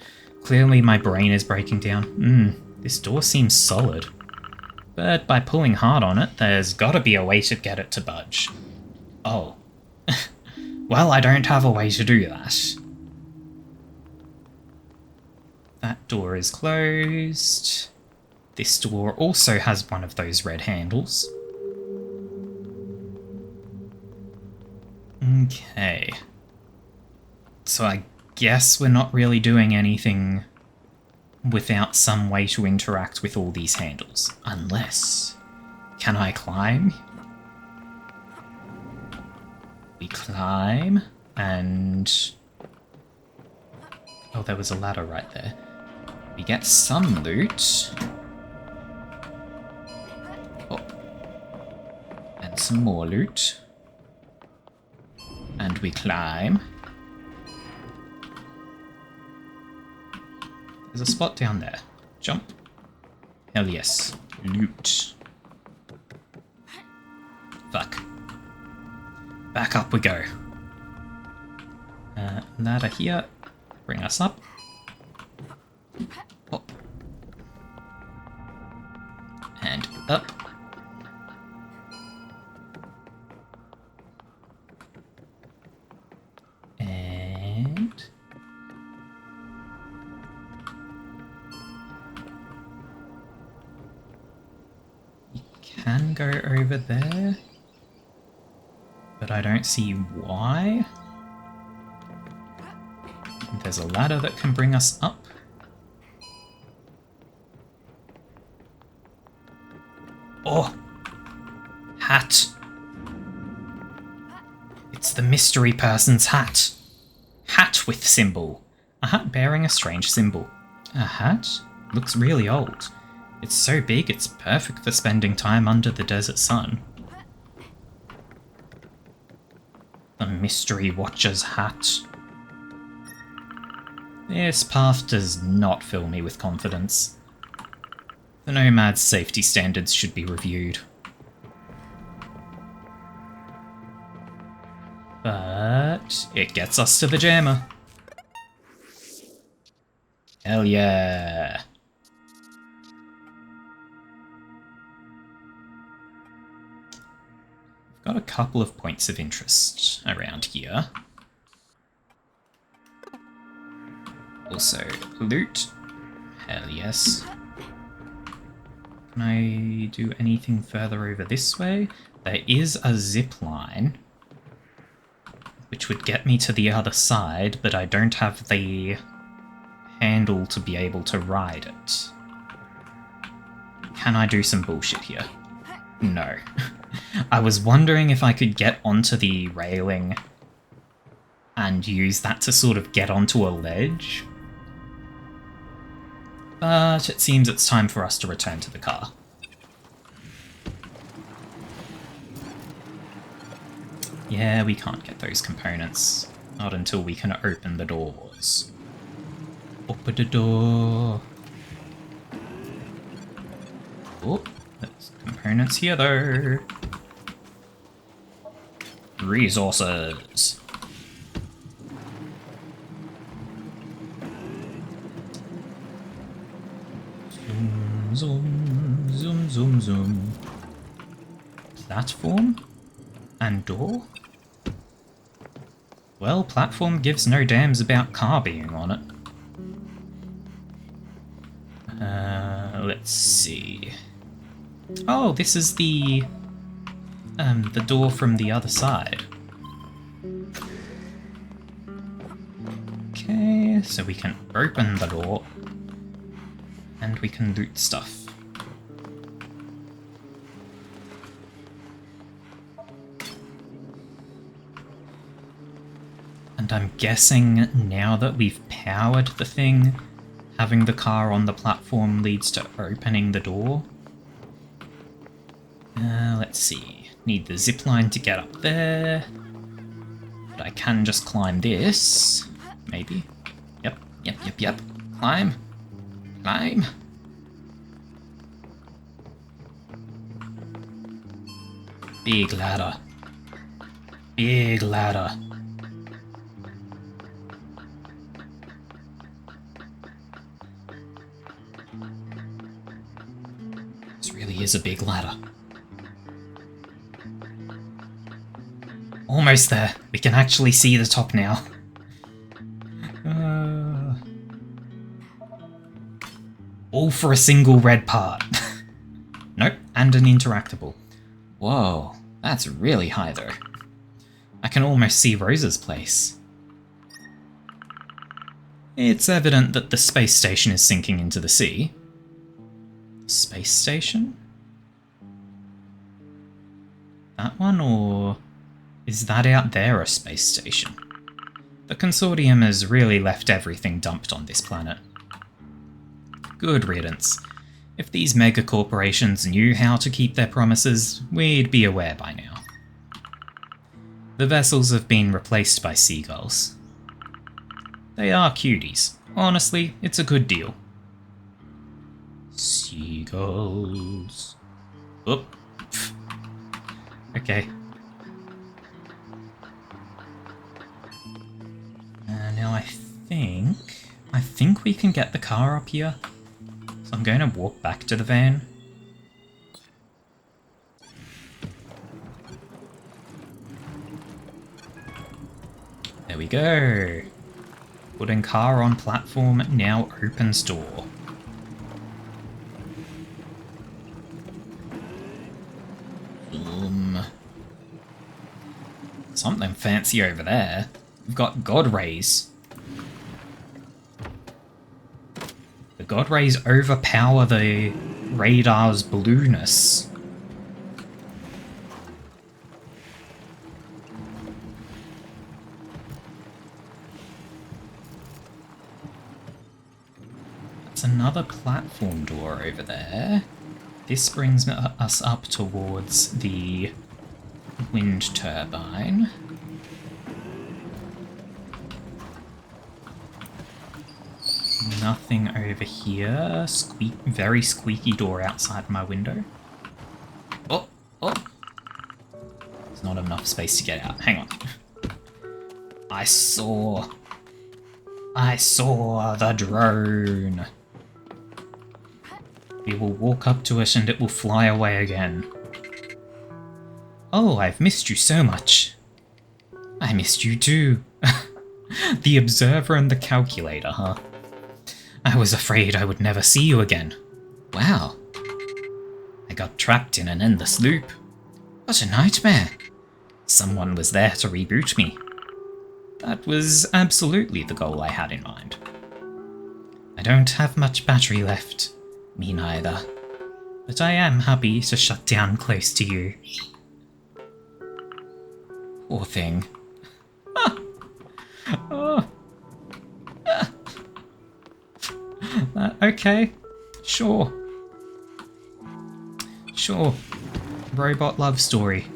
Clearly my brain is breaking down. This door seems solid. But by pulling hard on it, there's gotta be a way to get it to budge. Oh. Well, I don't have a way to do that. That door is closed. This door also has one of those red handles. Okay. So I guess we're not really doing anything without some way to interact with all these handles. Unless... Can I climb? We climb, and... Oh, there was a ladder right there. We get some loot. Oh. And some more loot. And we climb. There's a spot down there. Jump. Hell yes. Loot. Fuck. Back up we go. Ladder here. Bring us up. Up. And up. And... You can go over there, but I don't see why. There's a ladder that can bring us up. Oh! Hat! It's the mystery person's hat! Hat with symbol. A hat bearing a strange symbol. A hat? Looks really old. It's so big it's perfect for spending time under the desert sun. The mystery watcher's hat. This path does not fill me with confidence. The Nomad's safety standards should be reviewed. But it gets us to the jammer. Hell yeah. We've got a couple of points of interest around here. Also, loot. Hell yes. Can I do anything further over this way? There is a zip line, which would get me to the other side, but I don't have the handle to be able to ride it. Can I do some bullshit here? No. I was wondering if I could get onto the railing and use that to sort of get onto a ledge. But it seems it's time for us to return to the car. Yeah, we can't get those components. Not until we can open the doors. Open the door. Oh, there's components here though. Resources. Zoom, zoom, zoom, zoom. Platform and door? Well, platform gives no damns about car being on it. Let's see. Oh, this is the door from the other side. here so we can open the door and we can loot stuff. And I'm guessing now that we've powered the thing, having the car on the platform leads to opening the door. Let's see. Need the zip line to get up there. But I can just climb this. Maybe. Yep. Climb. Climb. Big ladder. Big ladder. This really is a big ladder. Almost there. We can actually see the top now. All for a single red part. Nope, and an interactable. Whoa, that's really high though. I can almost see Rosa's place. It's evident that the space station is sinking into the sea. Space station? That one, or is that out there a space station? The consortium has really left everything dumped on this planet. Good riddance. If these mega corporations knew how to keep their promises, we'd be aware by now. The vessels have been replaced by seagulls. They are cuties. Honestly, it's a good deal. Seagulls. Oop. Okay. Now I think we can get the car up here. So I'm going to walk back to the van. There we go. Putting car on platform, now opens door. Something fancy over there. We've got God Rays. The God Rays overpower the radar's blueness. That's another platform door over there. This brings us up towards the wind turbine. Nothing over here. Very squeaky door outside my window. Oh! There's not enough space to get out. Hang on. I saw the drone. We will walk up to it and it will fly away again. Oh, I've missed you so much. I missed you too. The observer and the calculator, huh? I was afraid I would never see you again. Wow. I got trapped in an endless loop. What a nightmare. Someone was there to reboot me. That was absolutely the goal I had in mind. I don't have much battery left. Me neither. But I am happy to shut down close to you. Poor thing. Oh. Okay. Sure. Robot love story.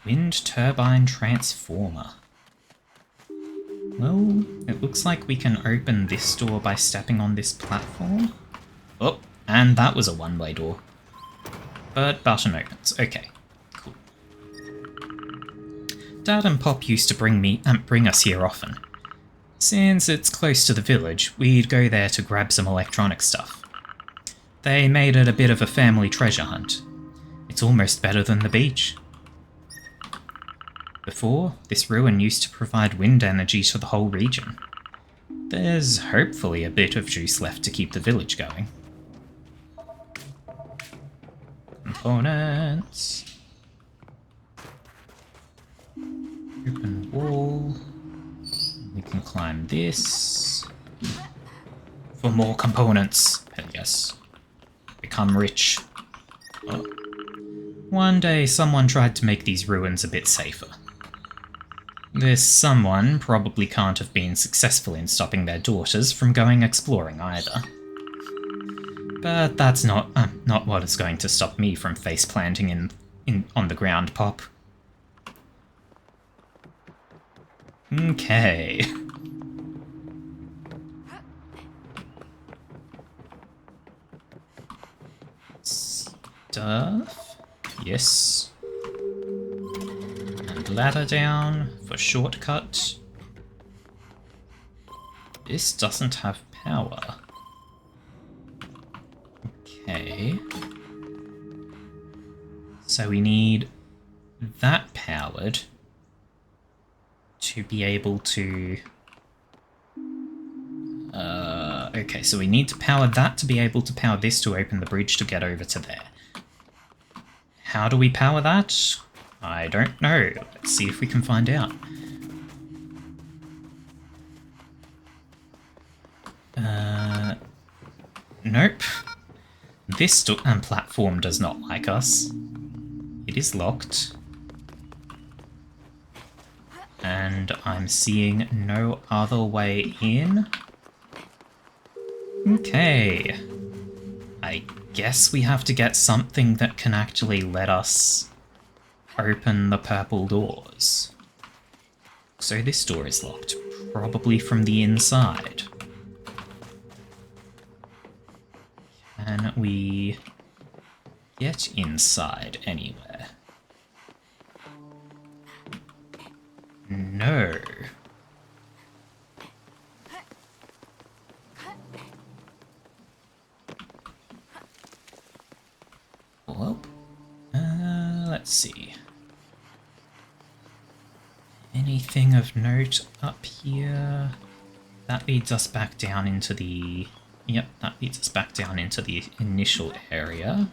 Wind turbine transformer. Well, it looks like we can open this door by stepping on this platform. Oh, and that was a one-way door. But button opens. Okay, cool. Dad and Pop used to bring us here often. Since it's close to the village, we'd go there to grab some electronic stuff. They made it a bit of a family treasure hunt. It's almost better than the beach. Before, this ruin used to provide wind energy to the whole region. There's hopefully a bit of juice left to keep the village going. components. Open wall. We can climb this. For more components. Hell yes. Become rich. Oh. One day someone tried to make these ruins a bit safer. This someone probably can't have been successful in stopping their daughters from going exploring either. But that's not what is going to stop me from face planting on the ground, Pop. Okay. Stuff. Yes. And ladder down for shortcut. This doesn't have power. Okay. So we need that powered to be able to... okay, so we need to power that to be able to power this to open the bridge to get over to there. How do we power that? I don't know. Let's see if we can find out. Nope. This platform does not like us. It is locked. And I'm seeing no other way in. Okay. I guess we have to get something that can actually let us open the purple doors. So this door is locked, probably from the inside. Can we get inside anywhere? No. Well, let's see. Anything of note up here? That leads us back down into the... Yep, that leads us back down into the initial area.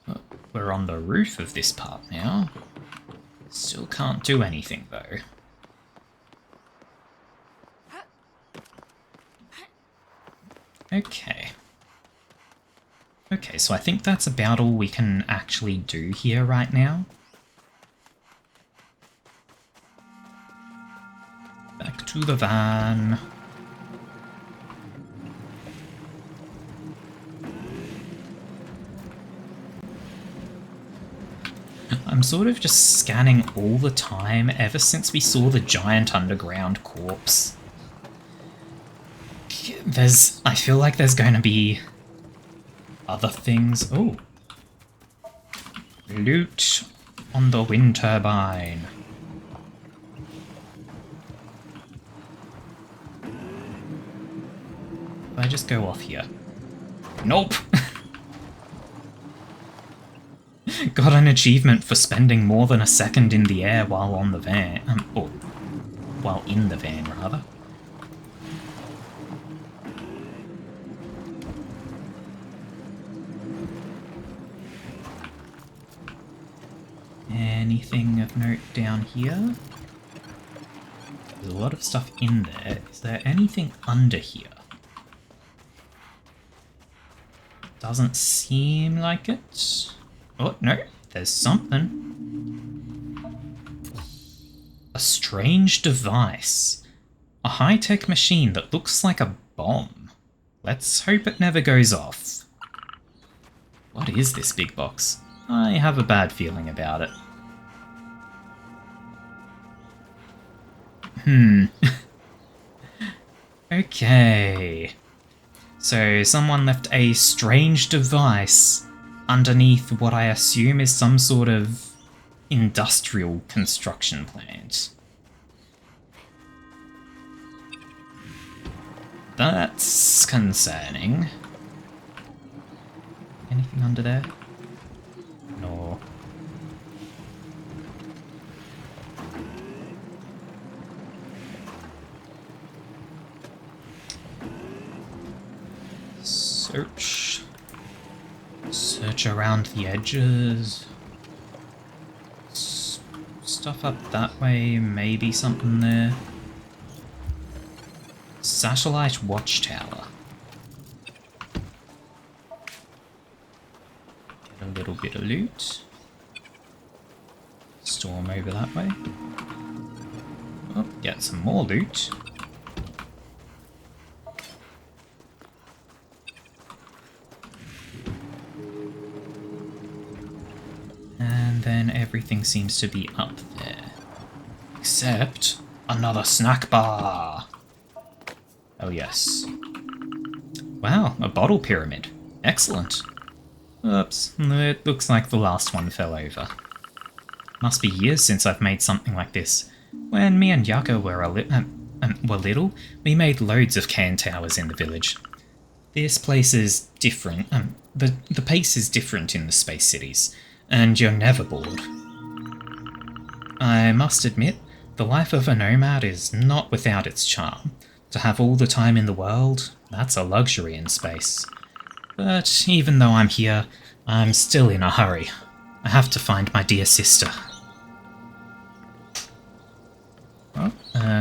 Oh, we're on the roof of this part now. Still can't do anything, though. Okay. Okay, so I think that's about all we can actually do here right now. Back to the van. I'm sort of just scanning all the time ever since we saw the giant underground corpse. I feel like there's going to be other things. Oh. Loot on the wind turbine. If I just go off here. Nope! Got an achievement for spending more than a second in the air while on the van. Or, while in the van, rather. Anything of note down here? There's a lot of stuff in there. Is there anything under here? Doesn't seem like it. Oh, no, there's something. A strange device. A high-tech machine that looks like a bomb. Let's hope it never goes off. What is this big box? I have a bad feeling about it. Okay. So someone left a strange device underneath what I assume is some sort of industrial construction plant. That's concerning. Anything under there? No. Search. search around the edges. Stuff up that way, maybe something there. Satellite watchtower. Get a little bit of loot. Storm over that way. Oh, get some more loot. And then everything seems to be up there. Except another snack bar. Oh yes. Wow, a bottle pyramid. Excellent. Oops, it looks like the last one fell over. Must be years since I've made something like this. When me and Yaka were little, we made loads of can towers in the village. This place is different. The pace is different in the space cities, and you're never bored. I must admit, the life of a nomad is not without its charm. To have all the time in the world, that's a luxury in space. But even though I'm here, I'm still in a hurry. I have to find my dear sister. Oh,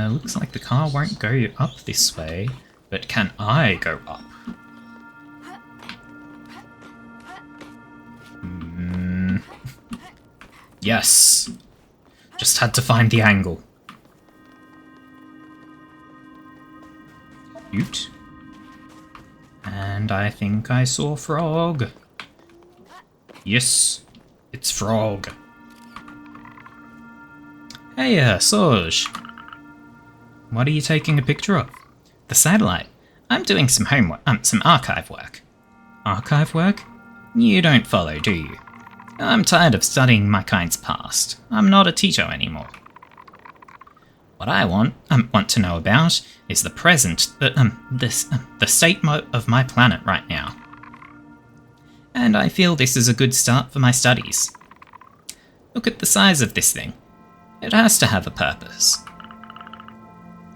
looks like the car won't go up this way, but can I go up? Yes! Just had to find the angle. Cute. And I think I saw Frog. Yes, it's Frog. Hey, Soj. What are you taking a picture of? The satellite. I'm doing some homework, some archive work. Archive work? You don't follow, do you? I'm tired of studying my kind's past. I'm not a teacher anymore. What I want to know about is the present, the state of my planet right now. And I feel this is a good start for my studies. Look at the size of this thing. It has to have a purpose.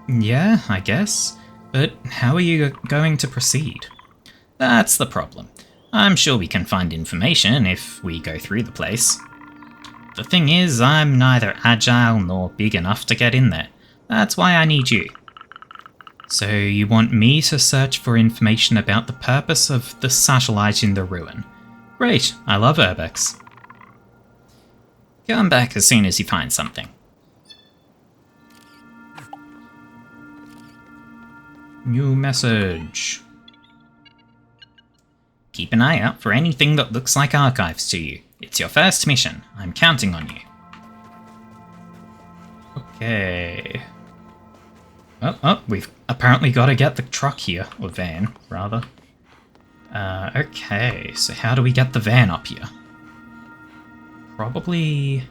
Yeah, I guess. But how are you going to proceed? That's the problem. I'm sure we can find information if we go through the place. The thing is, I'm neither agile nor big enough to get in there. That's why I need you. So you want me to search for information about the purpose of the satellite in the ruin? Great, I love Urbex. Come back as soon as you find something. New message. Keep an eye out for anything that looks like archives to you. It's your first mission. I'm counting on you. Okay. Oh, we've apparently got to get the truck here, or van, rather. Okay, so how do we get the van up here? Probably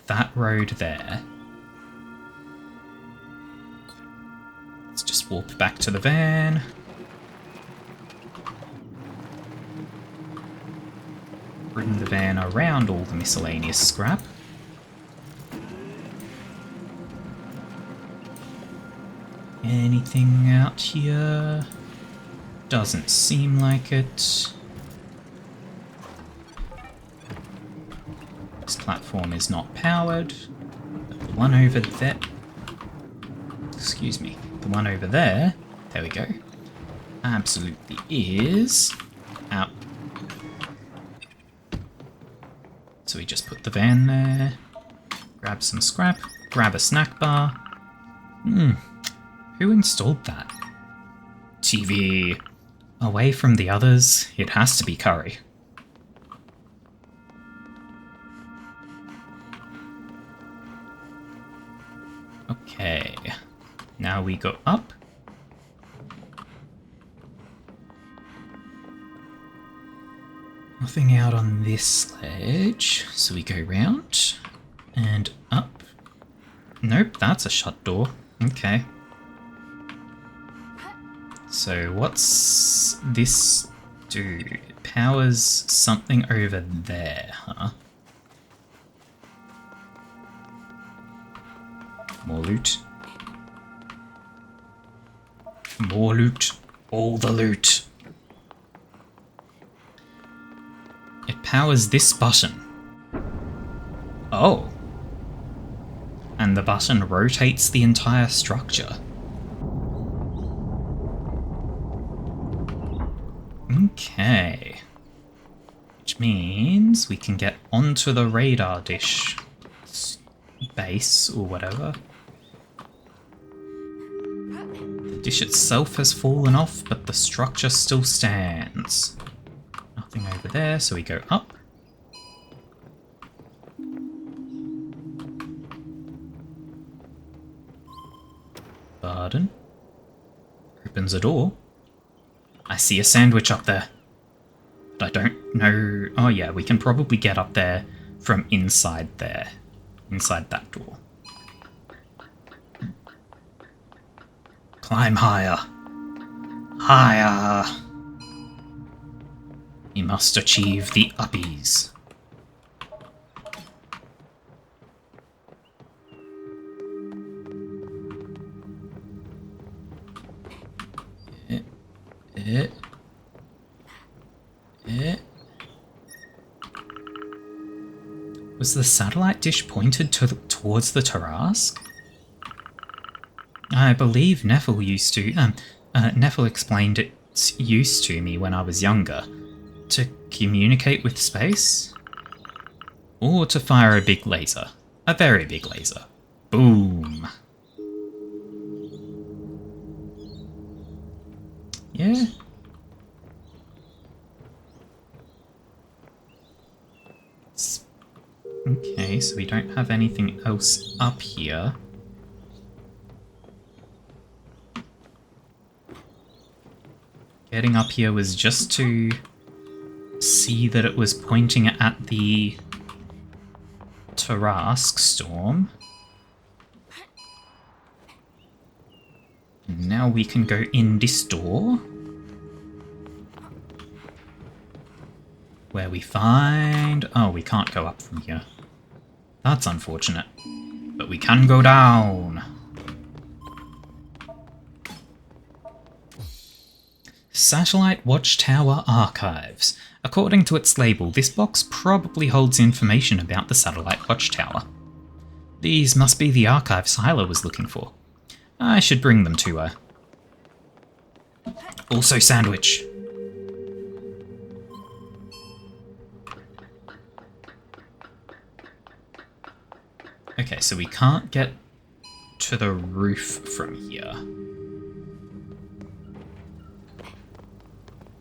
that road there. Let's just walk back to the van. Bring the van around all the miscellaneous scrap. Anything out here? Doesn't seem like it. This platform is not powered. But the one over there... Excuse me. The one over there... There we go. Absolutely is. Out. So we just put the van there. Grab some scrap. Grab a snack bar. Who installed that? TV. Away from the others, it has to be Curry. Okay. Now we go up. Nothing out on this ledge, so we go round and up. Nope, that's a shut door. Okay. So what's this do? It powers something over there, huh? More loot. More loot. All the loot. It powers this button. Oh. And the button rotates the entire structure. Okay. Which means we can get onto the radar dish base or whatever. The dish itself has fallen off, but the structure still stands. Nothing over there, so we go up. Garden. Opens a door. I see a sandwich up there. But I don't know... Oh yeah, we can probably get up there from inside there. Inside that door. Climb higher. Higher. We must achieve the uppies. Was the satellite dish pointed towards the Tarask? I believe Neville used to... Neville explained its use to me when I was younger. To communicate with space? Or to fire a big laser. A very big laser. Boom. Yeah. Okay, so we don't have anything else up here. Getting up here was just to see that it was pointing at the Tarask storm. Now we can go in this door. Where we find... Oh, we can't go up from here. That's unfortunate. But we can go down. Satellite Watchtower Archives. According to its label, this box probably holds information about the Satellite Watchtower. These must be the archives Hyla was looking for. I should bring them to her. Also Sandwitch. Okay, so we can't get to the roof from here.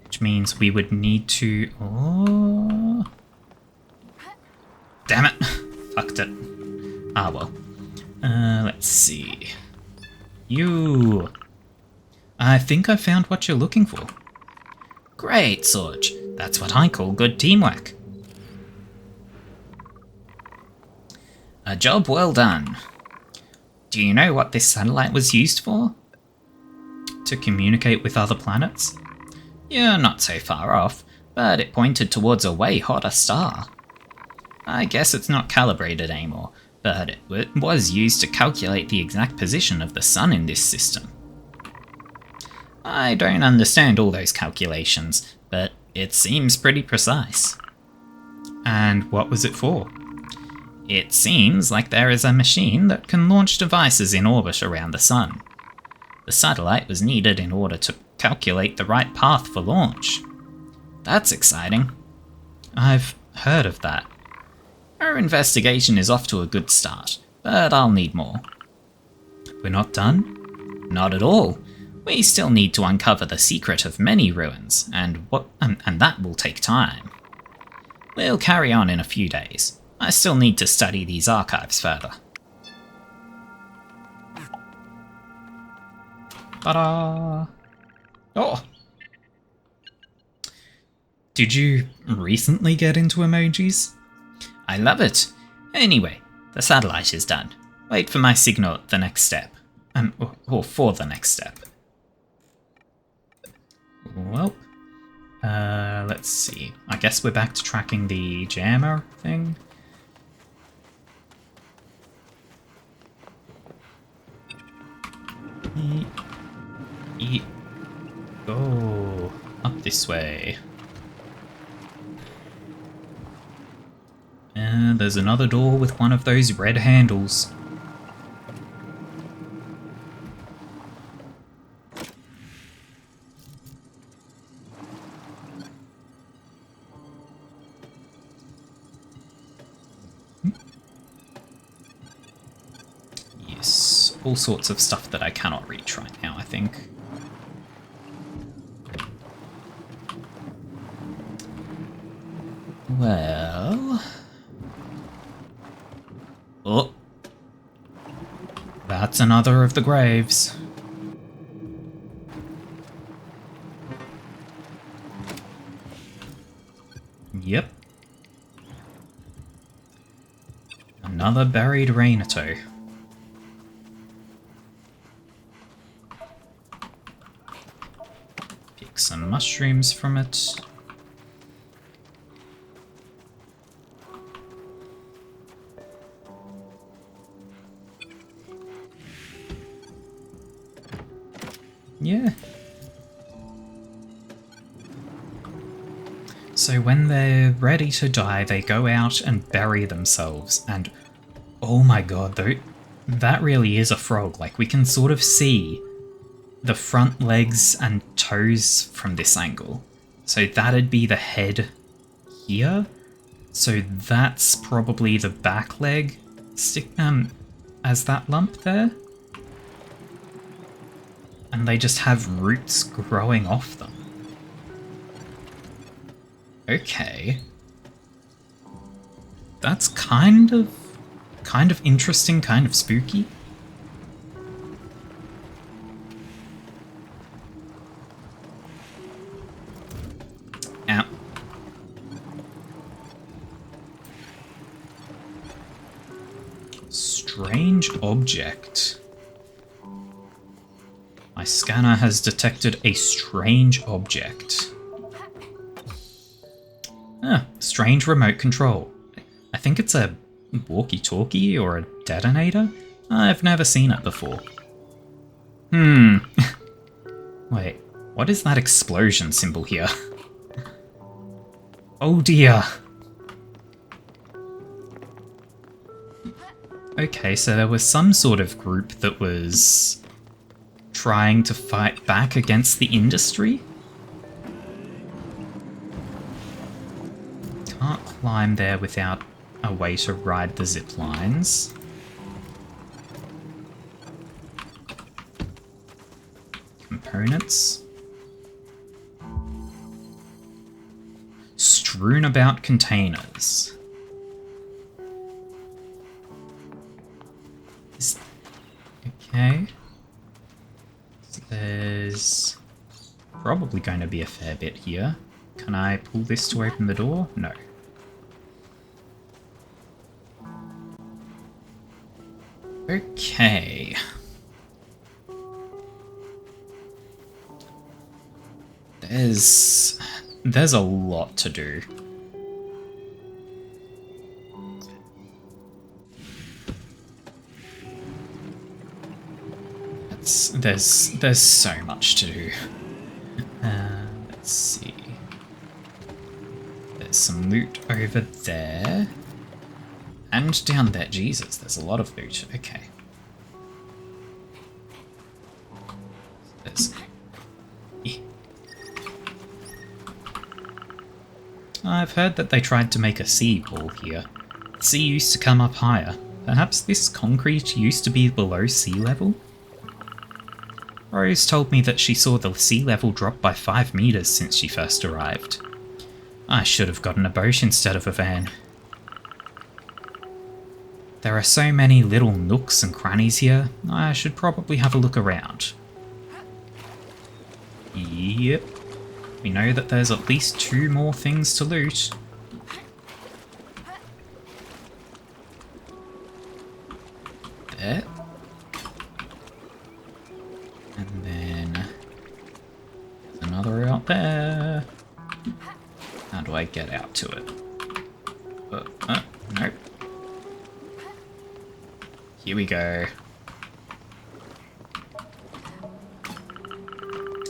Which means we would need to... Oh... Damn it! Fucked it. Ah, well. Let's see. You... I think I found what you're looking for. Great, Sorge. That's what I call good teamwork. A job well done. Do you know what this satellite was used for? To communicate with other planets? You're not so far off, but it pointed towards a way hotter star. I guess it's not calibrated anymore, but it was used to calculate the exact position of the sun in this system. I don't understand all those calculations, but it seems pretty precise. And what was it for? It seems like there is a machine that can launch devices in orbit around the sun. The satellite was needed in order to calculate the right path for launch. That's exciting. I've heard of that. Our investigation is off to a good start, but I'll need more. We're not done? Not at all. We still need to uncover the secret of many ruins, and that will take time. We'll carry on in a few days. I still need to study these archives further. Ta-da! Oh! Did you recently get into emojis? I love it! Anyway, the satellite is done. Wait for my signal at the next step. Or for the next step. Well, let's see. I guess we're back to tracking the jammer thing. Eat. Go. This way. And there's another door with one of those red handles. Yes, all sorts of stuff that I cannot reach right now, I think. Well... Oh! That's another of the graves. Yep. Another buried Rainato. Pick some mushrooms from it. Yeah. So when they're ready to die, they go out and bury themselves, and oh my god, though, that really is a frog. Like, we can sort of see the front legs and toes from this angle. So that'd be the head here. So that's probably the back leg as that lump there. And they just have roots growing off them. Okay. That's kind of interesting, kind of spooky. Ow. Strange object. My scanner has detected a strange object. Strange remote control. I think it's a walkie-talkie or a detonator? I've never seen it before. Wait, what is that explosion symbol here? Oh dear. Okay, so there was some sort of group that was trying to fight back against the industry? Can't climb there without a way to ride the zip lines. Components. Strewn about containers. Okay. So there's probably going to be a fair bit here. Can I pull this to open the door? No. Okay. There's a lot to do. There's so much to do. Let's see. There's some loot over there. And down there. Jesus, there's a lot of loot. Okay. There's... I've heard that they tried to make a sea wall here. The sea used to come up higher. Perhaps this concrete used to be below sea level? Rose told me that she saw the sea level drop by 5 meters since she first arrived. I should have gotten a boat instead of a van. There are so many little nooks and crannies here, I should probably have a look around. Yep. We know that there's at least 2 more things to loot. There. And then there's another out there. How do I get out to it? Nope. Here we go.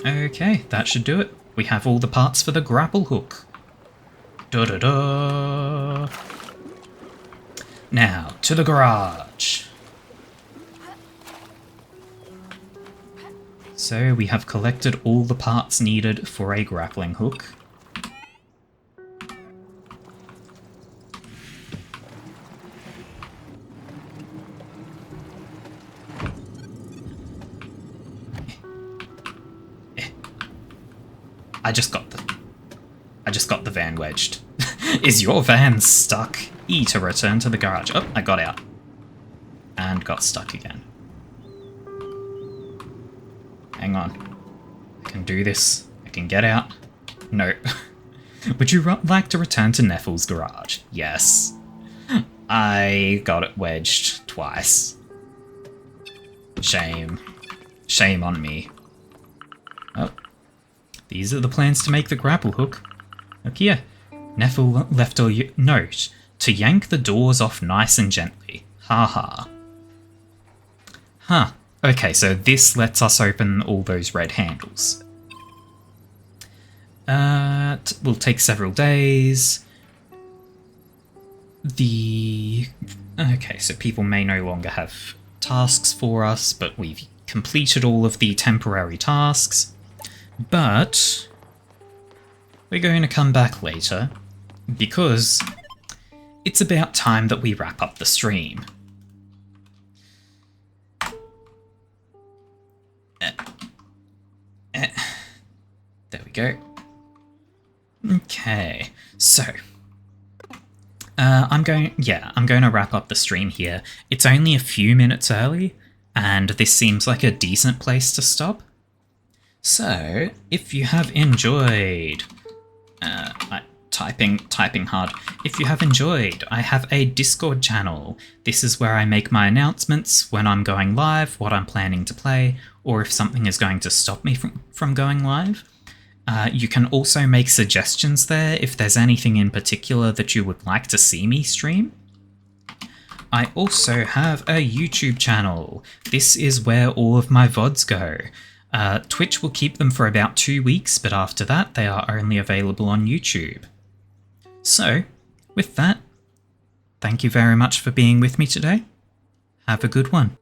Okay, that should do it. We have all the parts for the grapple hook. Da-da-da! Now, to the garage. So we have collected all the parts needed for a grappling hook. I just got the van wedged. Is your van stuck? E to return to the garage. Oh, I got out. And got stuck again. Hang on. I can do this. I can get out. No. Would you like to return to Neffle's garage? Yes. I got it wedged twice. Shame. Shame on me. Oh. These are the plans to make the grapple hook. Look here. Neffle left a note to yank the doors off nice and gently. Ha ha. Huh. Okay, so this lets us open all those red handles. Will take several days. Okay, so people may no longer have tasks for us, but we've completed all of the temporary tasks. But we're going to come back later because it's about time that we wrap up the stream. There we go. Okay, so I'm going to wrap up the stream here. It's only a few minutes early, and this seems like a decent place to stop. So, if you have enjoyed, typing hard. If you have enjoyed, I have a Discord channel. This is where I make my announcements when I'm going live, what I'm planning to play, or if something is going to stop me from going live. You can also make suggestions there if there's anything in particular that you would like to see me stream. I also have a YouTube channel. This is where all of my VODs go. Twitch will keep them for about 2 weeks, but after that they are only available on YouTube. So, with that, thank you very much for being with me today. Have a good one.